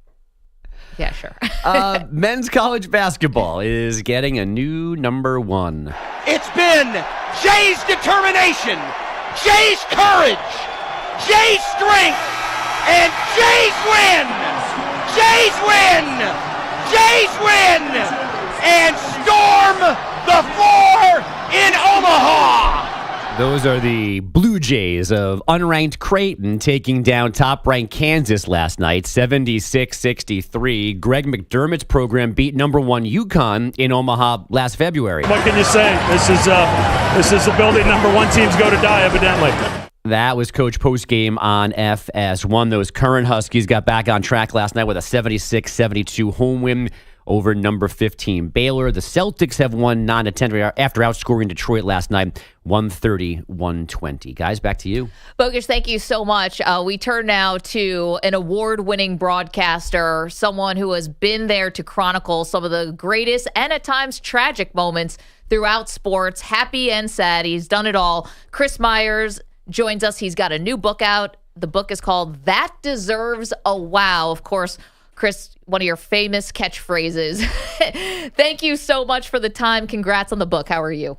Yeah, sure. Men's college basketball is getting a new number 1. It's been Jay's determination, Jay's courage, Jay's strength, and Jay's win! Jay's win! Jay's win! And storm the floor in Omaha! Those are the Blue Jays of unranked Creighton taking down top-ranked Kansas last night, 76-63. Greg McDermott's program beat number 1 UConn in Omaha last February. What can you say? This is a building number 1 teams go to die, evidently. That was Coach postgame on FS1. Those current Huskies got back on track last night with a 76-72 home win over number 15, Baylor. The Celtics have won 9-10 after outscoring Detroit last night, 130-120. Guys, back to you. Bogusch, thank you so much. We turn now to an award-winning broadcaster, someone who has been there to chronicle some of the greatest and at times tragic moments throughout sports, happy and sad. He's done it all. Chris Myers joins us. He's got a new book out. The book is called That Deserves a Wow. Of course, Chris, one of your famous catchphrases. Thank you so much for the time. Congrats on the book. How are you?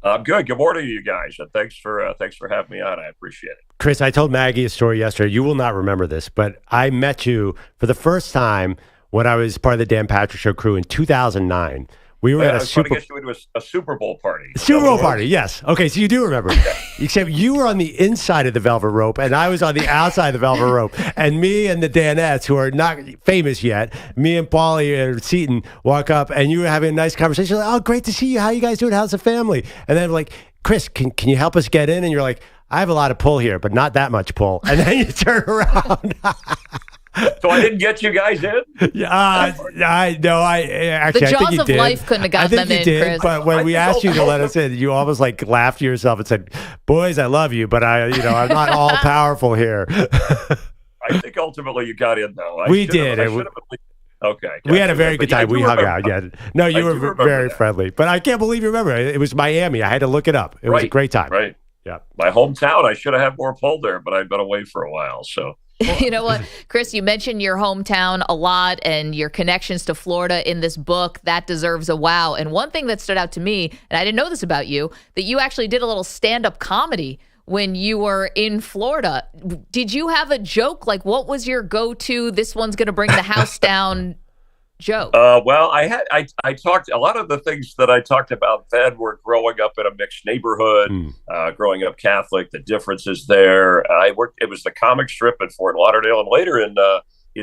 I'm good. Good morning to you guys. And thanks for having me on. I appreciate it. Chris, I told Maggie a story yesterday. You will not remember this, but I met you for the first time when I was part of the Dan Patrick Show crew in 2009. We were at a Super Bowl party. Super Bowl party, yes. Okay, so you do remember. Except you were on the inside of the velvet rope, and I was on the outside of the velvet rope. And me and the Danettes, who are not famous yet, me and Paulie and Seaton walk up, and you were having a nice conversation. Like, oh, great to see you. How you guys doing? How's the family? And then like, Chris, can you help us get in? And you're like, I have a lot of pull here, but not that much pull. And then you turn around. So I didn't get you guys in? I think the jaws you of did. life couldn't have gotten them in, did, Chris. But when we asked you to let us in, you almost like laughed to yourself and said, "Boys, I love you, but I'm not all powerful here." I think ultimately you got in though. We did. Okay. We had a very good time. We hung out. Yeah. No, you were very friendly. But I can't believe you remember. It was Miami. I had to look it up. It was a great time. Right. Yeah. My hometown. I should have had more pull there, but I've been away for a while. So. You know what, Chris, you mentioned your hometown a lot and your connections to Florida in this book, That Deserves a Wow. And one thing that stood out to me, and I didn't know this about you, that you actually did a little stand-up comedy when you were in Florida. Did you have a joke? Like, what was your go-to, this one's going to bring the house down joke? Well, I talked, a lot of the things that I talked about then were growing up in a mixed neighborhood, growing up Catholic, the differences there. It was the comic strip in Fort Lauderdale and later in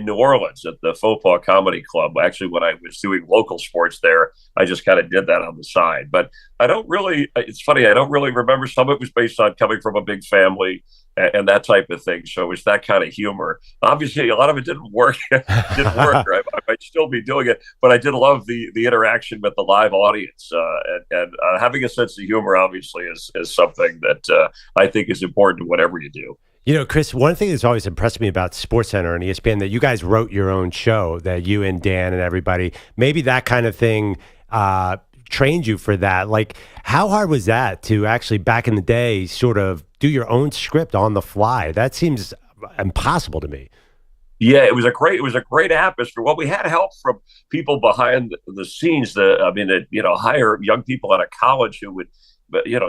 New Orleans at the Faux Pas Comedy Club. Actually, when I was doing local sports there, I just kind of did that on the side. But it's funny, I don't really remember. Some of it was based on coming from a big family and that type of thing. So it was that kind of humor. Obviously, a lot of it didn't work. I might still be doing it, but I did love the interaction with the live audience. And having a sense of humor, obviously, is something that I think is important in whatever you do. You know, Chris, one thing that's always impressed me about SportsCenter and ESPN, that you guys wrote your own show, that you and Dan and everybody, maybe that kind of thing trained you for that. Like, how hard was that to actually, back in the day, sort of do your own script on the fly? That seems impossible to me. Yeah, it was a great atmosphere. Well, we had help from people behind the scenes. Hire young people out of college who would,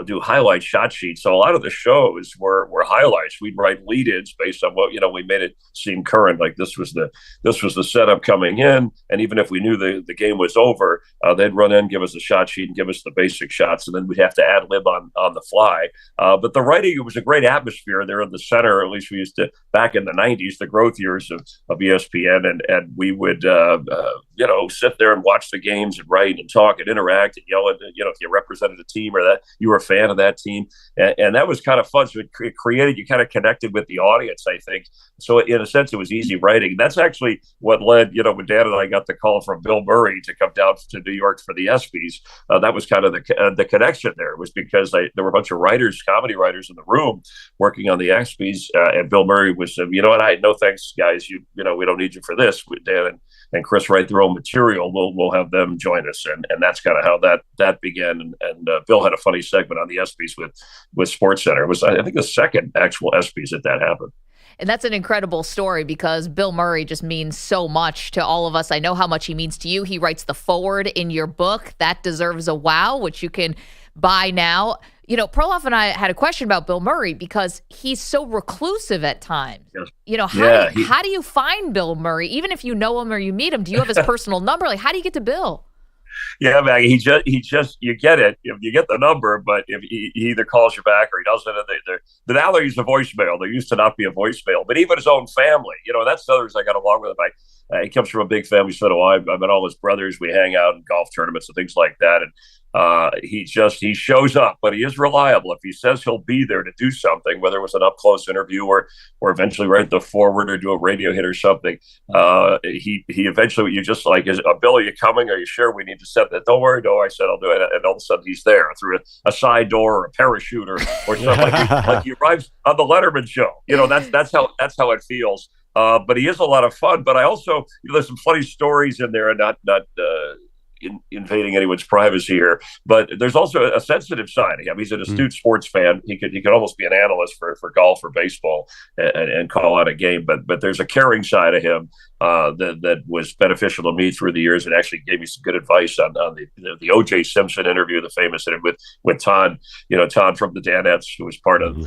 do highlight shot sheets. So a lot of the shows were highlights. We'd write lead-ins based on what, we made it seem current. Like this was the setup coming in. And even if we knew the game was over, they'd run in, give us a shot sheet and give us the basic shots. And then we'd have to ad lib on the fly. But the writing, it was a great atmosphere there in the center. At least we used to, back in the 90s, the growth years of ESPN. And we would, sit there and watch the games and write and talk and interact and yell at, if you represented a team or that you were a fan of that team. And that was kind of fun. So it created, you kind of connected with the audience, I think. So in a sense, it was easy writing. That's actually what led, when Dan and I got the call from Bill Murray to come down to New York for the ESPYs. That was kind of the connection there. It was because there were a bunch of writers, comedy writers in the room working on the ESPYs. And Bill Murray was, no thanks, guys. We don't need you for this. Dan and Chris write their own material. We'll have them join us. And that's kind of how that began. And Bill had a funny segment on the ESPYs with SportsCenter. It was, I think, the second actual ESPYs that happened. And that's an incredible story because Bill Murray just means so much to all of us. I know how much he means to you. He writes the foreword in your book, That Deserves a Wow, which you can buy now. Perloff and I had a question about Bill Murray because he's so reclusive at times. Yes. How do you find Bill Murray? Even if you know him or you meet him, do you have his personal number? Like, how do you get to Bill? Yeah, Maggie, you get it. You get the number, but if he either calls you back or he doesn't, now they use a voicemail. There used to not be a voicemail, but even his own family, that's the others I got along with him. He comes from a big family, so do I. I met all his brothers. We hang out in golf tournaments and things like that. And He shows up, but he is reliable. If he says he'll be there to do something, whether it was an up close interview or eventually write the forward or do a radio hit or something, he eventually, you just like, Bill, are you coming? Are you sure we need to set that? Don't worry, no, I said I'll do it, and all of a sudden he's there through a side door or a parachute or something like he arrives on the Letterman show. That's how it feels. But he is a lot of fun. But I also, there's some funny stories in there, and not invading anyone's privacy here, but there's also a sensitive side of him. He's an astute sports fan. He could almost be an analyst for golf or baseball and call out a game. But there's a caring side of him that was beneficial to me through the years, and actually gave me some good advice on the O.J. Simpson interview, the famous interview with Todd. Todd from the Danettes, who was part of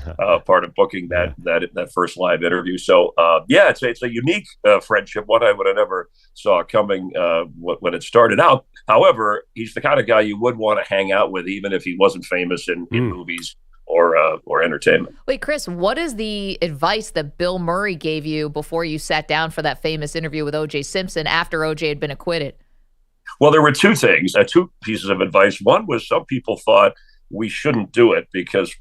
booking that first live interview. So it's a unique friendship, one I would have never saw coming when it started out. However, he's the kind of guy you would want to hang out with, even if he wasn't famous in movies or entertainment. Wait, Chris, what is the advice that Bill Murray gave you before you sat down for that famous interview with O.J. Simpson after O.J. had been acquitted? Well, there were two things, two pieces of advice. One was some people thought we shouldn't do it because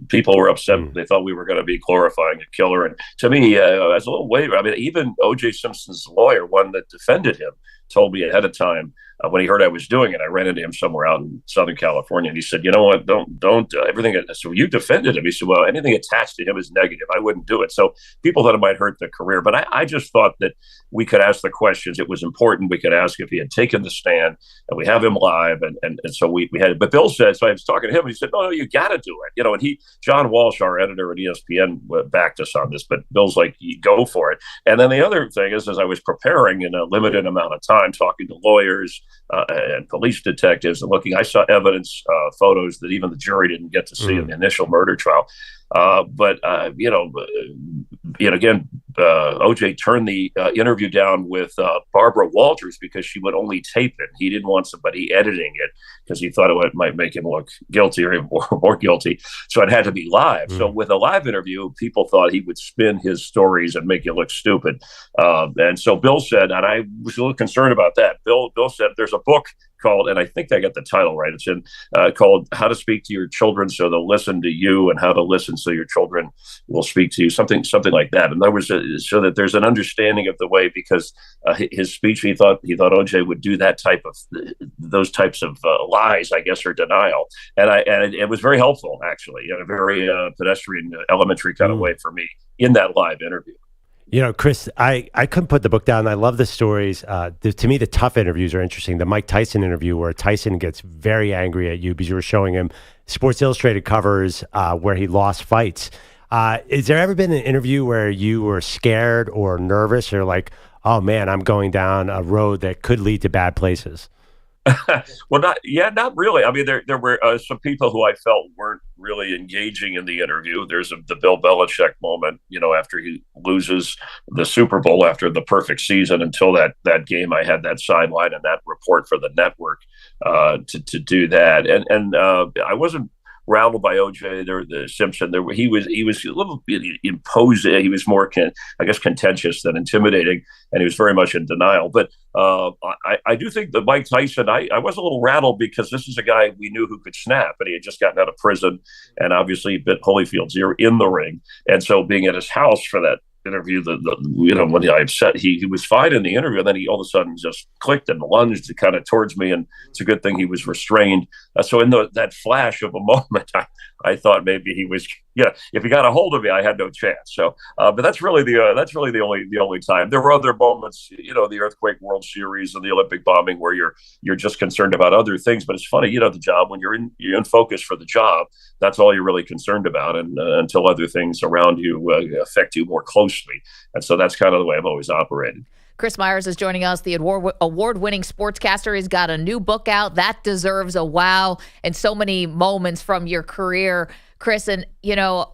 people were upset. They thought we were going to be glorifying a killer. And to me, I was a little waver. I mean, even O.J. Simpson's lawyer, one that defended him, told me ahead of time when he heard I was doing it. I ran into him somewhere out in Southern California, and he said, "You know what? Don't everything." So you defended him. He said, "Well, anything attached to him is negative. I wouldn't do it." So people thought it might hurt the career, but I just thought that we could ask the questions. It was important. We could ask if he had taken the stand, and we have him live, and so we had it. But Bill said, so I was talking to him, and he said, "No, you got to do it." And John Walsh, our editor at ESPN, backed us on this, but Bill's like, "You go for it." And then the other thing is, as I was preparing in a limited amount of time, talking to lawyers and police detectives and looking, I saw evidence, photos that even the jury didn't get to see in the initial murder trial. Again, OJ turned the interview down with Barbara Walters because she would only tape it. He didn't want somebody editing it because he thought it might make him look guilty or even more guilty. So it had to be live. So with a live interview, people thought he would spin his stories and make you look stupid. And so Bill said, and I was a little concerned about that. Bill said there's a book called, and I think I got the title right, it's called How to Speak to Your Children So They'll Listen to You, and How to Listen So Your Children Will Speak to You, something like that. And there was so that there's an understanding of the way, because his speech, he thought OJ would do those types of lies, I guess, or denial. And it was very helpful, actually, in a very pedestrian, elementary kind of way for me in that live interview. Chris, I couldn't put the book down. I love the stories. To me, the tough interviews are interesting. The Mike Tyson interview, where Tyson gets very angry at you because you were showing him Sports Illustrated covers where he lost fights. Has there ever been an interview where you were scared or nervous, or like, oh man, I'm going down a road that could lead to bad places? Well, not really. I mean, there were some people who I felt weren't really engaging in the interview. There's the Bill Belichick moment, after he loses the Super Bowl after the perfect season. Until that game, I had that sideline and that report for the network to do that. And I wasn't rattled by OJ or the Simpson. He was a little bit imposing. He was more, contentious than intimidating, and he was very much in denial. But I do think that Mike Tyson, I was a little rattled because this is a guy we knew who could snap, and he had just gotten out of prison, and obviously bit Holyfield's ear in the ring. And so being at his house for that interview, when I upset, he was fine in the interview, and then he all of a sudden just clicked and lunged kind of towards me, and it's a good thing he was restrained. So in that flash of a moment, I thought maybe he was, if he got a hold of me, I had no chance. So, but that's really the only time. There were other moments, the Earthquake World Series and the Olympic bombing, where you're just concerned about other things. But it's funny, the job, when you're in focus for the job, that's all you're really concerned about, and until other things around you affect you more closely. And so that's kind of the way I've always operated. Chris Myers is joining us, the award-winning sportscaster. He's got a new book out that deserves a wow, and so many moments from your career, Chris. And,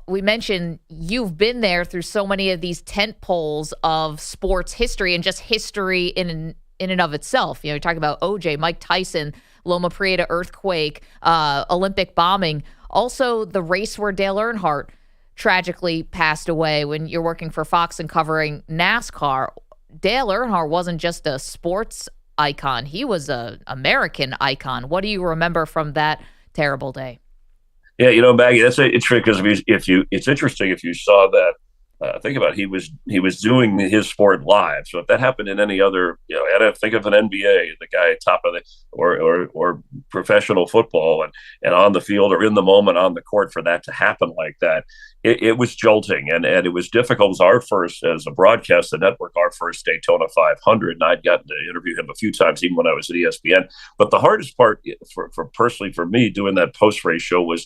we mentioned you've been there through so many of these tent poles of sports history and just history in and of itself. You're talking about OJ, Mike Tyson, Loma Prieta earthquake, Olympic bombing, also the race where Dale Earnhardt tragically passed away when you're working for Fox and covering NASCAR. Dale Earnhardt wasn't just a sports icon. He was a American icon. What do you remember from that terrible day? Yeah, Maggie, that's interesting because it's interesting if you saw that. Think about it, he was doing his sport live. So if that happened in any other, think of an NBA, the guy at top of the or professional football, and on the field or in the moment on the court, for that to happen like that, it was jolting and it was difficult. It was our first, as a broadcast, the network, our first Daytona 500, and I'd gotten to interview him a few times, even when I was at ESPN. But the hardest part, for personally for me, doing that post race show was.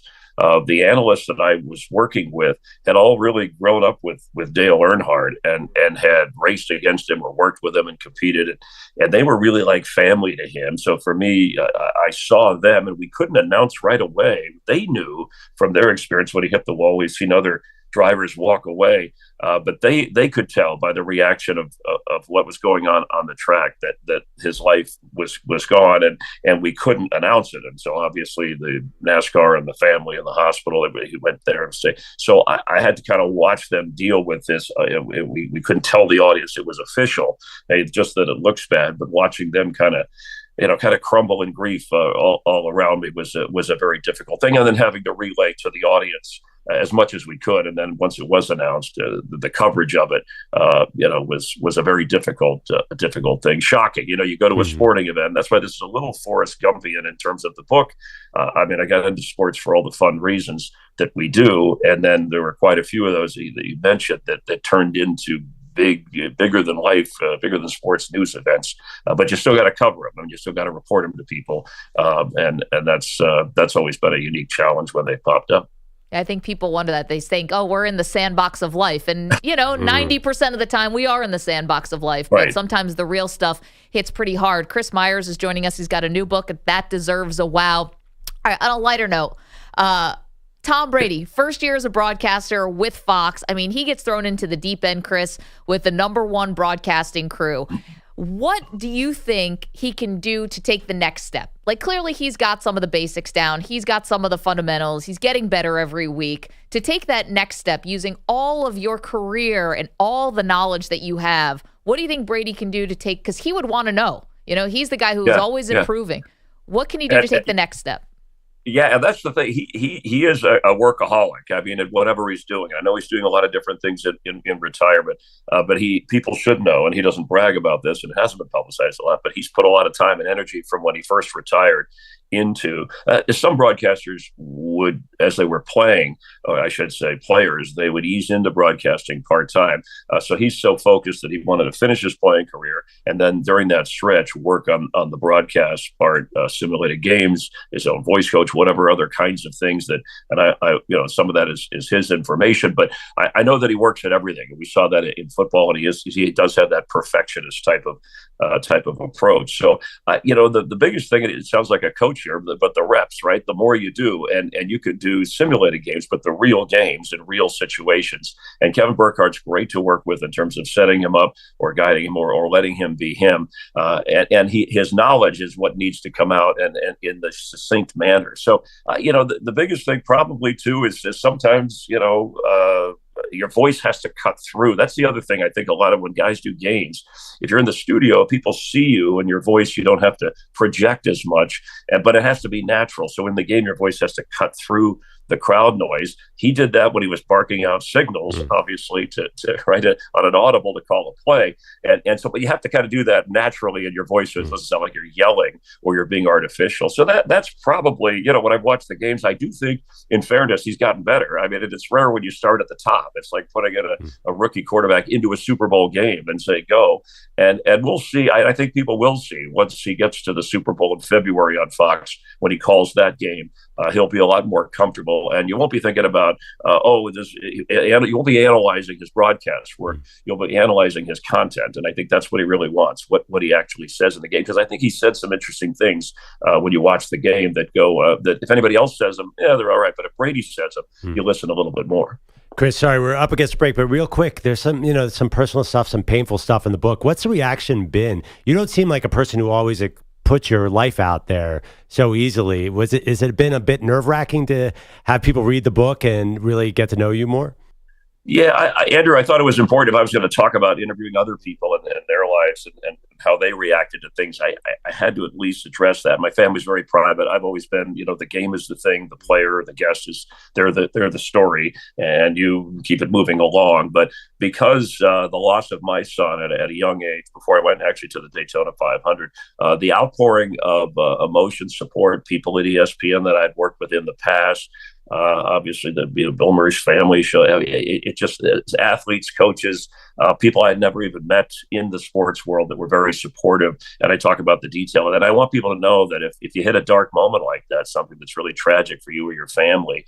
The analysts that I was working with had all really grown up with Dale Earnhardt and had raced against him or worked with him and competed. And they were really like family to him. So for me, I saw them and we couldn't announce right away. They knew from their experience when he hit the wall. We've seen other drivers walk away, but they could tell by the reaction of what was going on the track that his life was gone, and we couldn't announce it. And so obviously the NASCAR and the family and the hospital, he went there and stayed. So I had to kind of watch them deal with this. We couldn't tell the audience it was official, just that it looks bad, but watching them kind of crumble in grief all around me was a very difficult thing. And then having to relay to the audience as much as we could. And then once it was announced, the coverage of it, was a very difficult thing. Shocking. You go to a sporting event. That's why this is a little Forrest Gumpian in terms of the book. I got into sports for all the fun reasons that we do. And then there were quite a few of those that you mentioned that turned into bigger than life, bigger than sports news events, but you still got to cover them and you still got to report them to people. And that's always been a unique challenge when they popped up. I think people wonder that. They think, oh, we're in the sandbox of life. And, 90% of the time we are in the sandbox of life. But right. Sometimes the real stuff hits pretty hard. Chris Myers is joining us. He's got a new book, That Deserves a Wow. All right, on a lighter note, Tom Brady, first year as a broadcaster with Fox. He gets thrown into the deep end, Chris, with the #1 broadcasting crew. What do you think he can do to take the next step? Clearly he's got some of the basics down. He's got some of the fundamentals. He's getting better every week. To take that next step using all of your career and all the knowledge that you have, what do you think Brady can do to take, because he would want to know. He's the guy who's always improving. What can he do to take the next step? Yeah, and that's the thing. He is a workaholic. At whatever he's doing. I know he's doing a lot of different things in retirement, but people should know, and he doesn't brag about this, and it hasn't been publicized a lot, but he's put a lot of time and energy from when he first retired into some broadcasters would, as they were playing, or I should say players, they would ease into broadcasting part-time. So he's so focused that he wanted to finish his playing career and then during that stretch work on the broadcast part, simulated games, his own voice coach, whatever other kinds of things that, and I some of that is his information, but I know that he works at everything. And we saw that in football, and he does have that perfectionist type of approach. So the biggest thing, it sounds like a coach here, but the reps, right? The more you do, and you could do simulated games, but the real games in real situations. And Kevin Burkhardt's great to work with in terms of setting him up or guiding him or letting him be him. And his knowledge is what needs to come out and in the succinct manner. So, the biggest thing probably too is sometimes, your voice has to cut through. That's the other thing I think a lot of when guys do games, if you're in the studio, people see you and your voice, you don't have to project as much, but it has to be natural. So in the game, your voice has to cut through the crowd noise. He did that when he was barking out signals, obviously, to write it on an audible to call a play. And so, but you have to kind of do that naturally, and your voice doesn't sound like you're yelling or you're being artificial. So that's probably, when I've watched the games, I do think, in fairness, he's gotten better. It's rare when you start at the top. It's like putting in a rookie quarterback into a Super Bowl game and say, go. And we'll see. I think people will see once he gets to the Super Bowl in February on Fox, when he calls that game. He'll be a lot more comfortable, and you won't be thinking about, you won't be analyzing his broadcast work. You'll be analyzing his content, and I think that's what he really wants, what he actually says in the game, because I think he said some interesting things when you watch the game that go, that if anybody else says them, they're all right, but if Brady says them, you listen a little bit more. Chris, sorry, we're up against break, but real quick, there's some personal stuff, some painful stuff in the book. What's the reaction been? You don't seem like a person who always put your life out there so easily. Has it been a bit nerve-wracking to have people read the book and really get to know you more? Yeah, Andrew, I thought it was important if I was going to talk about interviewing other people and their lives and how they reacted to things, I had to at least address that. My family's very private. I've always been, the game is the thing, the player, the guest they're the story, and you keep it moving along. But because the loss of my son at a young age, before I went actually to the Daytona 500, the outpouring of emotion, support, people at ESPN that I'd worked with in the past, obviously the Bill Murray's family show, it just athletes, coaches, people I had never even met in the sports world that were very supportive. And I talk about the detail of that. I want people to know that if you hit a dark moment like that, something that's really tragic for you or your family,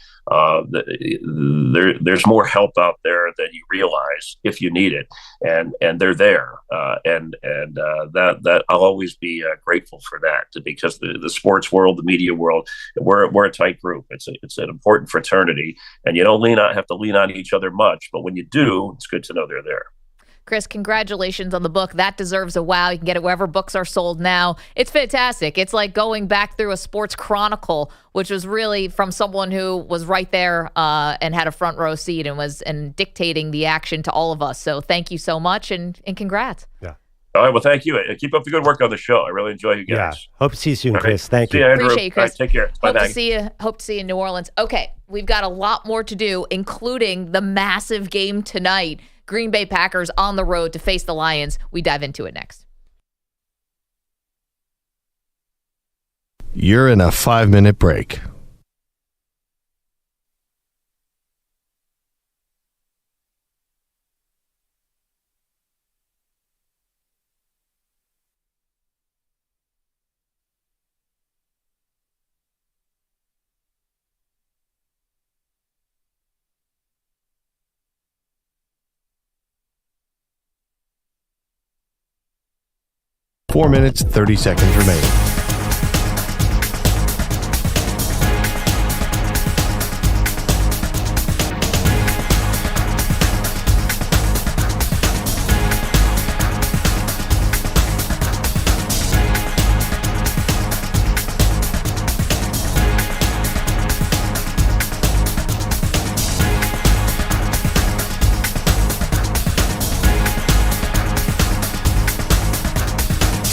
there's more help out there than you realize if you need it, and they're there, and that I'll always be grateful for that, because the sports world, the media world, we're a tight group. It's an important fraternity, and you don't have to lean on each other much, but when you do, it's good to know they're there. Chris, congratulations on the book. That deserves a wow. You can get it wherever books are sold now. It's fantastic. It's like going back through a sports chronicle, which was really from someone who was right there and had a front row seat and dictating the action to all of us. So thank you so much, and congrats. Yeah. All right. Well, thank you. Keep up the good work on the show. I really enjoy you guys. Yeah. Hope to see you soon, Chris. Thank you. See you, Andrew. Appreciate you, Chris. All right, take care. Bye, Hope Maggie. to see you in New Orleans. Okay, we've got a lot more to do, including the massive game tonight. Green Bay Packers on the road to face the Lions. We dive into it next. You're in a 5-minute break. Four minutes, 30 seconds remaining.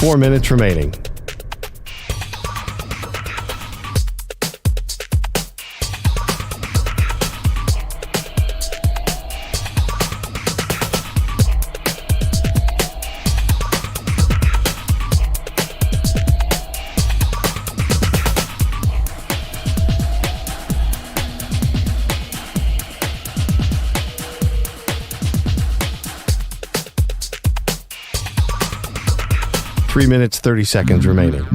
Four minutes remaining. Three minutes, 30 seconds remaining.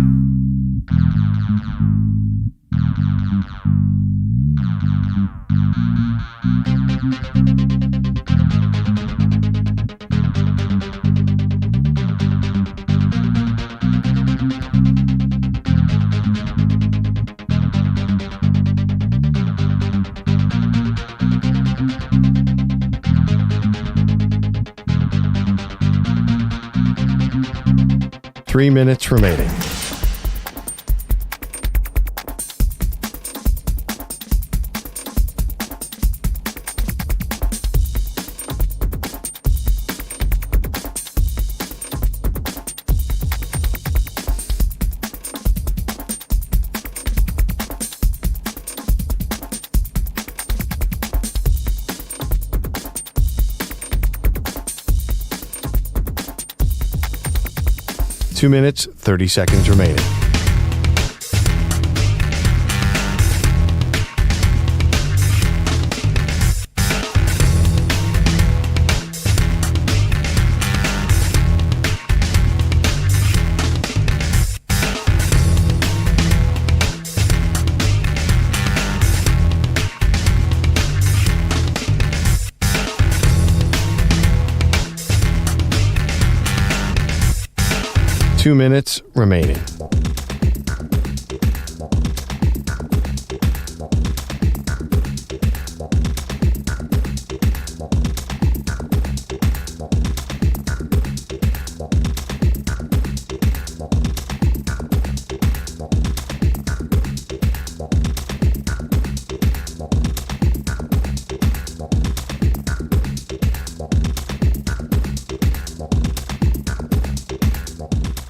Three minutes remaining. Two minutes, 30 seconds remaining. Two minutes remaining.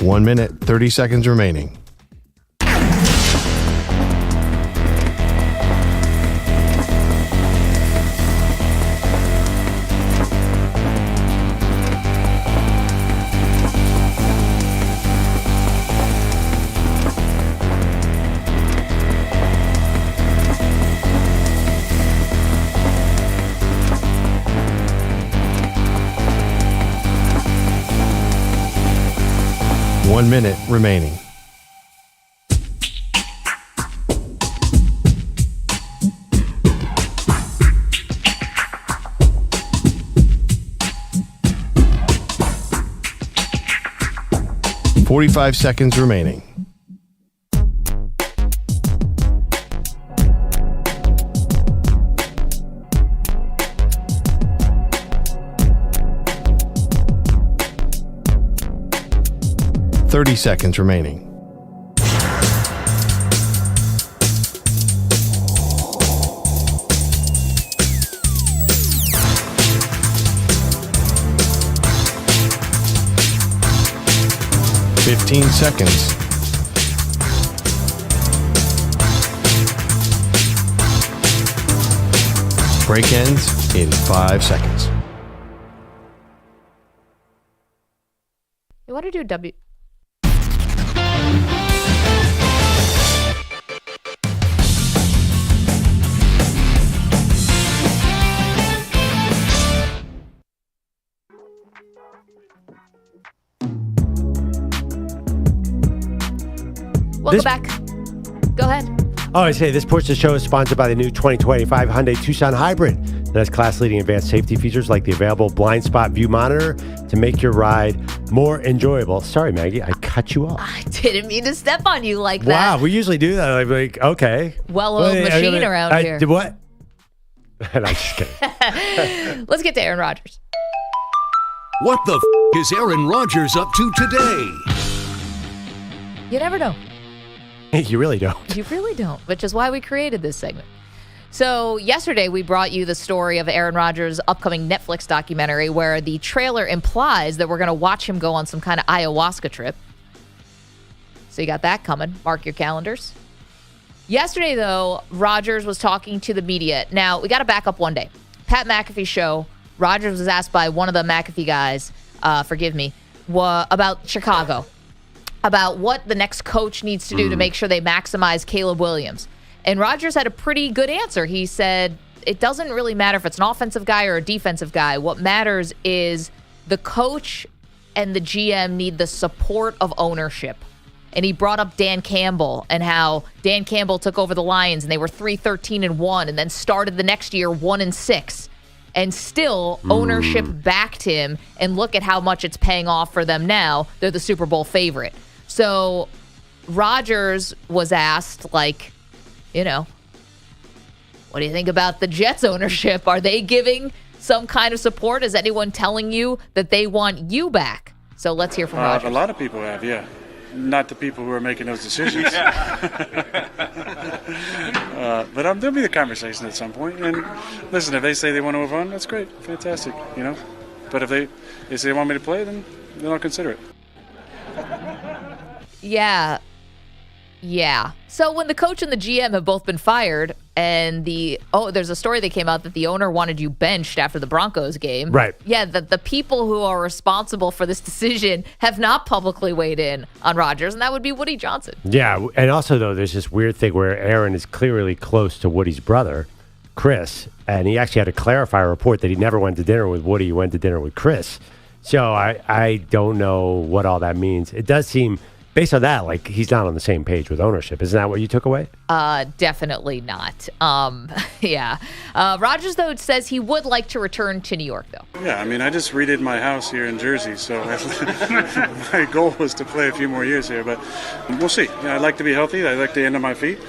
1 minute, 30 seconds remaining. One minute remaining. .45 seconds remaining. .30 seconds remaining. .15 seconds. Break ends in 5 seconds. You want to do W? Welcome back. Go ahead. Oh, I say this portion of the show is sponsored by the new 2025 Hyundai Tucson Hybrid that has class-leading advanced safety features like the available blind spot view monitor to make your ride more enjoyable. Sorry, Maggie, I cut you off. I didn't mean to step on you like that. Wow, we usually do that. I'm like, okay. Well-oiled machine around here. What? I'm just kidding. Let's get to Aaron Rodgers. What the is Aaron Rodgers up to today? You never know. You really don't. You really don't, which is why we created this segment. So yesterday we brought you the story of Aaron Rodgers' upcoming Netflix documentary where the trailer implies that we're going to watch him go on some kind of ayahuasca trip. So you got that coming. Mark your calendars. Yesterday, though, Rodgers was talking to the media. Now, we got to back up one day. Pat McAfee's show, Rodgers was asked by one of the McAfee guys, about Chicago, about what the next coach needs to do to make sure they maximize Caleb Williams. And Rodgers had a pretty good answer. He said, it doesn't really matter if it's an offensive guy or a defensive guy. What matters is the coach and the GM need the support of ownership. And he brought up Dan Campbell and how Dan Campbell took over the Lions and they were 3-13-1 and then started the next year 1-6. And still, ownership backed him. And look at how much it's paying off for them now. They're the Super Bowl favorite. So Rodgers was asked, like, you know, what do you think about the Jets ownership? Are they giving some kind of support? Is anyone telling you that they want you back? So let's hear from Rodgers. A lot of people have, yeah. Not the people who are making those decisions. But there'll be the conversation at some point. And listen, if they say they want to move on, that's great. Fantastic, you know. But if they say they want me to play, then I'll consider it. Yeah. So when the coach and the GM have both been fired and there's a story that came out that the owner wanted you benched after the Broncos game. Right. Yeah, the people who are responsible for this decision have not publicly weighed in on Rodgers, and that would be Woody Johnson. Yeah, and also, though, there's this weird thing where Aaron is clearly close to Woody's brother, Chris, and he actually had to clarify a report that he never went to dinner with Woody, he went to dinner with Chris. So I don't know what all that means. It does seem, based on that, like he's not on the same page with ownership. Isn't that what you took away? Definitely not. Yeah. Rodgers, though, says he would like to return to New York, though. Yeah, I mean, I just redid my house here in Jersey, so my goal was to play a few more years here, but we'll see. Yeah, I'd like to be healthy. I'd like to end on my feet,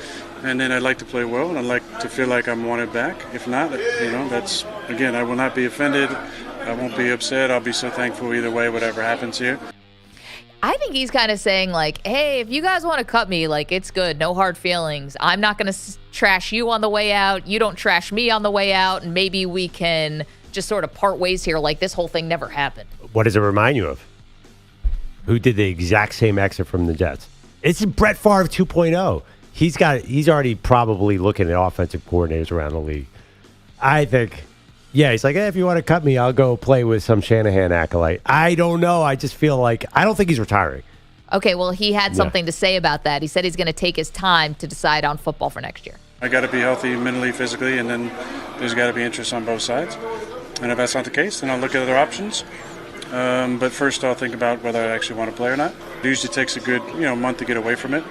and then I'd like to play well, and I'd like to feel like I'm wanted back. If not, you know, that's, again, I will not be offended. I won't be upset. I'll be so thankful either way, whatever happens here. I think he's kind of saying, like, hey, if you guys want to cut me, like, it's good. No hard feelings. I'm not going to trash you on the way out. You don't trash me on the way out. And maybe we can just sort of part ways here like this whole thing never happened. What does it remind you of? who did the exact same exit from the Jets. It's Brett Favre 2.0. He's already probably looking at offensive coordinators around the league. I think, he's like, if you want to cut me, I'll go play with some Shanahan acolyte. I don't know. I just feel like I don't think he's retiring. Okay, well, he had something to say about that. He said he's going to take his time to decide on football for next year. I got to be healthy mentally, physically, and then there's got to be interest on both sides. And if that's not the case, then I'll look at other options. But first, I'll think about whether I actually want to play or not. It usually takes a good month to get away from it,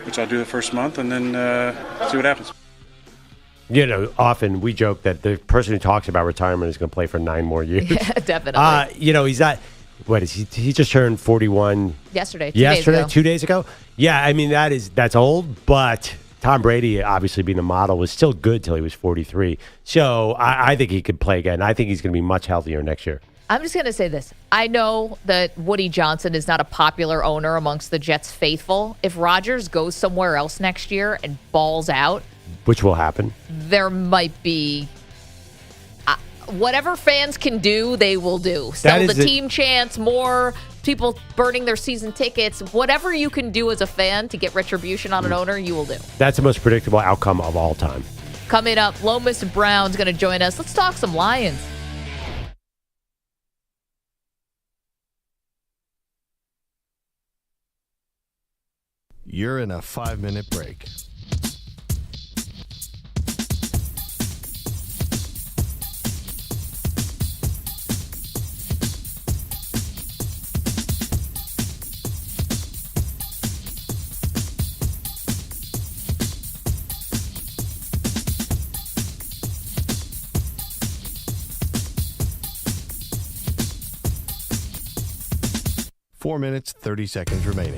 which I'll do the first month, and then see what happens. Often we joke that the person who talks about retirement is going to play for 9 more years. Yeah, definitely. He's not. What is he? He just turned 41 yesterday. 2 days ago. Yeah, I mean that's old, but Tom Brady, obviously being the model, was still good till he was 43. So I think he could play again. I think he's going to be much healthier next year. I'm just going to say this. I know that Woody Johnson is not a popular owner amongst the Jets faithful. If Rodgers goes somewhere else next year and balls out, which will happen, there might be whatever fans can do, they will do. Sell the team chants, more people burning their season tickets. Whatever you can do as a fan to get retribution on an owner, you will do. That's the most predictable outcome of all time. Coming up, Lomas Brown's going to join us. Let's talk some Lions. You're in a 5-minute break. Four minutes, 30 seconds remaining.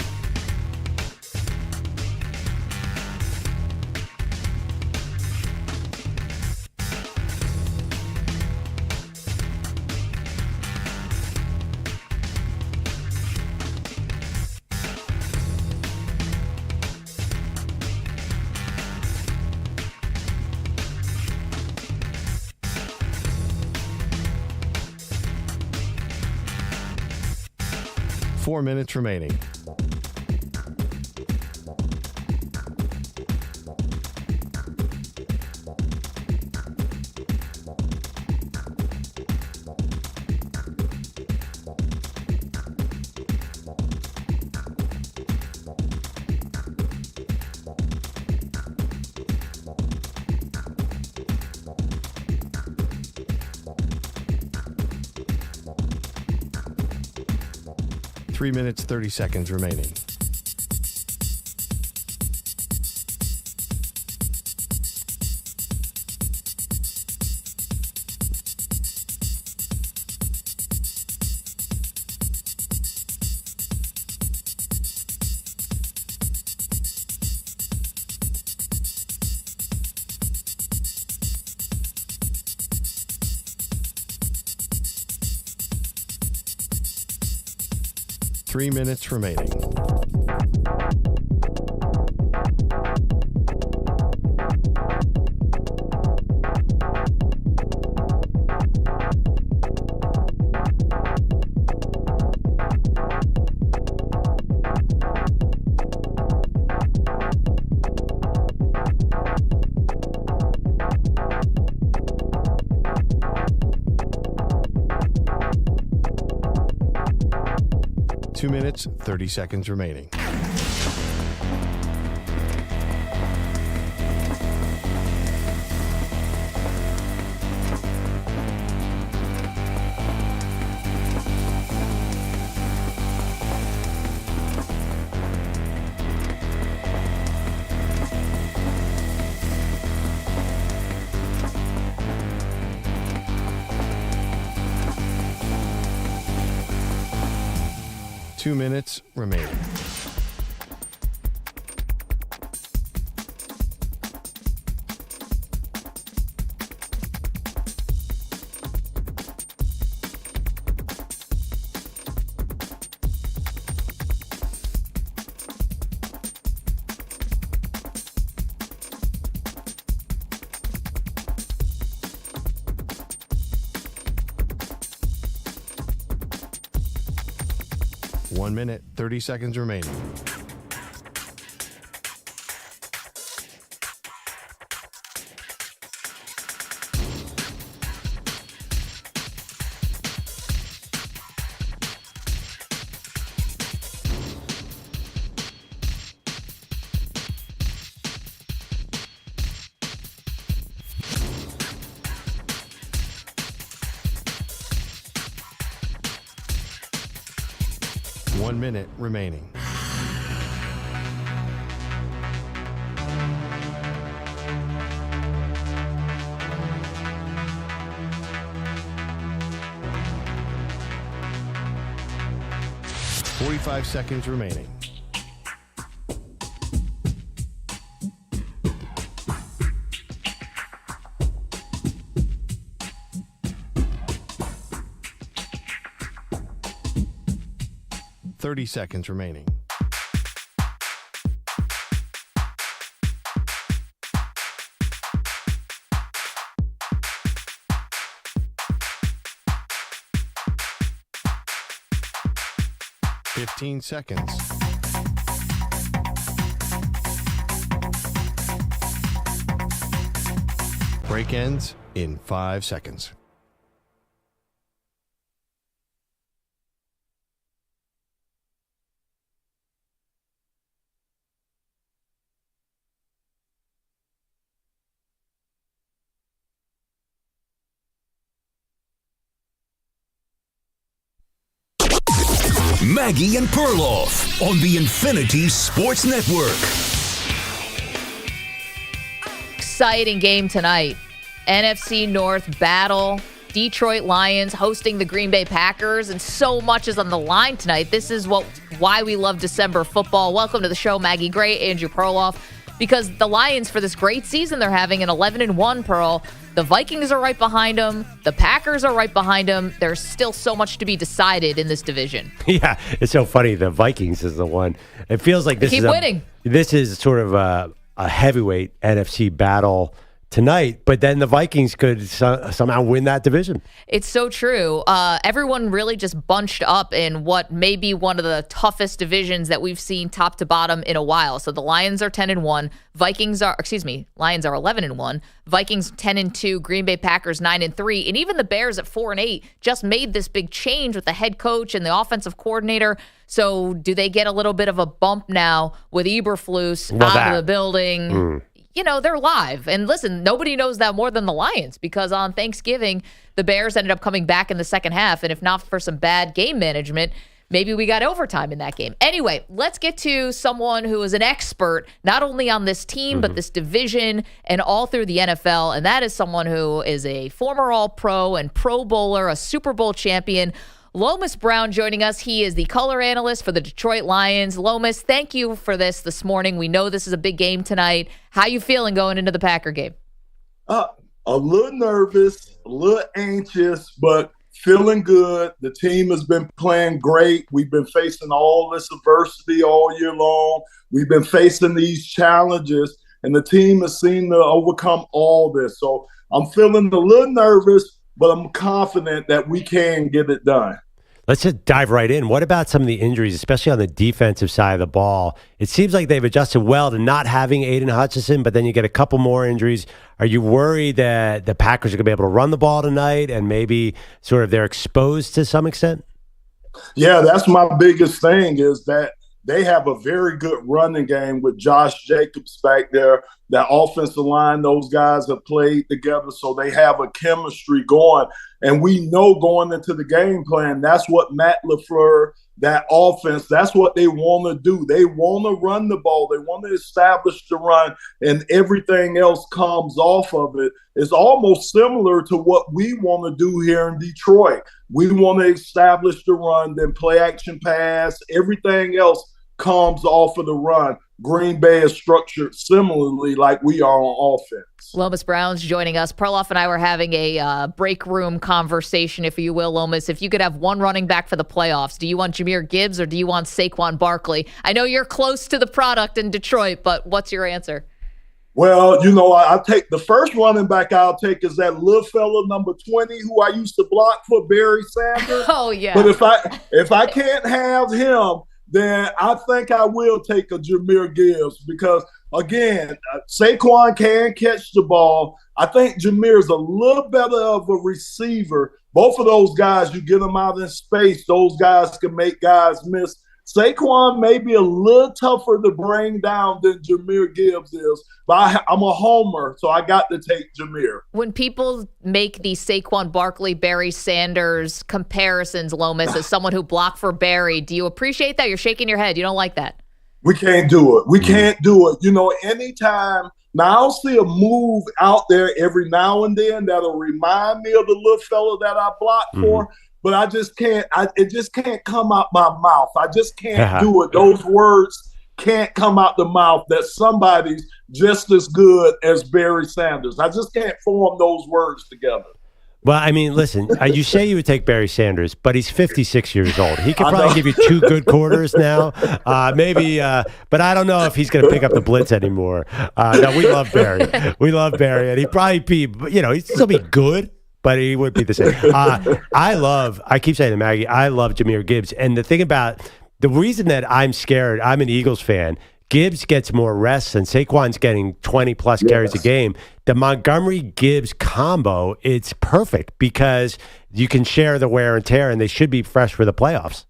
Four minutes remaining. Three minutes, 30 seconds remaining. Three minutes remaining. Two minutes, 30 seconds remaining. Two minutes remaining. 1 minute, 30 seconds remaining. One minute remaining. Forty-five seconds remaining. Seconds remaining. Fifteen seconds. Break ends in 5 seconds. Maggie and Perloff on the Infinity Sports Network. Exciting game tonight. NFC North battle. Detroit Lions hosting the Green Bay Packers, and so much is on the line tonight. This is why we love December football. Welcome to the show, Maggie Gray, Andrew Perloff, because the Lions, for this great season they're having, an 11-1, Pearl. The Vikings are right behind them. The Packers are right behind them. There's still so much to be decided in this division. Yeah, it's so funny. The Vikings is the one. It feels like this Keep winning. This is sort of a heavyweight NFC battle tonight, but then the Vikings could somehow win that division. It's so true. Everyone really just bunched up in what may be one of the toughest divisions that we've seen top to bottom in a while. So the Lions are 10-1, Lions are 11-1, Vikings 10-2, Green Bay Packers 9-3, and even the Bears at 4-8 just made this big change with the head coach and the offensive coordinator. So do they get a little bit of a bump now with Eberflus out of the building? You know, they're live. And listen, nobody knows that more than the Lions, because on Thanksgiving, the Bears ended up coming back in the second half. And if not for some bad game management, maybe we got overtime in that game. Anyway, let's get to someone who is an expert, not only on this team, but this division and all through the NFL. And that is someone who is a former All-Pro and Pro Bowler, a Super Bowl champion, Lomas Brown, joining us. He is the color analyst for the Detroit Lions. Lomas, thank you for this morning. We know this is a big game tonight. How you feeling going into the Packer game? A little nervous, a little anxious, but feeling good. The team has been playing great. We've been facing all this adversity all year long. We've been facing these challenges, and the team has seemed to overcome all this. So I'm feeling a little nervous, but I'm confident that we can get it done. Let's just dive right in. What about some of the injuries, especially on the defensive side of the ball? It seems like they've adjusted well to not having Aiden Hutchinson, but then you get a couple more injuries. Are you worried that the Packers are going to be able to run the ball tonight and maybe sort of they're exposed to some extent? Yeah, that's my biggest thing, is that they have a very good running game with Josh Jacobs back there. That offensive line, those guys have played together, so they have a chemistry going. And we know going into the game plan, that's what Matt LaFleur, that offense, that's what they want to do. They want to run the ball. They want to establish the run, and everything else comes off of it. It's almost similar to what we want to do here in Detroit. We want to establish the run, then play action pass. Everything else comes off of the run. Green Bay is structured similarly like we are on offense. Lomas Brown's joining us. Perloff and I were having a break room conversation, if you will, Lomas. If you could have one running back for the playoffs, do you want Jahmyr Gibbs or do you want Saquon Barkley? I know you're close to the product in Detroit, but what's your answer? Well, I take the first running back I'll take is that little fella number 20 who I used to block for, Barry Sanders. Oh, yeah. But if I can't have him, then I think I will take a Jahmyr Gibbs because, again, Saquon can catch the ball. I think Jahmyr is a little better of a receiver. Both of those guys, you get them out in space, those guys can make guys miss. Saquon may be a little tougher to bring down than Jahmyr Gibbs is, but I'm a homer, so I got to take Jahmyr. When people make the Saquon Barkley, Barry Sanders comparisons, Lomas, as someone who blocked for Barry, do you appreciate that? You're shaking your head. You don't like that? We can't do it. We can't do it. Anytime. Now, I'll see a move out there every now and then that'll remind me of the little fella that I blocked for. But I just can't. It just can't come out my mouth. I just can't do it. Those words can't come out the mouth that somebody's just as good as Barry Sanders. I just can't form those words together. Well, I mean, listen, you say you would take Barry Sanders, but he's 56 years old. He could probably give you 2 good quarters now, maybe, but I don't know if he's going to pick up the blitz anymore. No, we love Barry. We love Barry, and he'd probably be, he'd still be good, but he would be the same. I keep saying to Maggie, I love Jahmyr Gibbs. And the thing about the reason that I'm scared, I'm an Eagles fan. Gibbs gets more rests and Saquon's getting 20-plus carries a game. The Montgomery-Gibbs combo, it's perfect because you can share the wear and tear, and they should be fresh for the playoffs.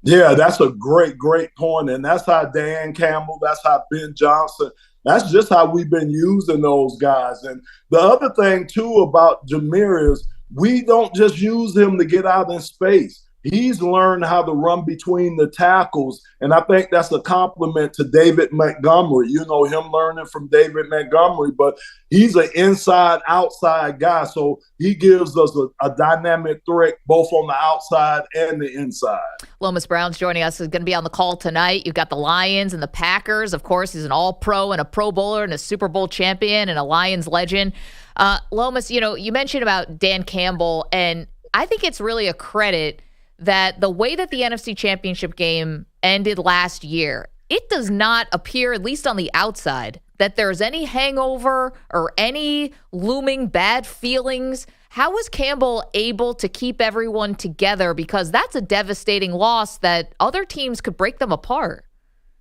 Yeah, that's a great, great point. And that's how Dan Campbell, that's how Ben Johnson, that's just how we've been using those guys. And the other thing, too, about Jahmyr is we don't just use him to get out in space. He's learned how to run between the tackles, and I think that's a compliment to David Montgomery. Him learning from David Montgomery, but he's an inside-outside guy, so he gives us a dynamic threat both on the outside and the inside. Lomas Brown's joining us. He's going to be on the call tonight. You've got the Lions and the Packers. Of course, he's an All-Pro and a Pro Bowler and a Super Bowl champion and a Lions legend. Lomas, you mentioned about Dan Campbell, and I think it's really a credit that the way that the NFC Championship game ended last year, it does not appear, at least on the outside, that there's any hangover or any looming bad feelings. How was Campbell able to keep everyone together? Because that's a devastating loss that other teams could break them apart.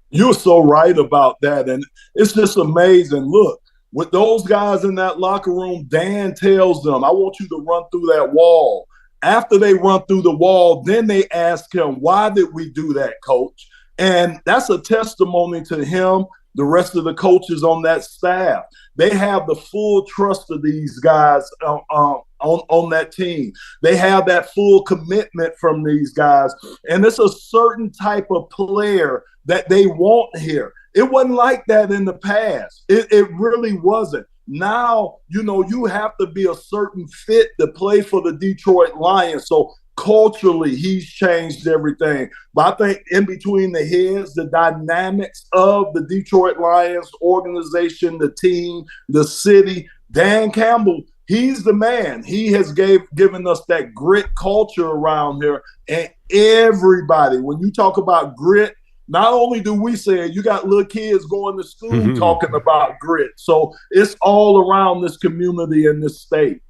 You're so right about that. And it's just amazing. Look, with those guys in that locker room, Dan tells them, I want you to run through that wall. After they run through the wall, then they ask him, why did we do that, coach? And that's a testimony to him, the rest of the coaches on that staff. They have the full trust of these guys on that team. They have that full commitment from these guys. And it's a certain type of player that they want here. It wasn't like that in the past. It really wasn't. Now, you have to be a certain fit to play for the Detroit Lions. So culturally, he's changed everything. But I think in between the heads, the dynamics of the Detroit Lions organization, the team, the city, Dan Campbell, he's the man. He has given us that grit culture around here. And everybody, when you talk about grit, not only do we say it, you got little kids going to school talking about grit. So it's all around this community in this state.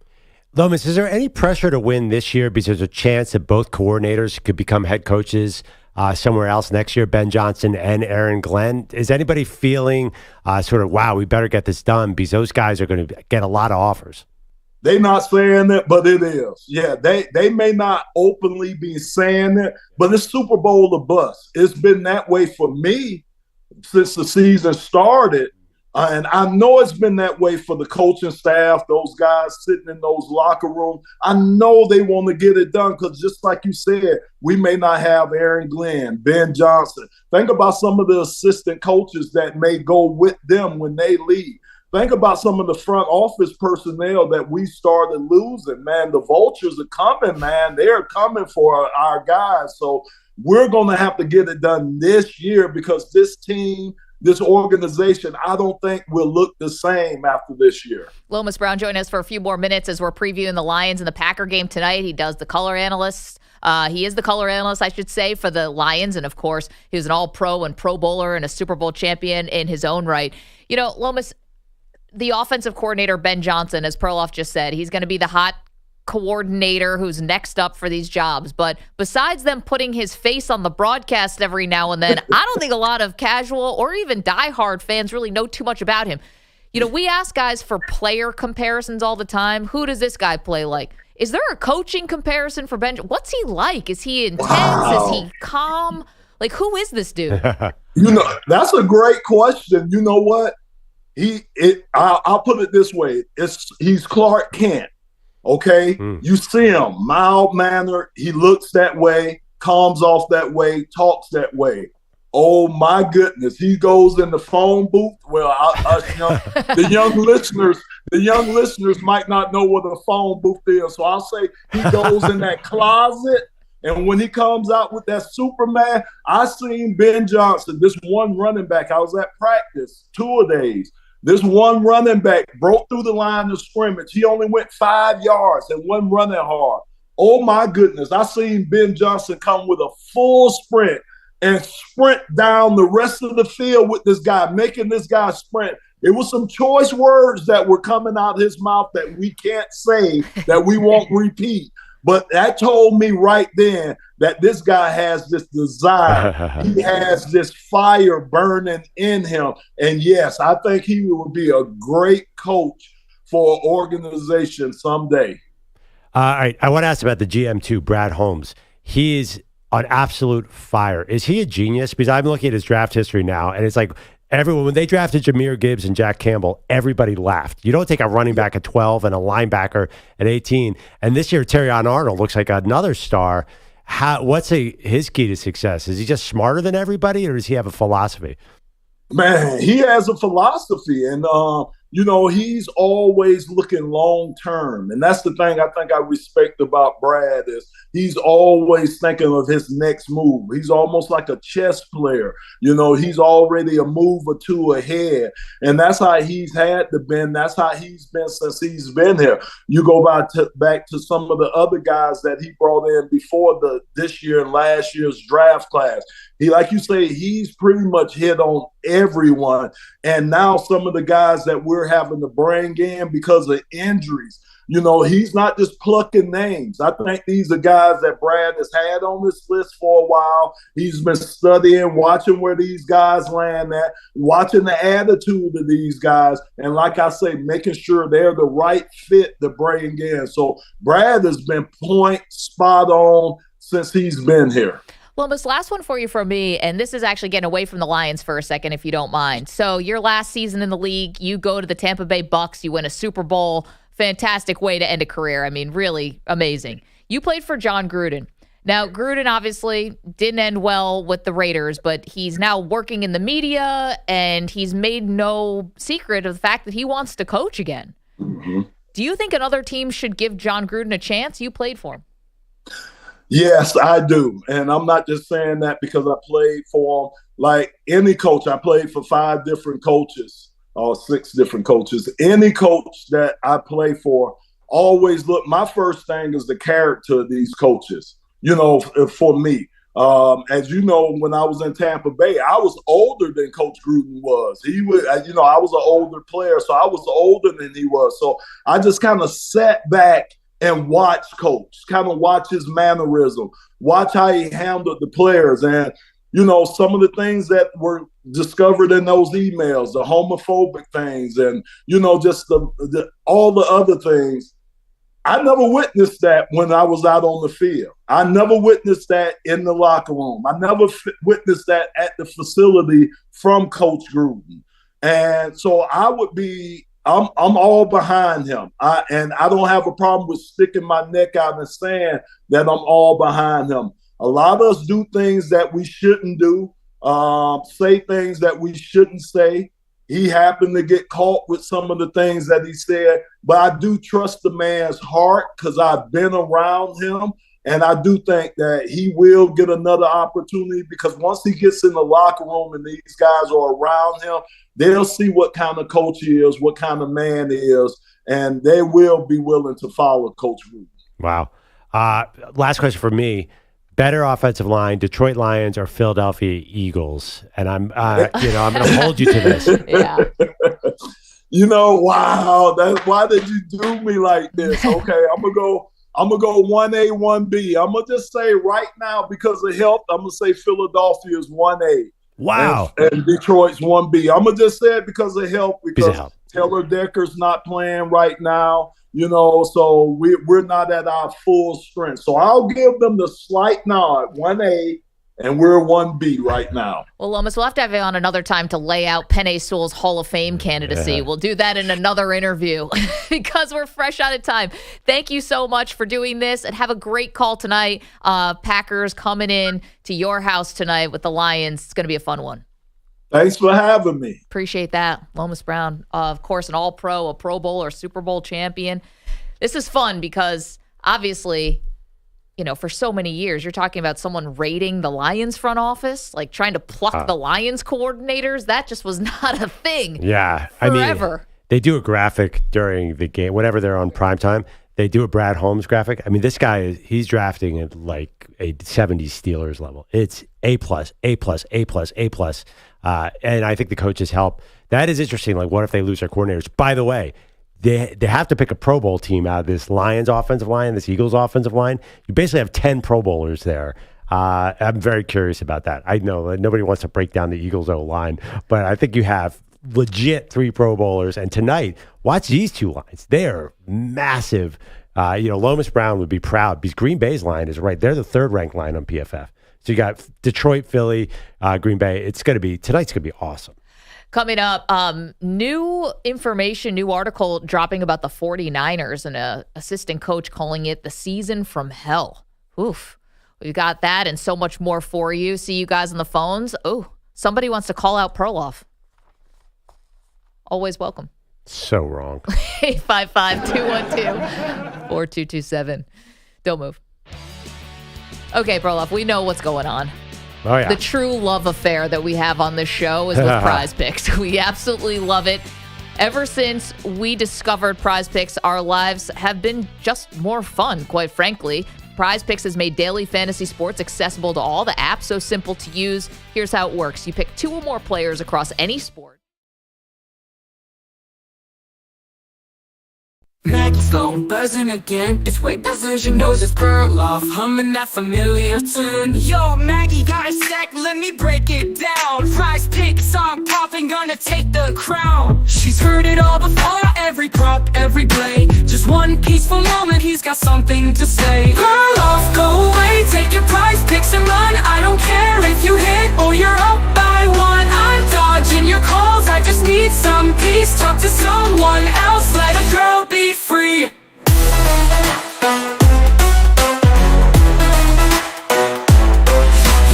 Lomas, is there any pressure to win this year because there's a chance that both coordinators could become head coaches somewhere else next year, Ben Johnson and Aaron Glenn? Is anybody feeling sort of, wow, we better get this done because those guys are going to get a lot of offers? They're not saying it, but it is. Yeah, they may not openly be saying it, but it's Super Bowl or bust. It's been that way for me since the season started. And I know it's been that way for the coaching staff, those guys sitting in those locker rooms. I know they want to get it done because just like you said, we may not have Aaron Glenn, Ben Johnson. Think about some of the assistant coaches that may go with them when they leave. Think about some of the front office personnel that we started losing, man. The vultures are coming, man. They're coming for our guys. So we're going to have to get it done this year because this team, this organization, I don't think will look the same after this year. Lomas Brown joining us for a few more minutes as we're previewing the Lions and the Packer game tonight. He does the color analyst. He is the color analyst, I should say, for the Lions. And, of course, he was an All-Pro and Pro Bowler and a Super Bowl champion in his own right. Lomas, the offensive coordinator, Ben Johnson, as Perloff just said. He's going to be the hot coordinator who's next up for these jobs. But besides them putting his face on the broadcast every now and then, I don't think a lot of casual or even diehard fans really know too much about him. You know, we ask guys for player comparisons all the time. Who does this guy play like? Is there a coaching comparison for Ben? What's he like? Is he intense? Wow. Is he calm? Like, who is this dude? That's a great question. You know what? I'll put it this way. He's Clark Kent. Okay, You see him, mild-mannered. He looks that way, comes off that way, talks that way. Oh my goodness, he goes in the phone booth. Well, the young listeners might not know what a phone booth is, so I'll say he goes in that closet. And when he comes out with that Superman, I seen Ben Johnson, this one running back. I was at practice 2 days. This one running back broke through the line of scrimmage. He only went 5 yards and wasn't running hard. Oh, my goodness. I seen Ben Johnson come with a full sprint and sprint down the rest of the field with this guy, making this guy sprint. It was some choice words that were coming out of his mouth that we can't say, that we won't repeat. But that told me right then that this guy has this desire. He has this fire burning in him. And yes, I think he will be a great coach for an organization someday. All right. I want to ask about the GM too, Brad Holmes. He is on absolute fire. Is he a genius? Because I'm looking at his draft history now, and it's like everyone, when they drafted Jahmyr Gibbs and Jack Campbell, everybody laughed. You don't take a running back at 12 and a linebacker at 18. And this year, Terrion Arnold looks like another star. What's his key to success? Is he just smarter than everybody, or does he have a philosophy? Man, he has a philosophy, and he's always looking long term, and that's the thing I think I respect about Brad is he's always thinking of his next move. He's almost like a chess player. He's already a move or two ahead, and that's how he's had to been. That's how he's been since he's been here. You go back to some of the other guys that he brought in before this year and last year's draft class. He, like you say, he's pretty much hit on everyone. And now some of the guys that we're having to bring in because of injuries, he's not just plucking names. I think these are guys that Brad has had on this list for a while. He's been studying, watching where these guys land at, watching the attitude of these guys. And like I say, making sure they're the right fit to bring in. So Brad has been spot on since he's been here. Lomas, last one for you from me, and this is actually getting away from the Lions for a second, if you don't mind. So your last season in the league, you go to the Tampa Bay Bucks, you win a Super Bowl. Fantastic way to end a career. I mean, really amazing. You played for John Gruden. Now, Gruden obviously didn't end well with the Raiders, but he's now working in the media, and he's made no secret of the fact that he wants to coach again. Mm-hmm. Do you think another team should give John Gruden a chance? You played for him. Yes, I do. And I'm not just saying that because I played for him. Like any coach, I played for 5 different coaches or 6 different coaches. Any coach that I play for, always look, my first thing is the character of these coaches, for me. As you know, when I was in Tampa Bay, I was older than Coach Gruden was. He was, I was an older player, so I was older than he was. So I just kind of sat back and watch Coach, kind of watch his mannerism, watch how he handled the players. And, some of the things that were discovered in those emails, the homophobic things and, just all the other things. I never witnessed that when I was out on the field. I never witnessed that in the locker room. I never witnessed that at the facility from Coach Gruden. And so I'm all behind him. And I don't have a problem with sticking my neck out and saying that I'm all behind him. A lot of us do things that we shouldn't do, say things that we shouldn't say. He happened to get caught with some of the things that he said, but I do trust the man's heart because I've been around him. And I do think that he will get another opportunity because once he gets in the locker room and these guys are around him, they'll see what kind of coach he is, what kind of man he is, and they will be willing to follow Coach Gruden. Wow. Last question for me. Better offensive line, Detroit Lions or Philadelphia Eagles? And I'm going to hold you to this. Yeah. Wow, why did you do me like this? Okay, I'm gonna go 1A, 1B. I'm gonna just say right now, because of health, I'm gonna say Philadelphia is 1A. Wow. And Detroit's 1B. I'm gonna just say it because of health, because Taylor Decker's not playing right now. So we're not at our full strength. So I'll give them the slight nod, 1A. And we're 1B right now. Well, Lomas, we'll have to have you on another time to lay out Penei Sewell's Hall of Fame candidacy. Yeah. We'll do that in another interview because we're fresh out of time. Thank you so much for doing this, and have a great call tonight. Packers coming in to your house tonight with the Lions. It's going to be a fun one. Thanks for having me. Appreciate that. Lomas Brown, of course, an All-Pro, a Pro Bowl or Super Bowl champion. This is fun because obviously – for so many years, you're talking about someone raiding the Lions front office, like trying to pluck the Lions coordinators. That just was not a thing. Yeah. Forever. They do a graphic during the game, whenever they're on primetime. They do a Brad Holmes graphic. This guy, he's drafting at like a 70s Steelers level. It's A+, A+, A+, A+. And I think the coaches help. That is interesting. Like, what if they lose their coordinators? By the way, They have to pick a Pro Bowl team out of this Lions offensive line, this Eagles offensive line. You basically have 10 Pro Bowlers there. I'm very curious about that. I know that nobody wants to break down the Eagles O-line, but I think you have legit 3 Pro Bowlers. And tonight, watch these 2 lines. They are massive. Lomas Brown would be proud because Green Bay's line is right. They're the 3rd-ranked line on PFF. So you got Detroit, Philly, Green Bay. Tonight's going to be awesome. Coming up, new information, new article dropping about the 49ers and an assistant coach calling it the season from hell. Oof. We've got that and so much more for you. See you guys on the phones. Oh, somebody wants to call out Perloff. Always welcome. So wrong. 855-212-4227. Don't move. Okay, Perloff, we know what's going on. Oh, yeah. The true love affair that we have on this show is with Prize Picks. We absolutely love it. Ever since we discovered Prize Picks, our lives have been just more fun, quite frankly. Prize Picks has made daily fantasy sports accessible to all. The app's so simple to use. Here's how it works. You pick 2 or more players across any sport. Next phone buzzing again. It's way precision knows it's Perloff, humming that familiar tune. Yo, Maggie got a sec, let me break it down. Prize Pick song popping, gonna take the crown. She's heard it all before, every prop, every play. Just one peaceful moment, he's got something to say. Perloff, go away, take your Prize Picks and run. I don't care if you hit or you're up by 1. I'm dodging your calls, I just need some peace. Talk to someone else, let a girl be free.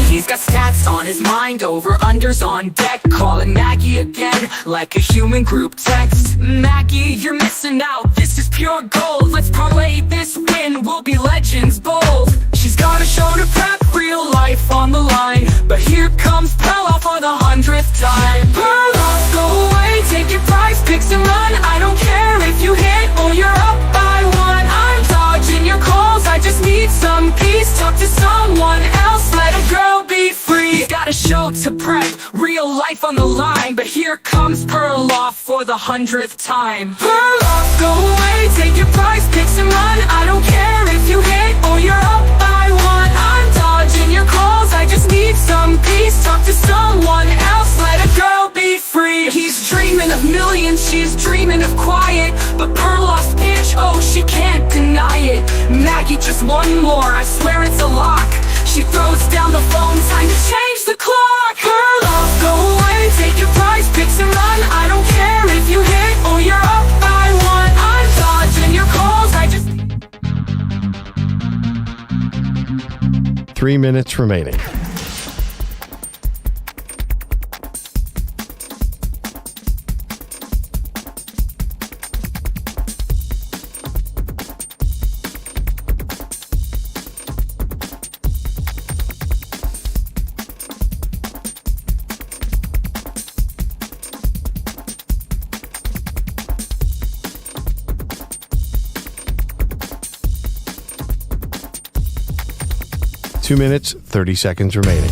He's got stats on his mind, over-unders on deck. Calling Maggie again, like a human group text. Maggie, you're missing out, this is pure gold. Let's parlay this win, we'll be legends bold. She's got a show to prep, real life on the line. But here comes Perloff for the 100th time. Perloff, go away, take your Prize Picks and run. I don't care if you hit or you're up by 1. I'm dodging your calls, I just need some peace. Talk to someone else, let a girl be free. Got a show to prep, real life on the line. But here comes Perloff for the 100th time. Perloff, go away, take your Prize Picks and run. I don't care if you hit or you're up by 1. I'm dodging your calls, I just need some peace. Talk to someone else, let a girl be free. He's dreaming of millions, she's dreaming of quiet. But Perloff's pitch, oh, she can't deny it. Maggie, just one more, I swear it's a lock. She throws down the phone, time to change the clock. Perloff, go away, take your Prize Picks and run. I don't care if you hit or you're up by 1. I'm dodging your calls, I just... 3 minutes remaining. Two minutes, 30 seconds remaining.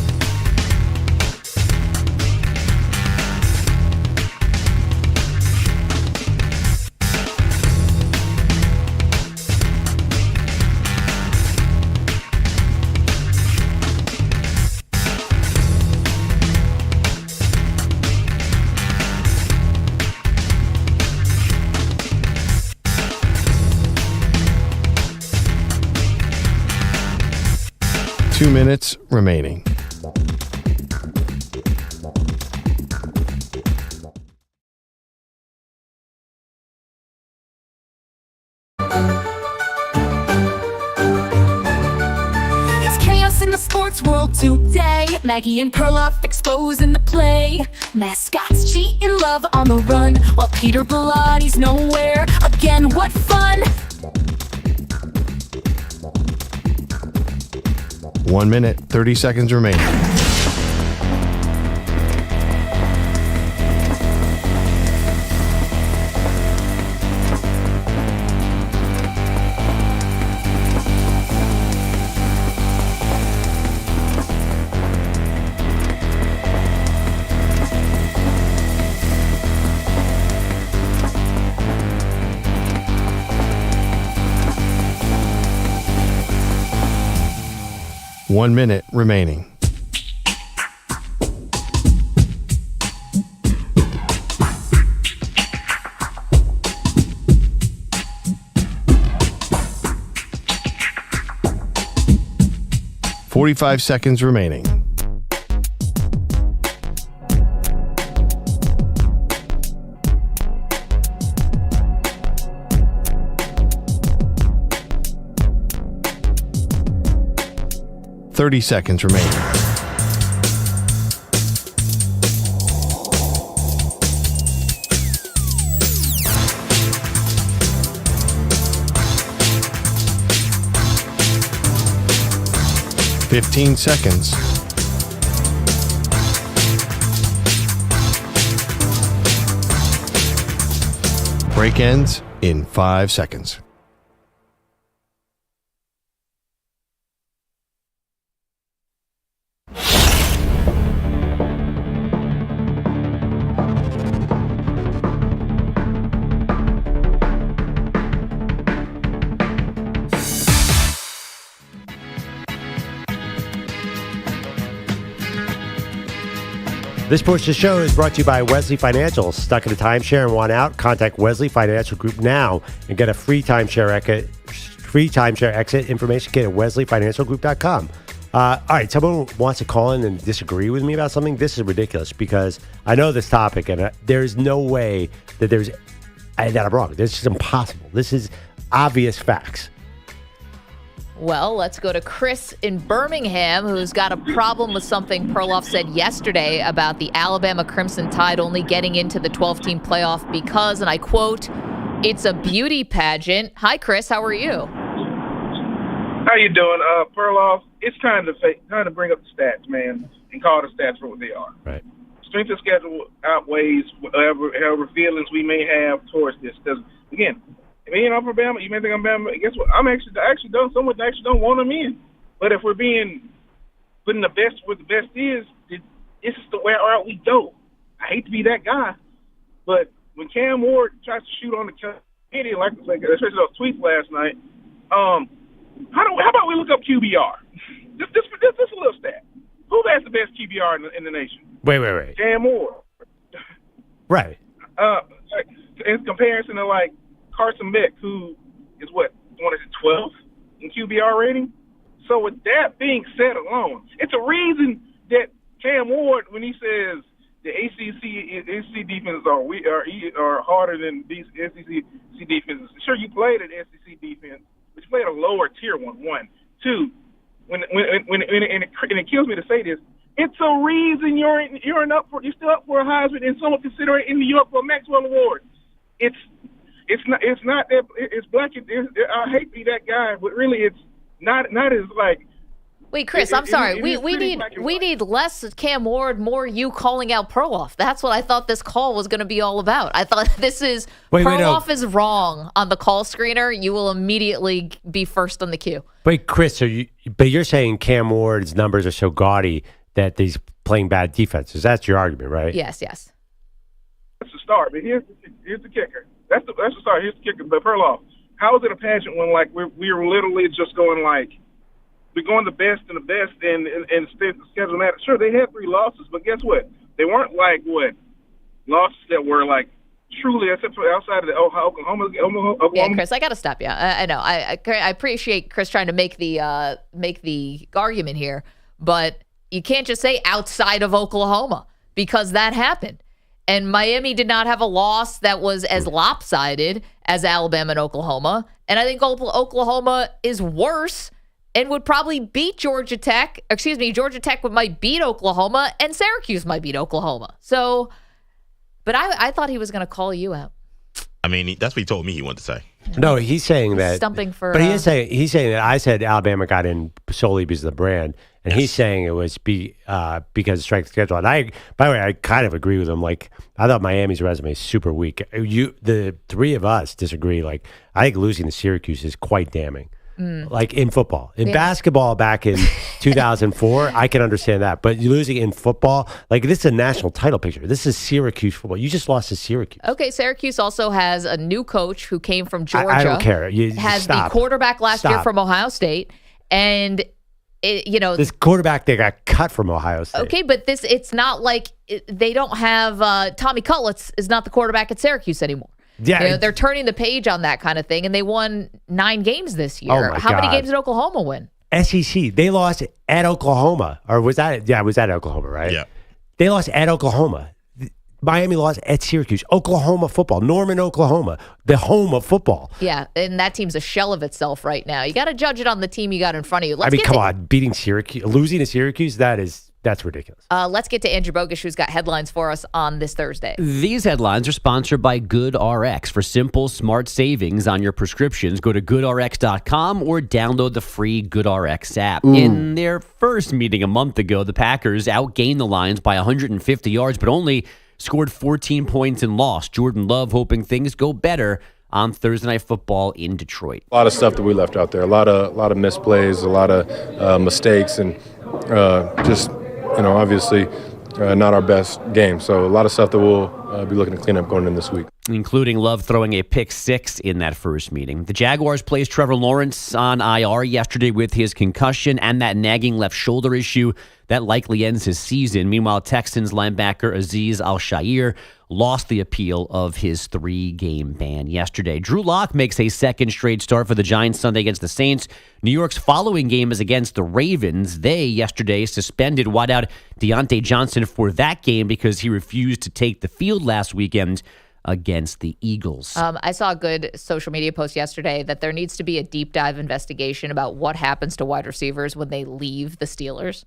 2 minutes remaining. In the sports world today, Maggie and Perloff exposing the play. Mascots cheating, love on the run, while Peter Bellotti's nowhere. Again, what fun! 1 minute, 30 seconds remaining. One minute remaining. "45 seconds remaining. "30 seconds remaining. "15 seconds. Break ends in 5 seconds. This portion of the show is brought to you by Wesley Financial. Stuck in a timeshare and want out? Contact Wesley Financial Group now and get a free timeshare exit information kit at wesleyfinancialgroup.com. All right, someone wants to call in and disagree with me about something. This is ridiculous because I know this topic and there's no way that that I'm wrong. This is impossible. This is obvious facts. Well, let's go to Chris in Birmingham, who's got a problem with something Perloff said yesterday about the Alabama Crimson Tide only getting into the 12-team playoff because, and I quote, "It's a beauty pageant." Hi, Chris. How are you? How you doing, Perloff? It's time to bring up the stats, man, and call the stats for what they are. Right. Strength of schedule outweighs however feelings we may have towards this. Because again, me and Alabama, you may think I'm Bama. Guess what? I actually don't want them in. But if we're putting the best where the best is, this is the way out we go. I hate to be that guy, but when Cam Ward tries to shoot on the committee, like especially those tweets last night, how about we look up QBR? Just a little stat. Who has the best QBR in the nation? Wait. Cam Ward. Right. In comparison to like Carson Beck, who is 12th in QBR rating. So with that being said alone, it's a reason that Cam Ward, when he says the ACC defenses are harder than these SEC defenses. Sure, you played an SEC defense, but you played a lower tier one. Two, and it kills me to say this, it's a reason you're still up for a Heisman and someone consider it in New York for a Maxwell Award. It's not that it's black. I hate to be that guy, but really it's not as like. Wait, Chris, I'm sorry. We need less Cam Ward, more you calling out Perloff. That's what I thought this call was going to be all about. I thought this is Perloff is wrong on the call screener. You will immediately be first on the queue. Wait, Chris, but you're saying Cam Ward's numbers are so gaudy that he's playing bad defenses. That's your argument, right? Yes. That's the start, but here's the kicker. That's the start. Here's the kicker. But Perloff, how is it a pageant when like we're literally just going like we're going the best and the best and schedule that? Sure, they had 3 losses, but guess what? They weren't like losses that were like truly, except for outside of the Oklahoma. Yeah, Chris, I got to stop you. I know. I appreciate Chris trying to make the argument here, but you can't just say outside of Oklahoma because that happened. And Miami did not have a loss that was as lopsided as Alabama and Oklahoma. And I think Oklahoma is worse and would probably beat Georgia Tech. Excuse me, Georgia Tech might beat Oklahoma, and Syracuse might beat Oklahoma. So, but I thought he was going to call you out. I mean, that's what he told me he wanted to say. No, he's saying that. Stumping for. But he's saying that I said Alabama got in solely because of the brand, and he's saying it was because of strength of schedule. And by the way, I kind of agree with him. Like, I thought Miami's resume is super weak. The three of us disagree. Like, I think losing to Syracuse is quite damning. Like in football. In basketball back in 2004, I can understand that. But losing in football, like this is a national title picture. This is Syracuse football. You just lost to Syracuse. Okay, Syracuse also has a new coach who came from Georgia. I don't care. Has the quarterback last year from Ohio State. And, this quarterback, they got cut from Ohio State. Okay, but it's not like they don't have Tommy Cutlets is not the quarterback at Syracuse anymore. Yeah, they're turning the page on that kind of thing, and they won 9 games this year. How many games did Oklahoma win? SEC. They lost at Oklahoma, or was that? Yeah, it was at Oklahoma, right? Yeah. They lost at Oklahoma. Miami lost at Syracuse. Oklahoma football. Norman, Oklahoma, the home of football. Yeah, and that team's a shell of itself right now. You got to judge it on the team you got in front of you. Come on, beating Syracuse, losing to Syracuse, that's ridiculous. Let's get to Andrew Bogusch, who's got headlines for us on this Thursday. These headlines are sponsored by GoodRx. For simple, smart savings on your prescriptions, go to goodrx.com or download the free GoodRx app. In their first meeting a month ago, the Packers outgained the Lions by 150 yards, but only scored 14 points and lost. Jordan Love hoping things go better on Thursday Night Football in Detroit. A lot of stuff that we left out there. A lot of misplays, a lot of mistakes, and obviously not our best game. So a lot of stuff that we'll be looking to clean up going in this week. Including Love throwing a pick 6 in that first meeting. The Jaguars placed Trevor Lawrence on IR yesterday with his concussion and that nagging left shoulder issue that likely ends his season. Meanwhile, Texans linebacker Azeez Al-Shaair lost the appeal of his 3-game ban yesterday. Drew Lock makes a second straight start for the Giants Sunday against the Saints. New York's following game is against the Ravens. They, yesterday, suspended wideout Deontay Johnson for that game because he refused to take the field last weekend against the Eagles. I saw a good social media post yesterday that there needs to be a deep dive investigation about what happens to wide receivers when they leave the Steelers.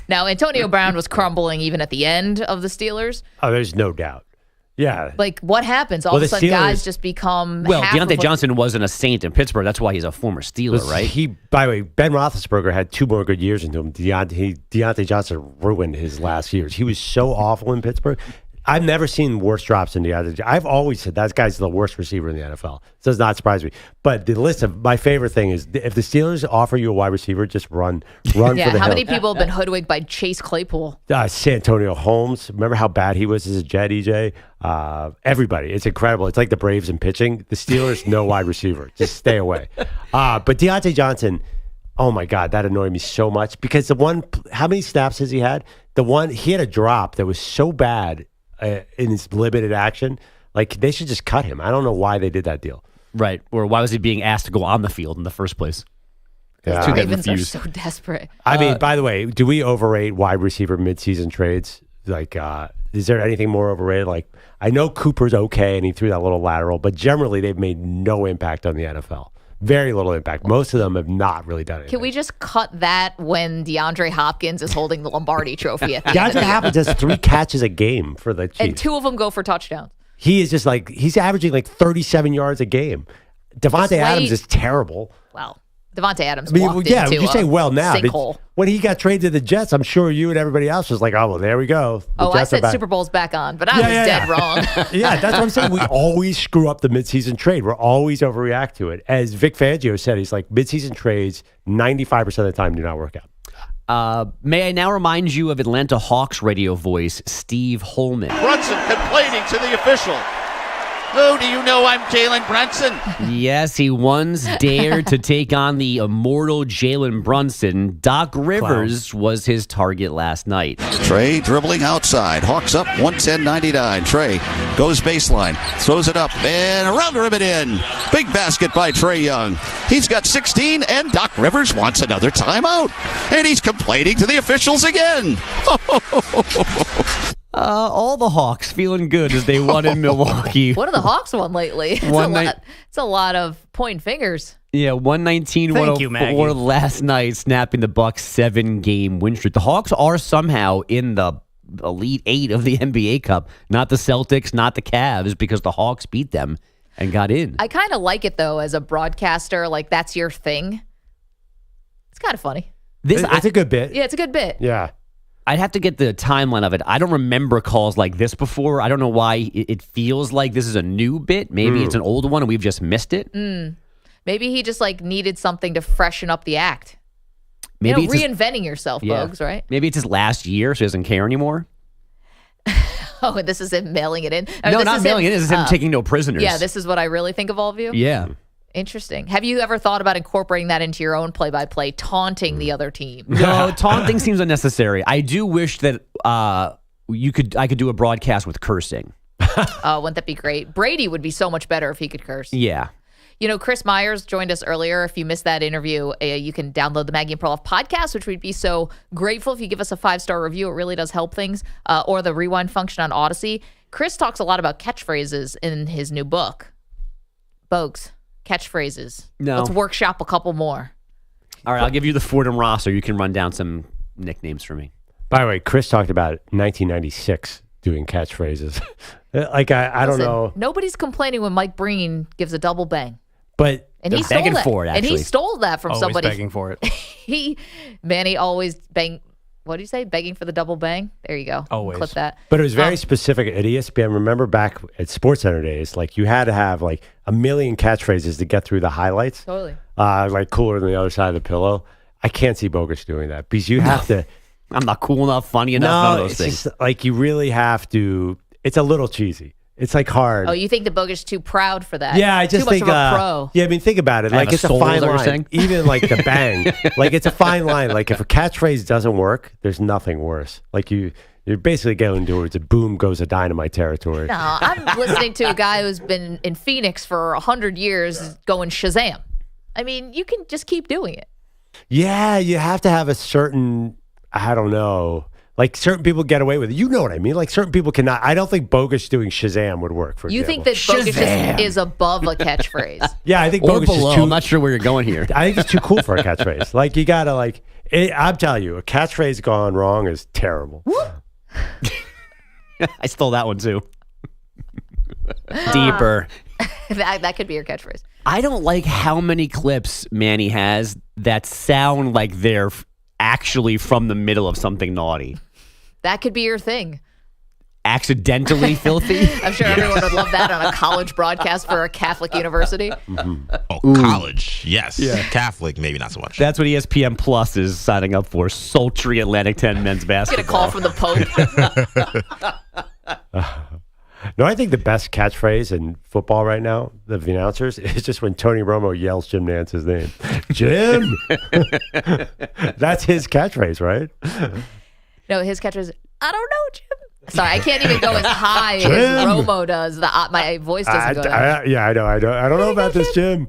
Now, Antonio Brown was crumbling even at the end of the Steelers. Oh, there's no doubt. Yeah. Like, what happens? All of a sudden, guys just become Deontay Johnson wasn't a Saint in Pittsburgh. That's why he's a former Steeler, right? By the way, Ben Roethlisberger had 2 more good years into him. Deontay Johnson ruined his last years. He was so awful in Pittsburgh. I've never seen worse drops than Deontay. I've always said that guy's the worst receiver in the NFL. It does not surprise me. But the list of my favorite thing is if the Steelers offer you a wide receiver, just run for the how hill. many people have been hoodwinked by Chase Claypool? Santonio Holmes. Remember how bad he was as a Jet, EJ? Everybody. It's incredible. It's like the Braves in pitching. The Steelers, no wide receiver. Just stay away. But Deontay Johnson, oh my God, that annoyed me so much because how many snaps has he had? He had a drop that was so bad in his limited action, like they should just cut him. I don't know why they did that deal. Right. Or why was he being asked to go on the field in the first place? The Ravens are so desperate. I mean, by the way, do we overrate wide receiver midseason trades? Like, is there anything more overrated? Like, I know Cooper's okay and he threw that little lateral, but generally they've made no impact on the NFL. Very little impact. Most of them have not really done anything. Can we just cut that when DeAndre Hopkins is holding the Lombardi trophy at the end? DeAndre Hopkins has 3 catches a game for the Chiefs. And 2 of them go for touchdowns. He is just he's averaging 37 yards a game. Devontae Adams is terrible. Well, Devontae Adams walked into you say well now. sinkhole. When he got traded to the Jets, I'm sure you and everybody else was like, oh, well, there we go. I said Super Bowl's back on, but I was dead wrong. Yeah, that's what I'm saying. We always screw up the midseason trade. We're always overreact to it. As Vic Fangio said, he's like, midseason trades 95% of the time do not work out. May I now remind you of Atlanta Hawks radio voice, Steve Holman. Brunson complaining to the official. Oh, do you know I'm Jalen Brunson? Yes, he once dared to take on the immortal Jalen Brunson. Doc Rivers was his target last night. Trey dribbling outside. Hawks up 110-99. Trey goes baseline, throws it up, and around the rim and in. Big basket by Trey Young. He's got 16, and Doc Rivers wants another timeout. And he's complaining to the officials again. All the Hawks feeling good as they won in Milwaukee. What have the Hawks won lately? It's a lot of pointing fingers. Yeah, 119-104 last night, snapping the Bucks' 7-game win streak. The Hawks are somehow in the Elite 8 of the NBA Cup. Not the Celtics, not the Cavs, because the Hawks beat them and got in. I kind of like it, though, as a broadcaster. Like, that's your thing. It's kind of funny. It's a good bit. Yeah, it's a good bit. Yeah. I'd have to get the timeline of it. I don't remember calls like this before. I don't know why it feels like this is a new bit. Maybe it's an old one and we've just missed it. Maybe he just needed something to freshen up the act. Maybe reinventing yourself, Bogues, right? Maybe it's his last year, so he doesn't care anymore. Oh, and this is him mailing it in? No, not mailing it in. This is him taking no prisoners. Yeah, this is what I really think of all of you? Yeah. Interesting. Have you ever thought about incorporating that into your own play-by-play, taunting the other team? No, taunting seems unnecessary. I do wish that I could do a broadcast with cursing. Wouldn't that be great? Brady would be so much better if he could curse. Yeah. Chris Myers joined us earlier. If you missed that interview, you can download the Maggie and Perloff podcast, which we'd be so grateful if you give us a 5-star review. It really does help things. Or the rewind function on Odyssey. Chris talks a lot about catchphrases in his new book. Bogues. Catchphrases. No. Let's workshop a couple more. All right, I'll give you the Fordham roster. You can run down some nicknames for me. By the way, Chris talked about 1996 doing catchphrases. I don't know. Nobody's complaining when Mike Breen gives a double bang. But and he begging stole that. for it, actually. And he stole that from Always somebody. begging for it. Manny always bang. What do you say? Begging for the double bang? There you go. Always. Clip that. But it was very specific at ESPN. Remember back at SportsCenter days, you had to have a million catchphrases to get through the highlights. Totally. Cooler than the other side of the pillow. I can't see Bogusch doing that because you have to. I'm not cool enough, funny enough, none of those things. Just, you really have to. It's a little cheesy. It's hard. Oh, you think the Bogusch too proud for that? Yeah, I just too think. much of a pro. Yeah, I mean, think about it. It's a fine line. Even the bang. It's a fine line. If a catchphrase doesn't work, there's nothing worse. You're basically going towards a boom goes a dynamite territory. No, I'm listening to a guy who's been in Phoenix for 100 years going Shazam. I mean, you can just keep doing it. Yeah, you have to have a certain. I don't know. Certain people get away with it. You know what I mean? Certain people cannot. I don't think Bogusch doing Shazam would work, for you example. think that Bogusch is above a catchphrase? Yeah, I think or Bogusch below. is too. I'm not sure where you're going here. I think it's too cool for a catchphrase. You got to, I'm telling you, a catchphrase gone wrong is terrible. I stole that one, too. Deeper. That could be your catchphrase. I don't like how many clips Manny has that sound like they're actually from the middle of something naughty. That could be your thing. Accidentally filthy? I'm sure everyone would love that on a college broadcast for a Catholic university. Mm-hmm. Oh, college, yes. Yeah. Catholic, maybe not so much. That's what ESPN Plus is signing up for. Sultry Atlantic 10 men's basketball. Get a call from the Pope. No, I think the best catchphrase in football right now, the announcers, is just when Tony Romo yells Jim Nance's name. Jim! That's his catchphrrise, right? No, his catchphrase is, I don't know, Jim. Sorry, I can't even go as high as Romo does. My voice doesn't go down. Yeah, I know. I don't know about this, Jim.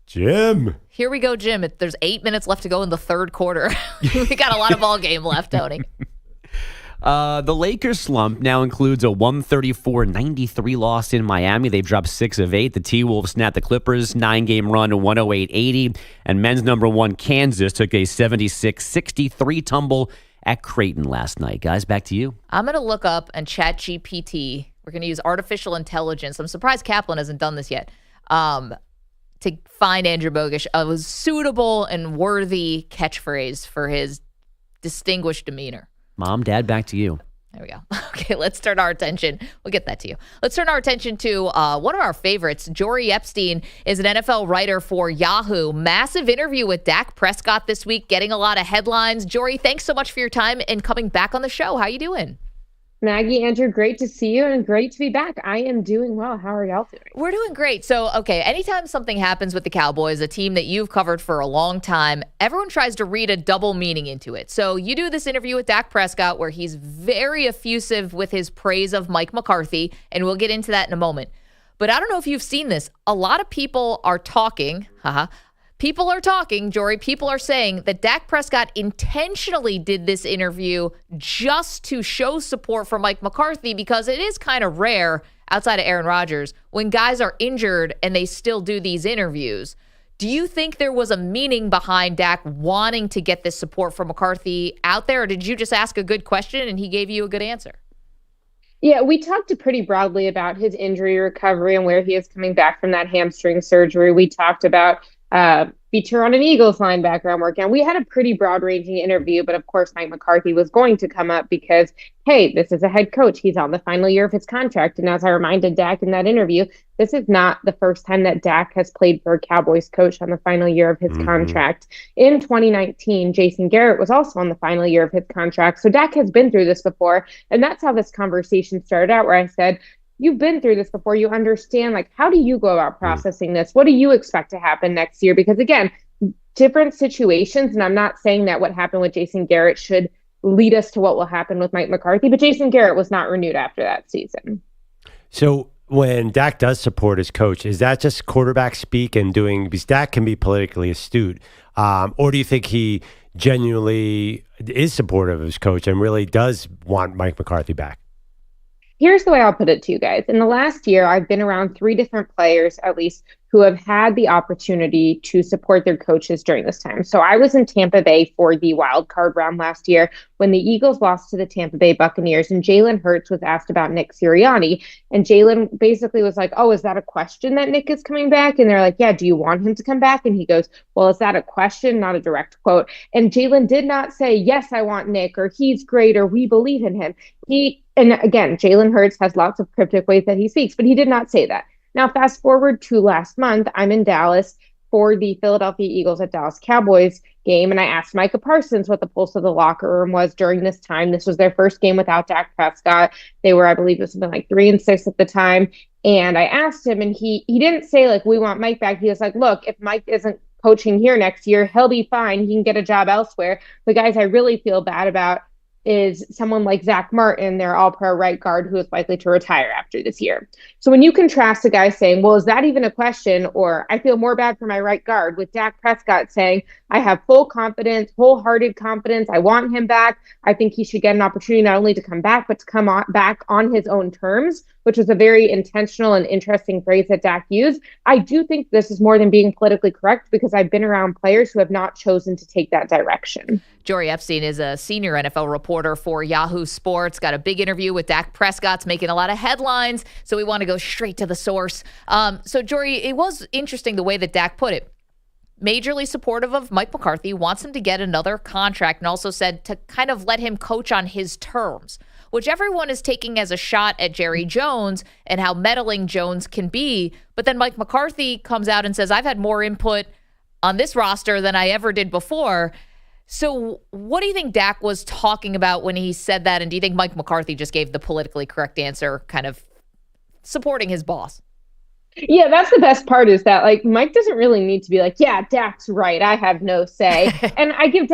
Jim. Here we go, Jim. There's 8 minutes left to go in the third quarter. We got a lot of ball game left, Tony. The Lakers slump now includes a 134-93 loss in Miami. They've dropped 6 of 8. The T-Wolves snapped the Clippers' 9-game run to 108-80. And men's number 1, Kansas, took a 76-63 tumble at Creighton last night. Guys, back to you. I'm going to look up and ChatGPT. We're going to use artificial intelligence. I'm surprised Kaplan hasn't done this yet. To find Andrew Bogusch a suitable and worthy catchphrase for his distinguished demeanor. Mom, Dad, back to you. There we go. Okay, let's turn our attention. We'll get that to you. Let's turn our attention to one of our favorites. Jori Epstein is an NFL writer for Yahoo. Massive interview with Dak Prescott this week, getting a lot of headlines. Jori, thanks so much for your time and coming back on the show. How you doing? Maggie, Andrew, great to see you and great to be back. I am doing well. How are y'all doing? We're doing great. So, okay, anytime something happens with the Cowboys, a team that you've covered for a long time, everyone tries to read a double meaning into it. So you do this interview with Dak Prescott where he's very effusive with his praise of Mike McCarthy, and we'll get into that in a moment. But I don't know if you've seen this. A lot of people are talking, people are talking, Jori, people are saying that Dak Prescott intentionally did this interview just to show support for Mike McCarthy because it is kind of rare outside of Aaron Rodgers when guys are injured and they still do these interviews. Do you think there was a meaning behind Dak wanting to get this support for McCarthy out there, or did you just ask a good question and he gave you a good answer? Yeah, we talked pretty broadly about his injury recovery and where he is coming back from that hamstring surgery. We talked about feature on an Eagles linebacker I'm working on. We had a pretty broad-ranging interview, but of course Mike McCarthy was going to come up because, hey, this is a head coach. He's on the final year of his contract. And as I reminded Dak in that interview, this is not the first time that Dak has played for a Cowboys coach on the final year of his contract. In 2019, Jason Garrett was also on the final year of his contract. So Dak has been through this before. And that's how this conversation started out, where I said, you've been through this before. You understand, like, how do you go about processing this? What do you expect to happen next year? Because again, different situations. And I'm not saying that what happened with Jason Garrett should lead us to what will happen with Mike McCarthy, but Jason Garrett was not renewed after that season. So when Dak does support his coach, is that just quarterback speak and doing, because Dak can be politically astute, or do you think he genuinely is supportive of his coach and really does want Mike McCarthy back? Here's the way I'll put it to you guys. In the last year, I've been around 3 different players, at least, who have had the opportunity to support their coaches during this time. So I was in Tampa Bay for the wild card round last year when the Eagles lost to the Tampa Bay Buccaneers, and Jalen Hurts was asked about Nick Sirianni. And Jalen basically was like, oh, is that a question that Nick is coming back? And they're like, yeah, do you want him to come back? And he goes, well, is that a question? Not a direct quote. And Jalen did not say, yes, I want Nick, or he's great, or we believe in him. And again, Jalen Hurts has lots of cryptic ways that he speaks, but he did not say that. Now, fast forward to last month, I'm in Dallas for the Philadelphia Eagles at Dallas Cowboys game, and I asked Micah Parsons what the pulse of the locker room was during this time. This was their first game without Dak Prescott. They were, I believe, it was something like 3-6 at the time. And I asked him, and he didn't say, like, we want Mike back. He was like, look, if Mike isn't coaching here next year, he'll be fine. He can get a job elsewhere. The guys I really feel bad about is someone like Zach Martin, their all-pro right guard, who is likely to retire after this year. So when you contrast a guy saying, well, is that even a question? Or I feel more bad for my right guard, with Dak Prescott saying, I have full confidence, wholehearted confidence. I want him back. I think he should get an opportunity not only to come back, but to come back on his own terms, which was a very intentional and interesting phrase that Dak used. I do think this is more than being politically correct, because I've been around players who have not chosen to take that direction. Jori Epstein is a senior NFL reporter for Yahoo Sports. Got a big interview with Dak Prescott, making a lot of headlines, so we want to go straight to the source. So, Jori, it was interesting the way that Dak put it. Majorly supportive of Mike McCarthy, wants him to get another contract, and also said to kind of let him coach on his terms, which everyone is taking as a shot at Jerry Jones and how meddling Jones can be. But then Mike McCarthy comes out and says, I've had more input on this roster than I ever did before. So what do you think Dak was talking about when he said that? And do you think Mike McCarthy just gave the politically correct answer, kind of supporting his boss? Yeah, that's the best part, is that, like, Mike doesn't really need to be like, yeah, Dak's right, I have no say. And I give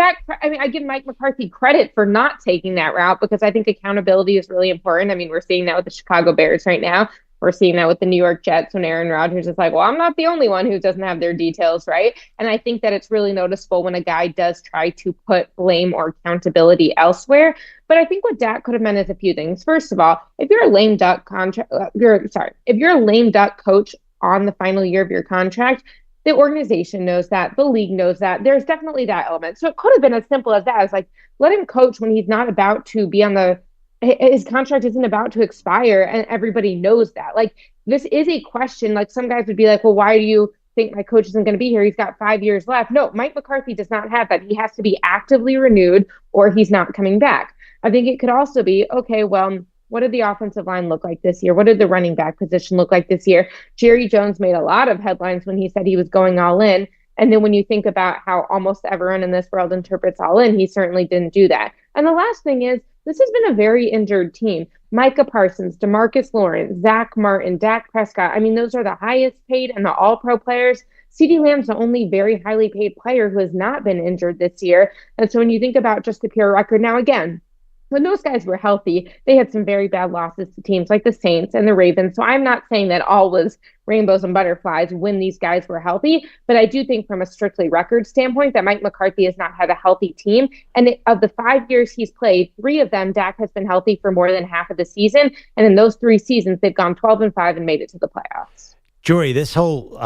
Mike McCarthy credit for not taking that route, because I think accountability is really important. I mean, we're seeing that with the Chicago Bears right now. We're seeing that with the New York Jets when Aaron Rodgers is like, well, I'm not the only one who doesn't have their details right. And I think that it's really noticeable when a guy does try to put blame or accountability elsewhere. But I think what Dak could have meant is a few things. First of all, if you're a lame duck if you're a lame duck coach on the final year of your contract, the organization knows that, the league knows that. There's definitely that element. So it could have been as simple as that. It's like, let him coach when he's not about to be on his contract isn't about to expire, and everybody knows that. Like, this is a question. Like, some guys would be like, well, why do you think my coach isn't going to be here? He's got 5 years left. No, Mike McCarthy does not have that. He has to be actively renewed or he's not coming back. I think it could also be, okay, well, what did the offensive line look like this year? What did the running back position look like this year? Jerry Jones made a lot of headlines when he said he was going all in. And then when you think about how almost everyone in this world interprets all in, he certainly didn't do that. And the last thing is, this has been a very injured team. Micah Parsons, DeMarcus Lawrence, Zach Martin, Dak Prescott. I mean, those are the highest paid and the all-pro players. CeeDee Lamb's the only very highly paid player who has not been injured this year. And so when you think about just the pure record, now again, when those guys were healthy, they had some very bad losses to teams like the Saints and the Ravens. So I'm not saying that all was rainbows and butterflies when these guys were healthy, but I do think from a strictly record standpoint that Mike McCarthy has not had a healthy team. And of the 5 years he's played, 3 of them, Dak has been healthy for more than half of the season. And in those 3 seasons, they've gone 12-5 and made it to the playoffs. Jori, this whole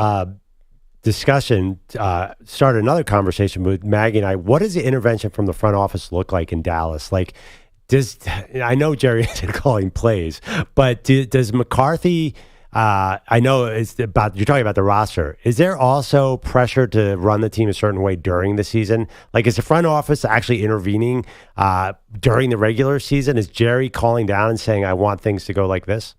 discussion started another conversation with Maggie and I. What does the intervention from the front office look like in Dallas? Like, I know Jerry isn't calling plays, but does McCarthy? I know you're talking about the roster. Is there also pressure to run the team a certain way during the season? Like, is the front office actually intervening during the regular season? Is Jerry calling down and saying, "I want things to go like this"?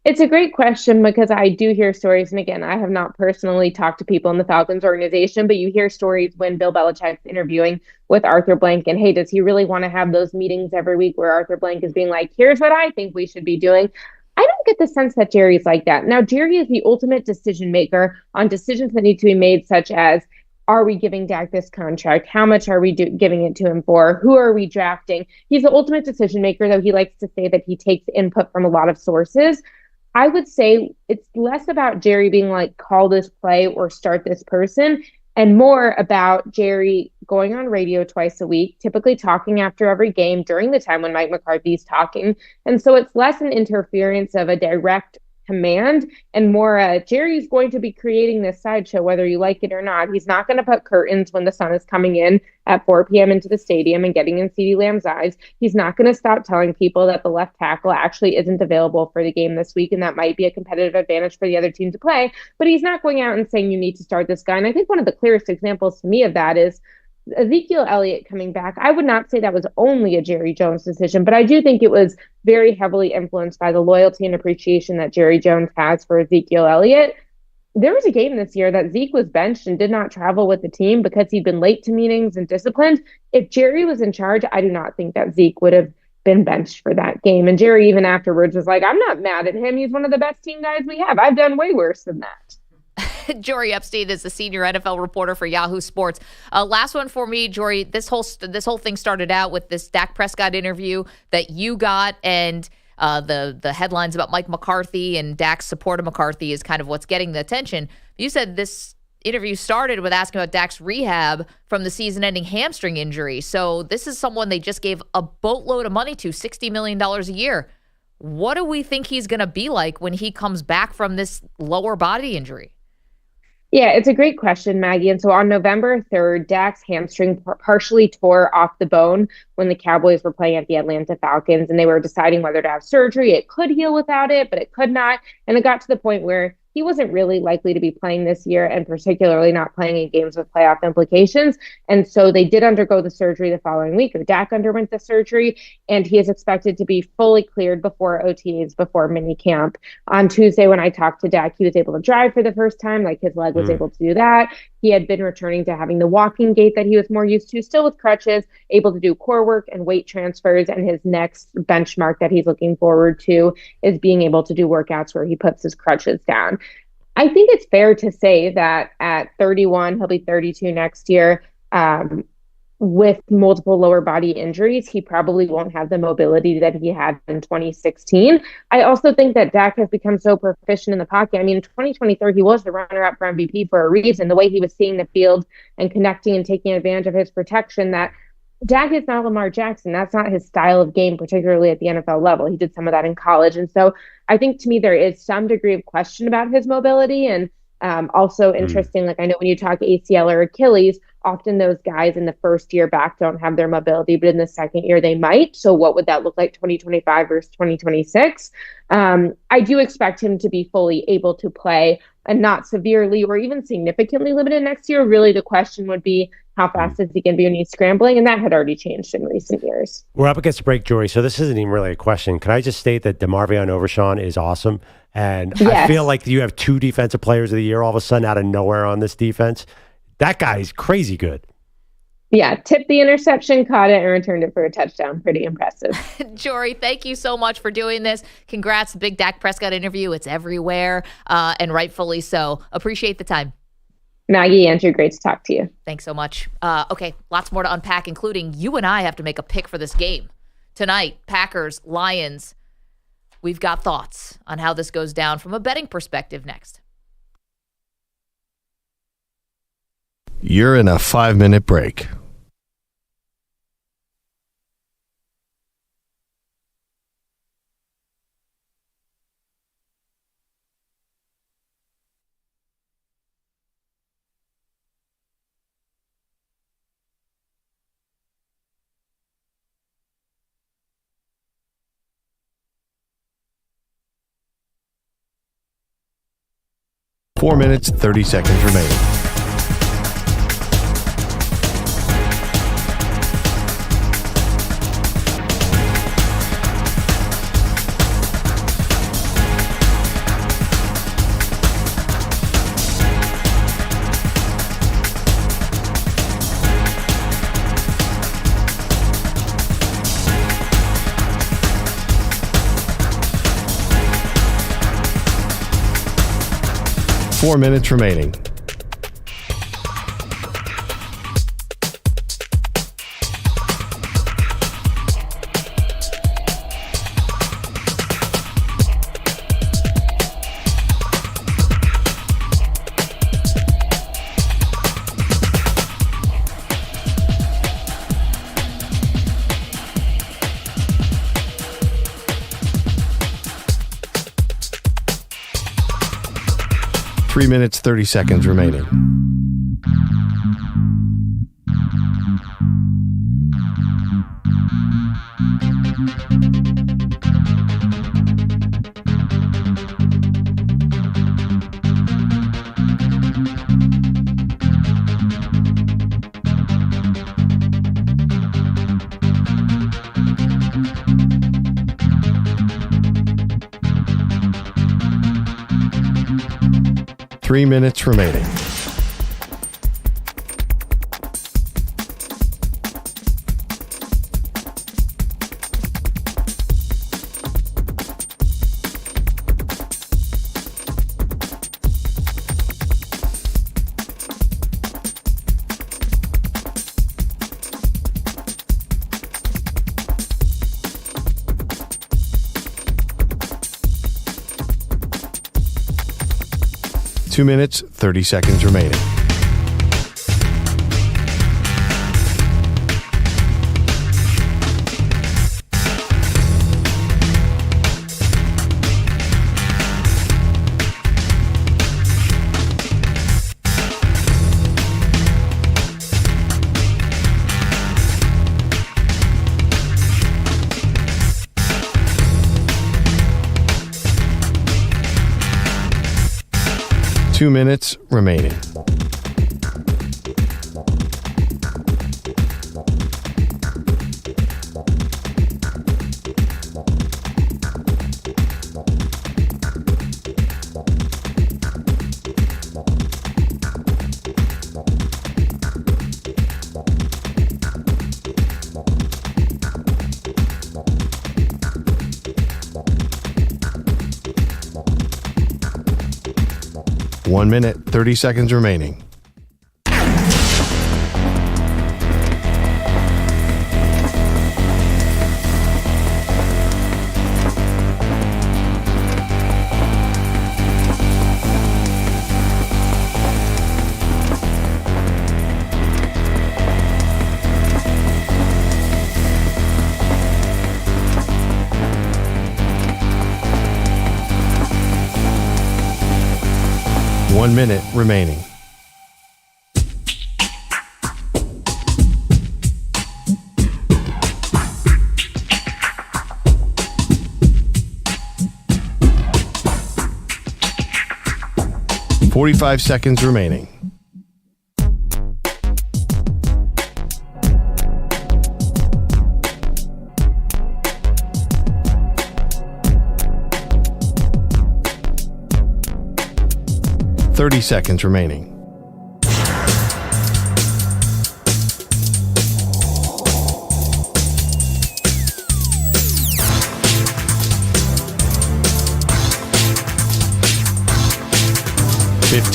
It's a great question because I do hear stories, and again, I have not personally talked to people in the Falcons organization, but you hear stories when Bill Belichick's interviewing with Arthur Blank, and hey, does he really want to have those meetings every week where Arthur Blank is being like, here's what I think we should be doing? I don't get the sense that Jerry's like that. Now, Jerry is the ultimate decision maker on decisions that need to be made, such as, are we giving Dak this contract? How much are we giving it to him for? Who are we drafting? He's the ultimate decision maker, though he likes to say that he takes input from a lot of sources. I would say it's less about Jerry being like, call this play or start this person, and more about Jerry going on radio twice a week, typically talking after every game during the time when Mike McCarthy's talking. And so it's less an interference of a direct command and more Jerry's going to be creating this sideshow, whether you like it or not. He's not going to put curtains when the sun is coming in at 4 p.m. into the stadium and getting in CeeDee Lamb's eyes. He's not going to stop telling people that the left tackle actually isn't available for the game this week, and that might be a competitive advantage for the other team to play. But he's not going out and saying you need to start this guy. And I think one of the clearest examples to me of that is Ezekiel Elliott coming back. I would not say that was only a Jerry Jones decision, but I do think it was very heavily influenced by the loyalty and appreciation that Jerry Jones has for Ezekiel Elliott. There was a game this year that Zeke was benched and did not travel with the team because he'd been late to meetings and disciplined. If Jerry was in charge, I do not think that Zeke would have been benched for that game. And Jerry, even afterwards, was like, I'm not mad at him. He's one of the best team guys we have. I've done way worse than that. Jori Epstein is the senior NFL reporter for Yahoo Sports. Last one for me, Jori. This whole thing started out with this Dak Prescott interview that you got, and the headlines about Mike McCarthy and Dak's support of McCarthy is kind of what's getting the attention. You said this interview started with asking about Dak's rehab from the season-ending hamstring injury. So this is someone they just gave a boatload of money to, $60 million a year. What do we think he's going to be like when he comes back from this lower body injury? Yeah, it's a great question, Maggie. And so on November 3rd, Dak's hamstring partially tore off the bone when the Cowboys were playing at the Atlanta Falcons, and they were deciding whether to have surgery. It could heal without it, but it could not. And it got to the point where he wasn't really likely to be playing this year, and particularly not playing in games with playoff implications. And so they did undergo the surgery the following week, or Dak underwent the surgery, and he is expected to be fully cleared before OTAs, before minicamp. On Tuesday, when I talked to Dak, he was able to drive for the first time, like his leg was able to do that. He had been returning to having the walking gait that he was more used to, still with crutches, able to do core work and weight transfers. And his next benchmark that he's looking forward to is being able to do workouts where he puts his crutches down. I think it's fair to say that at 31, he'll be 32 next year, with multiple lower body injuries, he probably won't have the mobility that he had in 2016. I also think that Dak has become so proficient in the pocket. I mean, in 2023, he was the runner-up for MVP for a reason. The way he was seeing the field and connecting and taking advantage of his protection, that Dak is not Lamar Jackson. That's not his style of game, particularly at the NFL level. He did some of that in college. And so I think to me, there is some degree of question about his mobility. And also interesting, like I know when you talk ACL or Achilles, often those guys in the first year back don't have their mobility, but in the second year they might. So what would that look like 2025 versus 2026? I do expect him to be fully able to play and not severely or even significantly limited next year. Really, the question would be, how fast is he going to be when he's scrambling? And that had already changed in recent years. We're up against the break, Jori, so this isn't even really a question. Can I just state that DeMarvion Overshawn is awesome? And yes. I feel like you have 2 defensive players of the year all of a sudden out of nowhere on this defense. That guy is crazy good. Yeah, tipped the interception, caught it, and returned it for a touchdown. Pretty impressive. Jori, thank you so much for doing this. Congrats, the big Dak Prescott interview. It's everywhere, and rightfully so. Appreciate the time. Maggie, Andrew, great to talk to you. Thanks so much. Okay, lots more to unpack, including you and I have to make a pick for this game. Tonight, Packers, Lions. We've got thoughts on how this goes down from a betting perspective next. You're in a 5-minute break. Four minutes, 30 seconds remaining. Four minutes remaining. Three minutes, 30 seconds remaining. Three minutes remaining. Two minutes, 30 seconds remaining. Two minutes remaining. One minute, 30 seconds remaining. One minute remaining. Forty-five seconds remaining.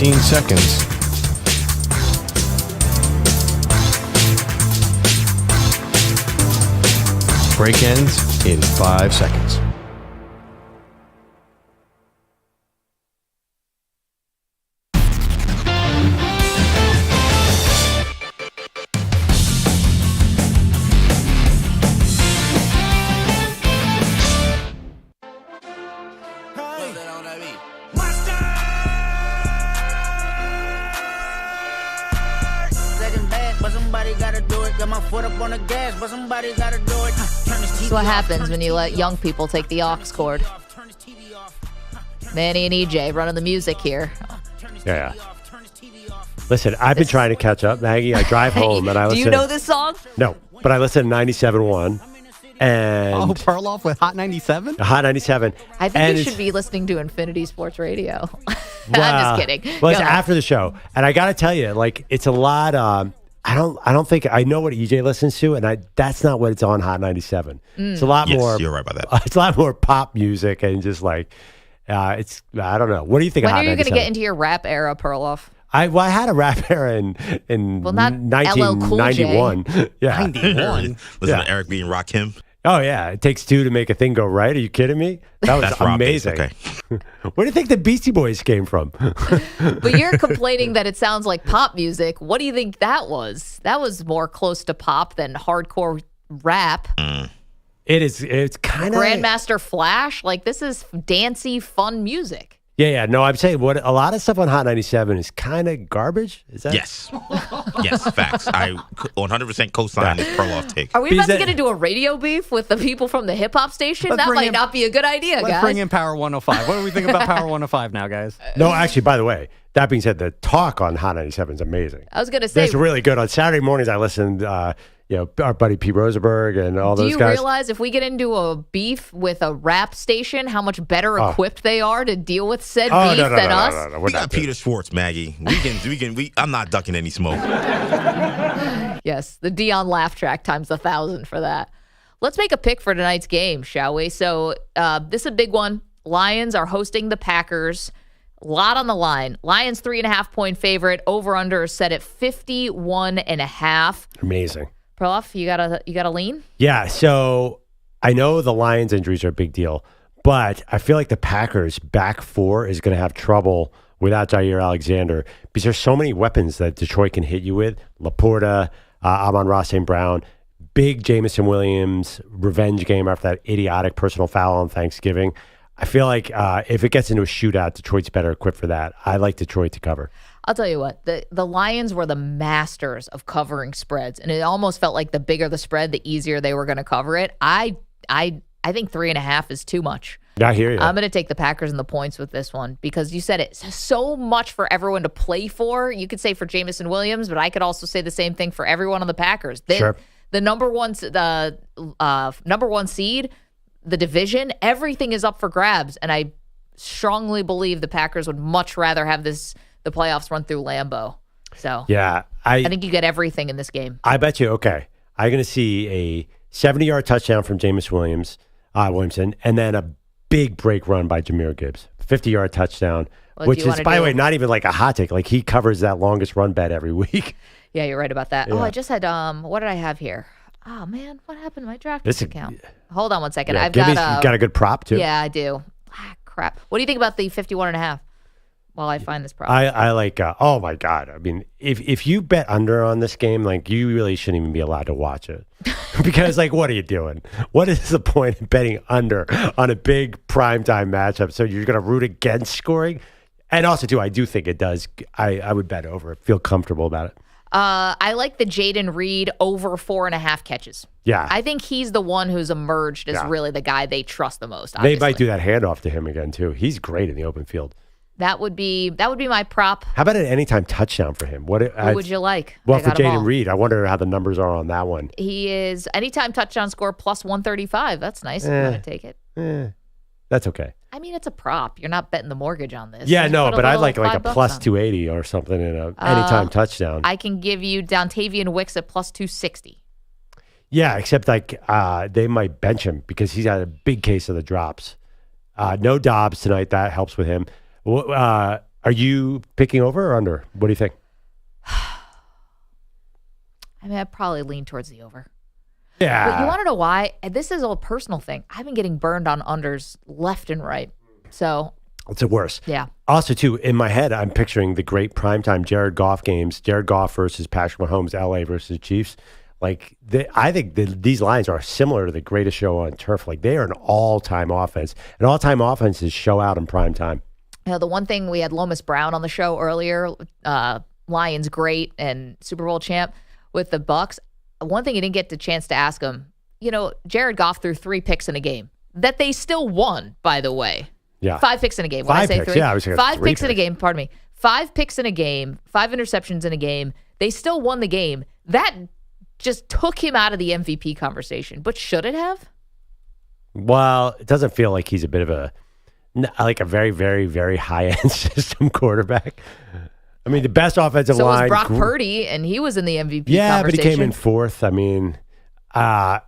15 seconds. Break ends in 5 seconds. This is what happens when you let young people take the aux cord. Manny and EJ running the music here. Yeah. Listen, I've been trying to catch up, Maggie. I drive home and I listen. Do you know this song? No, but I listen to 97.1. And Perloff with Hot 97? Hot 97. I think you should be listening to Infinity Sports Radio. I'm just kidding. Well, it's after the show. And I got to tell you, like, it's a lot. I don't think I know what EJ listens to, and that's not what it's on Hot 97. It's a lot more. You're right about that. It's a lot more pop music and just like it's. I don't know. What do you think? When of are Hot you going to 97? get into your rap era, Perloff? I had a rap era in not LL Cool J. 1991. Yeah, 91. Listen to Eric B. and Rakim. Oh yeah, it takes two to make a thing go right. Are you kidding me? That was That's rock based, amazing. okay. Where do you think the Beastie Boys came from? But you're complaining that it sounds like pop music. What do you think that was? That was more close to pop than hardcore rap. It's kind of Grandmaster Flash. Like, this is dancey, fun music. Yeah. No, I'm saying a lot of stuff on Hot 97 is kind of garbage. Is that? Yes. Yes, facts. I 100% co-sign this Perloff take. Are we about to get into a radio beef with the people from the hip hop station? Let's That bring might in- not be a good idea, Let's guys. bring in Power 105. What do we think about Power 105 now, guys? No, actually, by the way, that being said, the talk on Hot 97 is amazing. I was going to say, That's really good. On Saturday mornings, I listened, our buddy Pete Rosenberg and all do those you guys. realize if we get into a beef with a rap station, how much better equipped they are to deal with said beef than us? No, we got Peter Schwartz, Maggie. I'm not ducking any smoke. Yes, the Dion laugh track times 1,000 for that. Let's make a pick for tonight's game, shall we? So this is a big one. Lions are hosting the Packers. A lot on the line. Lions 3.5-point favorite. Over/under is set at 51.5. Amazing. Perloff, you got a lean? Yeah, so I know the Lions injuries are a big deal, but I feel like the Packers back four is going to have trouble without Jair Alexander because there's so many weapons that Detroit can hit you with. Laporta, Amon-Ra St. Brown, big Jameson Williams revenge game after that idiotic personal foul on Thanksgiving. I feel like if it gets into a shootout, Detroit's better equipped for that. I like Detroit to cover. I'll tell you what, the Lions were the masters of covering spreads, and it almost felt like the bigger the spread, the easier they were going to cover it. I think 3.5 is too much. I hear you. I'm going to take the Packers and the points with this one because you said it's so much for everyone to play for. You could say for Jameson Williams, but I could also say the same thing for everyone on the Packers. Sure. The number one seed, the division, everything is up for grabs, and I strongly believe the Packers would much rather have the playoffs run through Lambeau. So yeah, I think you get everything in this game. I bet you. Okay, I'm going to see a 70-yard touchdown from Williamson, and then a big break run by Jahmyr Gibbs, 50-yard touchdown, which is, by the way, not even like a hot take. Like, he covers that longest run bet every week. Yeah, you're right about that. Yeah. Oh, I just had what did I have here? Oh man, what happened to my DraftKings account? Hold on one second. Yeah, I've you've got got a good prop too. Yeah, I do. Crap. What do you think about the 51.5? While I find this prop, I like. Oh my God! I mean, if you bet under on this game, like, you really shouldn't even be allowed to watch it because, like, what are you doing? What is the point of betting under on a big primetime matchup? So you're going to root against scoring, and also too, I do think it does. I would bet over it. Feel comfortable about it. I like the Jaden Reed over 4.5 catches. Yeah, I think he's the one who's emerged as really the guy they trust the most. Obviously. They might do that handoff to him again too. He's great in the open field. That would be my prop. How about an anytime touchdown for him? Who would you like? Well, for Jaden Reed, I wonder how the numbers are on that one. He is anytime touchdown score plus 135. That's nice. If you want to take it. That's okay. I mean, it's a prop. You're not betting the mortgage on this. Yeah, no, but I'd like a plus 280 or something in a anytime touchdown. I can give you Dontavian Wicks at plus 260. Yeah, except they might bench him because he's had a big case of the drops. No Dobbs tonight. That helps with him. Are you picking over or under? What do you think? I mean, I'd probably lean towards the over. Yeah. But you want to know why? And this is a personal thing. I've been getting burned on unders left and right. So it's the worst. Yeah. Also, too, in my head, I'm picturing the great primetime Jared Goff games. Jared Goff versus Patrick Mahomes, LA versus Chiefs. Like, I think these lines are similar to the greatest show on turf. Like, they are an all-time offense. An all-time offense is show out in prime time. The one thing, we had Lomas Brown on the show earlier, Lions great and Super Bowl champ with the Bucs. One thing you didn't get the chance to ask him, Jared Goff threw 3 picks in a game that they still won, by the way. Yeah. 5 picks in a game. When I say picks. 3, Yeah, I was 5 picks in a game, pardon me. 5 picks in a game, 5 interceptions in a game. They still won the game. That just took him out of the MVP conversation. But should it have? Well, it doesn't feel like he's a bit of a very, very, very high-end system quarterback. I mean, the best offensive so line. So was Brock Purdy, and he was in the MVP conversation. Yeah, but he came in 4th. I mean, I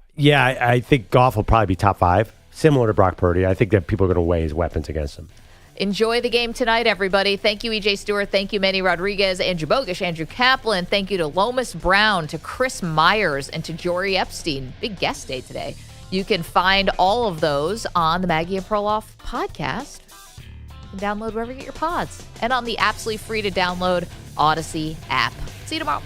think Goff will probably be top 5, similar to Brock Purdy. I think that people are going to weigh his weapons against him. Enjoy the game tonight, everybody. Thank you, EJ Stewart. Thank you, Manny Rodriguez, Andrew Bogusch, Andrew Kaplan. Thank you to Lomas Brown, to Chris Myers, and to Jori Epstein. Big guest day today. You can find all of those on the Maggie and Perloff podcast. You can download wherever you get your pods. And on the absolutely free to download Odyssey app. See you tomorrow.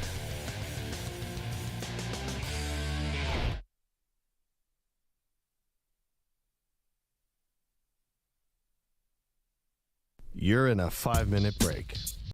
You're in a 5-minute break.